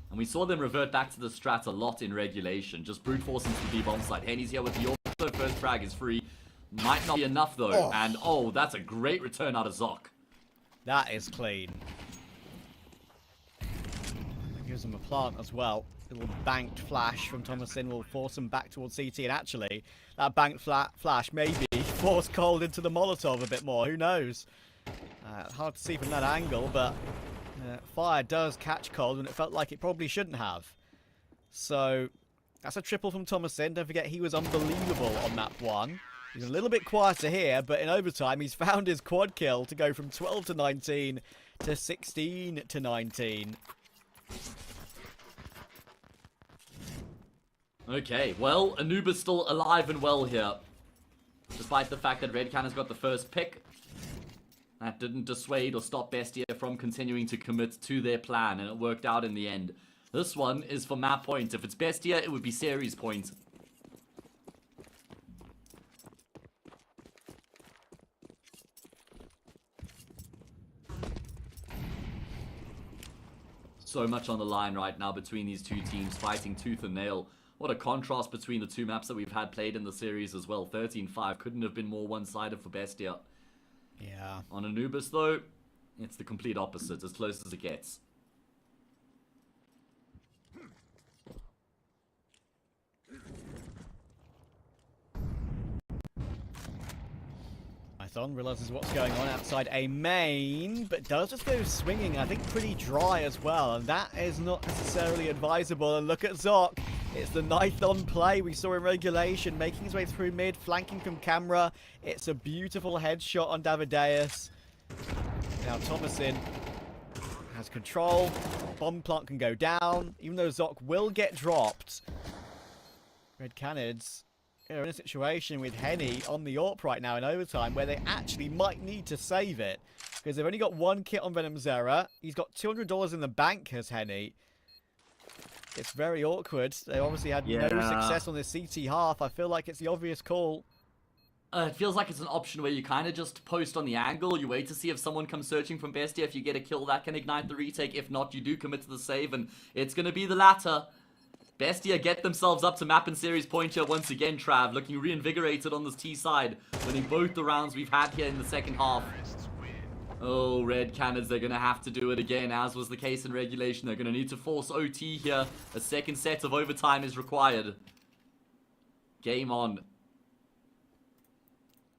And we saw them revert back to the strat a lot in regulation. Just brute force into the B-bomb side. Henny's here with the auto. First frag is free. Might not be enough though. Oh. And oh, that's a great return out of Zoc. That is clean. Gives them a plant as well. A little banked flash from Thomasin will force them back towards CT. And actually, that banked flash maybe forced Cold into the Molotov a bit more. Who knows? Hard to see from that angle, but fire does catch Cold and it felt like it probably shouldn't have. So that's a triple from Thomasin. Don't forget he was unbelievable on that one. He's a little bit quieter here, but in overtime he's found his quad kill to go from 12 to 19 to 16 to 19. Okay, well, Anubis still alive and well here. Despite the fact that Red Canids got the first pick. That didn't dissuade or stop Bestia from continuing to commit to their plan, and it worked out in the end. This one is for map points. If it's Bestia, it would be series points. So much on the line right now between these two teams, fighting tooth and nail. What a contrast between the two maps that we've had played in the series as well. 13-5 couldn't have been more one-sided for Bestia. Yeah. On Anubis, though, it's the complete opposite, as close as it gets. Python realizes what's going on outside a main, but does just go swinging, I think pretty dry as well, and that is not necessarily advisable. And look at Zoc. It's the Nython play we saw in regulation, making his way through mid, flanking from camera. It's a beautiful headshot on Davideus. Now Thomasin has control. Bomb plant can go down, even though Zoc will get dropped. Red Canids are in a situation with Henny on the AWP right now in overtime where they actually might need to save it. Because they've only got one kit on Venom Zera. He's got $200 in the bank, has Henny. It's very awkward. They obviously had no success on this CT half. I feel like it's the obvious call. It feels like it's an option where you kind of just post on the angle. You wait to see if someone comes searching from Bestia. If you get a kill, that can ignite the retake. If not, you do commit to the save, and it's going to be the latter. Bestia get themselves up to map and series point here once again, Trav. Looking reinvigorated on this T side. Winning both the rounds we've had here in the second half. Oh, Red Canids, they're going to have to do it again, as was the case in regulation. They're going to need to force OT here. A second set of overtime is required. Game on.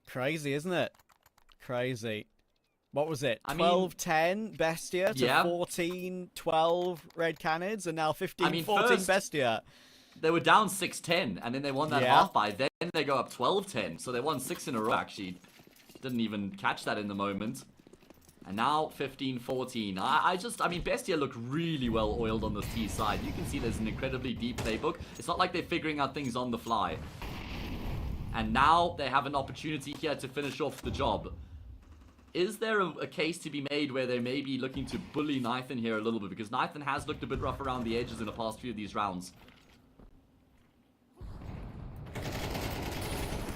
Crazy, isn't it? Crazy. What was it? I mean, 12-10 Bestia to 14-12 Red Canids, and now 15-14 Bestia. They were down 6-10, and then they won that half by. Then they go up 12-10, so they won 6 in a row, actually. Didn't even catch that in the moment. And now 15-14. I mean, Bestia look really well oiled on this T side. You can see there's an incredibly deep playbook. It's not like they're figuring out things on the fly. And now they have an opportunity here to finish off the job. Is there a case to be made where they may be looking to bully Nython here a little bit? Because Nython has looked a bit rough around the edges in the past few of these rounds.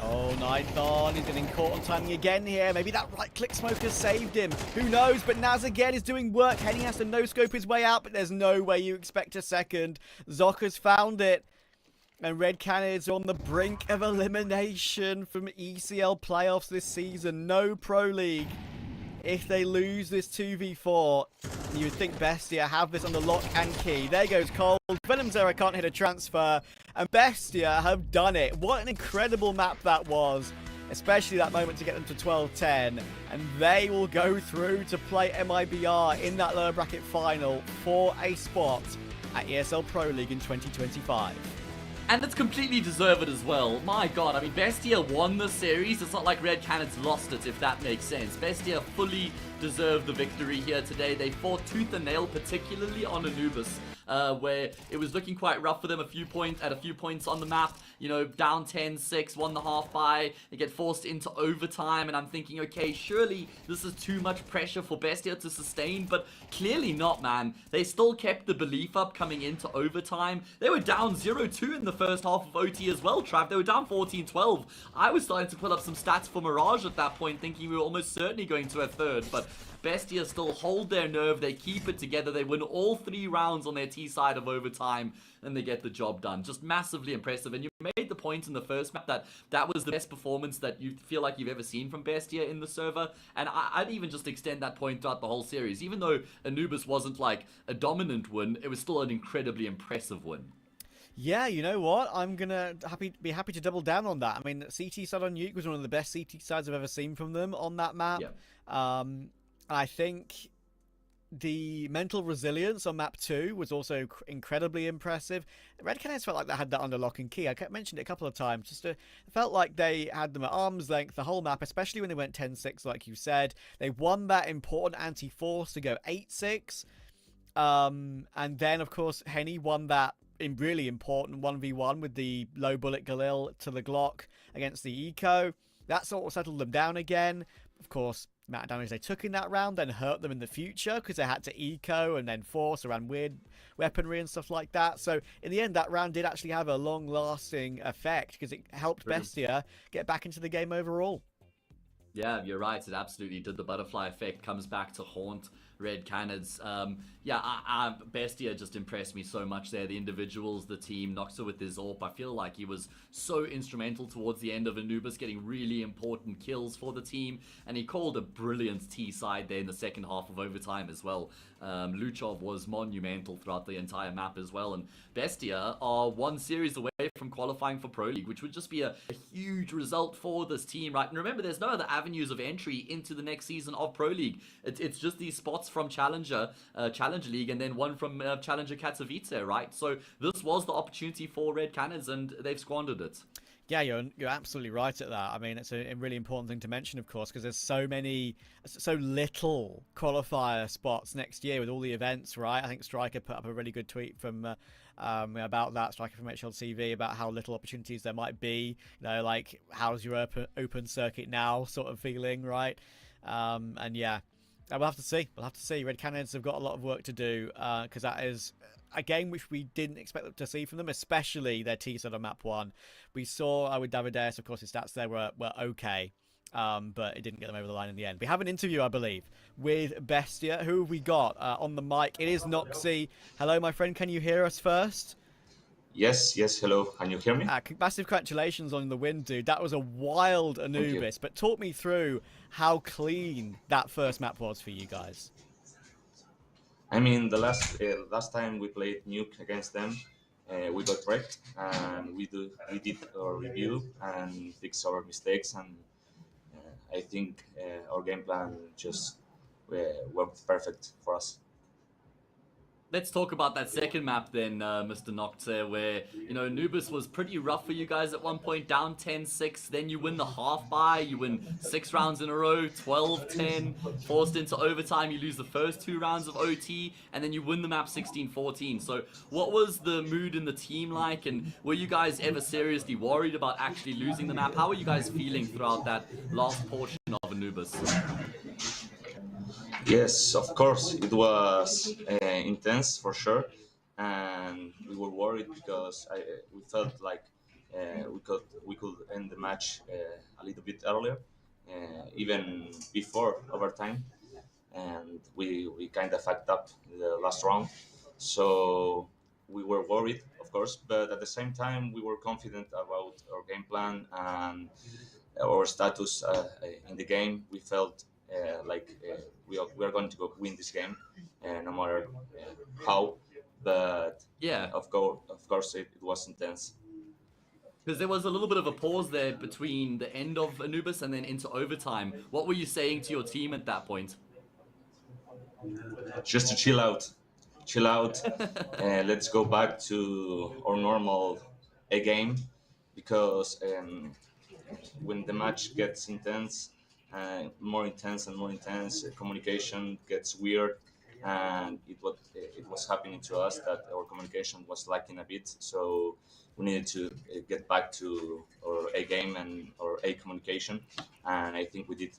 Oh, Nython is getting caught on timing again here. Maybe that right-click smoke has saved him. Who knows? But Naz again is doing work. Henny has to no-scope his way out, but there's no way you expect a second. Zoc has found it. And Red Canids are on the brink of elimination from ECL playoffs this season. No Pro League. If they lose this 2v4, you would think Bestia have this on the lock and key. There goes Cold. Venom Zera can't hit a transfer. And Bestia have done it. What an incredible map that was. Especially that moment to get them to 12-10. And they will go through to play MIBR in that lower bracket final for a spot at ESL Pro League in 2025. And it's completely deserved as well. My god, I mean, Bestia won the series. It's not like Red Canids lost it, if that makes sense. Bestia fully deserved the victory here today. They fought tooth and nail, particularly on Anubis, where it was looking quite rough for them at a few points on the map. You know, down 10-6, won the half by. They get forced into overtime, and I'm thinking, okay, surely this is too much pressure for Bestia to sustain, but clearly not, man. They still kept the belief up coming into overtime. They were down 0-2 in the first half of OT as well, Trav. They were down 14-12. I was starting to put up some stats for Mirage at that point, thinking we were almost certainly going to a third, but Bestia still hold their nerve. They keep it together. They win all 3 rounds on their T side of overtime, and they get the job done. Just massively impressive. And you made the point in the first map that that was the best performance that you feel like you've ever seen from Bestia in the server. And I'd even just extend that point throughout the whole series. Even though Anubis wasn't like a dominant win, it was still an incredibly impressive win. Yeah, you know what? I'm gonna be happy to double down on that. I mean, CT side on Nuke was one of the best CT sides I've ever seen from them on that map. Yeah. I think the mental resilience on map 2 was also incredibly impressive. Red Canids felt like they had that under lock and key. I mentioned it a couple of times. It felt like they had them at arm's length the whole map, especially when they went 10-6, like you said. They won that important anti-force to go 8-6. And then, of course, Henny won that really important 1v1 with the low bullet Galil to the Glock against the Eco. That sort of settled them down again. Of course, amount of damage they took in that round then hurt them in the future because they had to eco and then force around weird weaponry and stuff like that. So in the end, that round did actually have a long-lasting effect because it helped Bestia get back into the game overall. Yeah, you're right. It absolutely did. The butterfly effect comes back to haunt Red Canids. Bestia just impressed me so much there. The individuals, the team, Noxa with his AWP. I feel like he was so instrumental towards the end of Anubis, getting really important kills for the team. And he called a brilliant T side there in the second half of overtime as well. Luchov was monumental throughout the entire map as well. And Bestia are 1 series away from qualifying for Pro League, which would just be a huge result for this team, right? And remember, there's no other avenues of entry into the next season of Pro League. It's just these spots from Challenger League and then one from Challenger Katowice, right? So this was the opportunity for Red Canids, and they've squandered it. Yeah, you're absolutely right at that. I mean, it's a really important thing to mention, of course, because there's so little qualifier spots next year with all the events, right? I think Striker put up a really good tweet from about that, Striker from HLTV, about how little opportunities there might be. You know, like, how's your open circuit now sort of feeling, right? And yeah, we'll have to see. We'll have to see. Red Canids have got a lot of work to do because that is a game which we didn't expect to see from them, especially their T-side on map 1. We saw with Davideus, of course, his stats there were okay, but it didn't get them over the line in the end. We have an interview, I believe, with Bestia. Who have we got on the mic? It is Noxy. Hello, my friend. Can you hear us first? Yes, hello. Can you hear me? Massive congratulations on the win, dude. That was a wild Anubis, but talk me through how clean that first map was for you guys. I mean, the last time we played Nuke against them, we got wrecked, and we did our review and fix our mistakes, and I think our game plan just worked perfect for us. Let's talk about that second map then, Mr. Nocte, where, you know, Anubis was pretty rough for you guys at one point, down 10-6, then you win the half by, you win 6 rounds in a row, 12-10, forced into overtime, you lose the first 2 rounds of OT, and then you win the map 16-14. So what was the mood in the team like, and were you guys ever seriously worried about actually losing the map? How were you guys feeling throughout that last portion of Anubis? Yes, of course, it was intense for sure, and we were worried because we felt like we could end the match a little bit earlier, even before overtime, and we kind of fucked up in the last round, so we were worried, of course, but at the same time we were confident about our game plan and our status in the game. We felt we are going to go win this game, no matter how. But yeah, of course, it was intense. Because there was a little bit of a pause there between the end of Anubis and then into overtime. What were you saying to your team at that point? Just to chill out, chill out. Let's go back to our normal a game, because when the match gets intense, more intense and more intense, communication gets weird, and it was happening to us that our communication was lacking a bit. So we needed to get back to our A game and our A communication, and I think we did.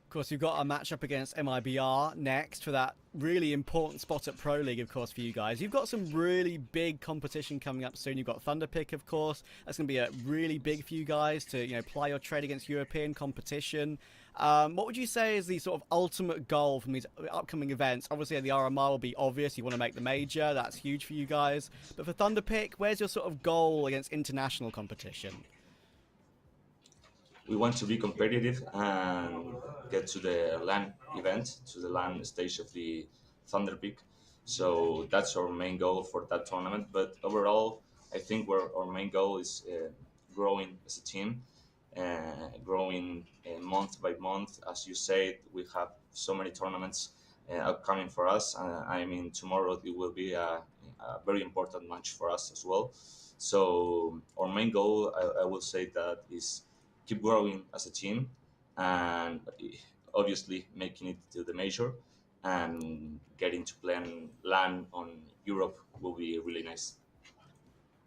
Of course, you've got a matchup against MIBR next for that really important spot at Pro League, of course, for you guys. You've got some really big competition coming up soon. You've got Thunderpick, of course. That's going to be a really big for you guys to, ply your trade against European competition. What would you say is the sort of ultimate goal from these upcoming events? Obviously, the RMR will be obvious. You want to make the major. That's huge for you guys. But for Thunderpick, where's your sort of goal against international competition? We want to be competitive and get to the LAN event, to the LAN stage of the Thunderpeak. So that's our main goal for that tournament. But overall, I think our main goal is growing as a team, growing month by month. As you said, we have so many tournaments upcoming for us. I mean, tomorrow it will be a very important match for us as well. So our main goal, I will say that, is keep growing as a team, and obviously making it to the major, and getting to play and LAN on Europe will be really nice.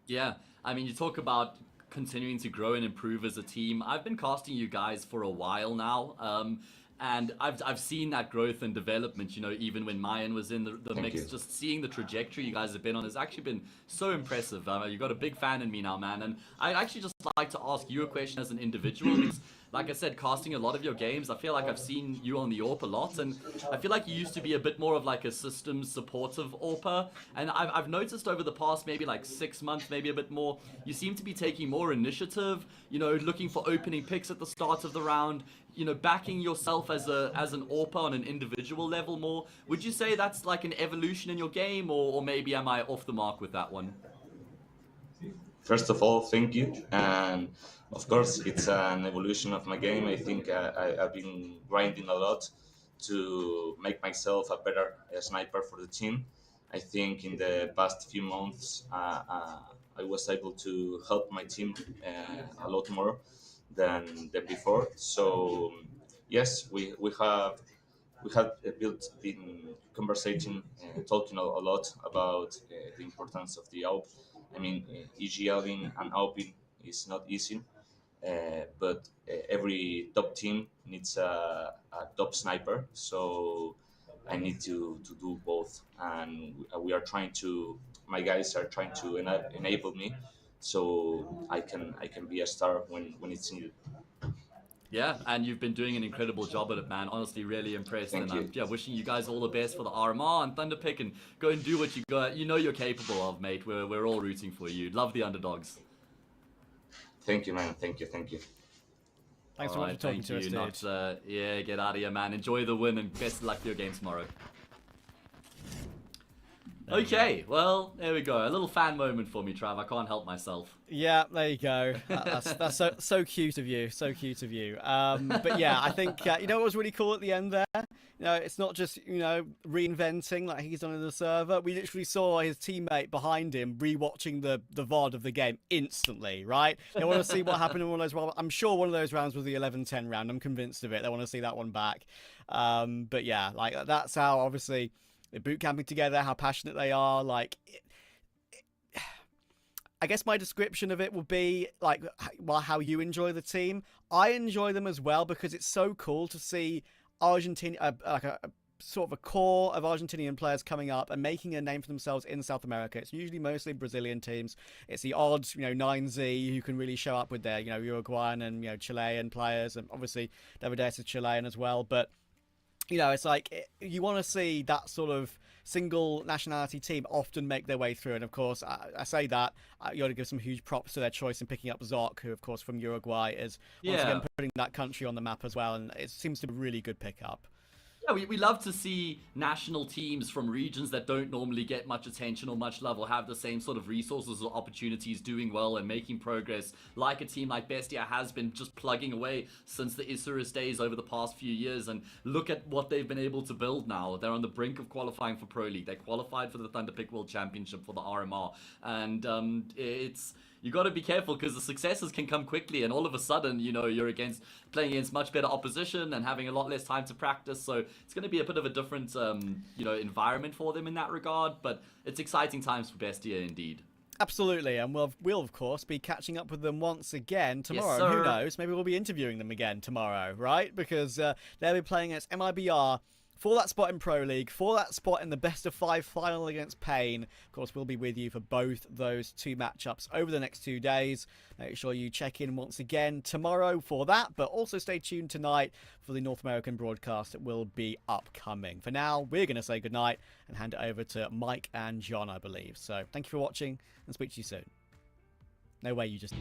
Yeah, I mean, you talk about continuing to grow and improve as a team. I've been casting you guys for a while now, and I've seen that growth and development, even when Mayan was in the mix. You. Just seeing the trajectory you guys have been on has actually been so impressive. You've got a big fan in me now, man. And I'd actually just like to ask you a question as an individual. Because, like I said, casting a lot of your games, I feel like I've seen you on the AWP a lot. And I feel like you used to be a bit more of like a systems supportive AWPer. And I've noticed over the past maybe like 6 months, maybe a bit more, you seem to be taking more initiative, looking for opening picks at the start of the round, backing yourself as an AWPer on an individual level more. Would you say that's like an evolution in your game, or maybe am I off the mark with that one? First of all, thank you. And of course, it's an evolution of my game. I think I've been grinding a lot to make myself a better sniper for the team. I think in the past few months, I was able to help my team a lot more than before. So yes, we have built in conversation, talking a lot about the importance of the AWP. I mean, EGLing and AWPing is not easy, but every top team needs a top sniper. So I need to do both, and we are trying to. My guys are trying to enable me, so I can be a star when it's needed. Yeah, and you've been doing an incredible job at it, man. Honestly, really impressed. Thank and you. wishing you guys all the best for the RMR and Thunderpick, and go and do what you got. You're capable of, mate. We're all rooting for you. Love the underdogs. Thank you, man. Thank you. Thanks so much for talking to us, dude. Get out of here, man. Enjoy the win, and best of luck for your game tomorrow. Okay, well, there we go. A little fan moment for me, Trav. I can't help myself. Yeah, there you go. That's so cute of you. So cute of you. But yeah, I think, what was really cool at the end there? It's not just, reinventing like he's done in the server. We literally saw his teammate behind him rewatching the VOD of the game instantly, right? They want to see what happened in one of those rounds. I'm sure one of those rounds was the 11-10 round. I'm convinced of it. They want to see that one back. But yeah, like that's how, obviously, they're boot camping together, how passionate they are. Like, I guess my description of it would be like, well, how you enjoy the team. I enjoy them as well because it's so cool to see Argentina, like a sort of a core of Argentinian players coming up and making a name for themselves in South America. It's usually mostly Brazilian teams. It's the odd, 9Z who can really show up with their, Uruguayan and, Chilean players, and obviously Davides is Chilean as well. But it's like you want to see that sort of single nationality team often make their way through. And of course, I say that you got to give some huge props to their choice in picking up Zoc, who of course from Uruguay is once again putting that country on the map as well. And it seems to be a really good pickup. Yeah, we love to see national teams from regions that don't normally get much attention or much love or have the same sort of resources or opportunities doing well and making progress, like a team like BESTIA has been just plugging away since the Isurus days over the past few years. And look at what they've been able to build now. They're on the brink of qualifying for Pro League. They qualified for the Thunderpick World Championship for the RMR. And you got to be careful because the successes can come quickly, and all of a sudden, you know, you're playing against much better opposition and having a lot less time to practice. So it's going to be a bit of a different, environment for them in that regard. But it's exciting times for BESTIA indeed. Absolutely, and we'll of course be catching up with them once again tomorrow. Yes, And who sir. knows? Maybe we'll be interviewing them again tomorrow, right? Because they'll be playing against MIBR for that spot in Pro League, for that spot in the best of 5 final against Pain. Of course, we'll be with you for both those 2 matchups over the next 2 days. Make sure you check in once again tomorrow for that, but also stay tuned tonight for the North American broadcast that will be upcoming. For now, we're going to say goodnight and hand it over to Mike and John, I believe. So thank you for watching and speak to you soon. No way, you just...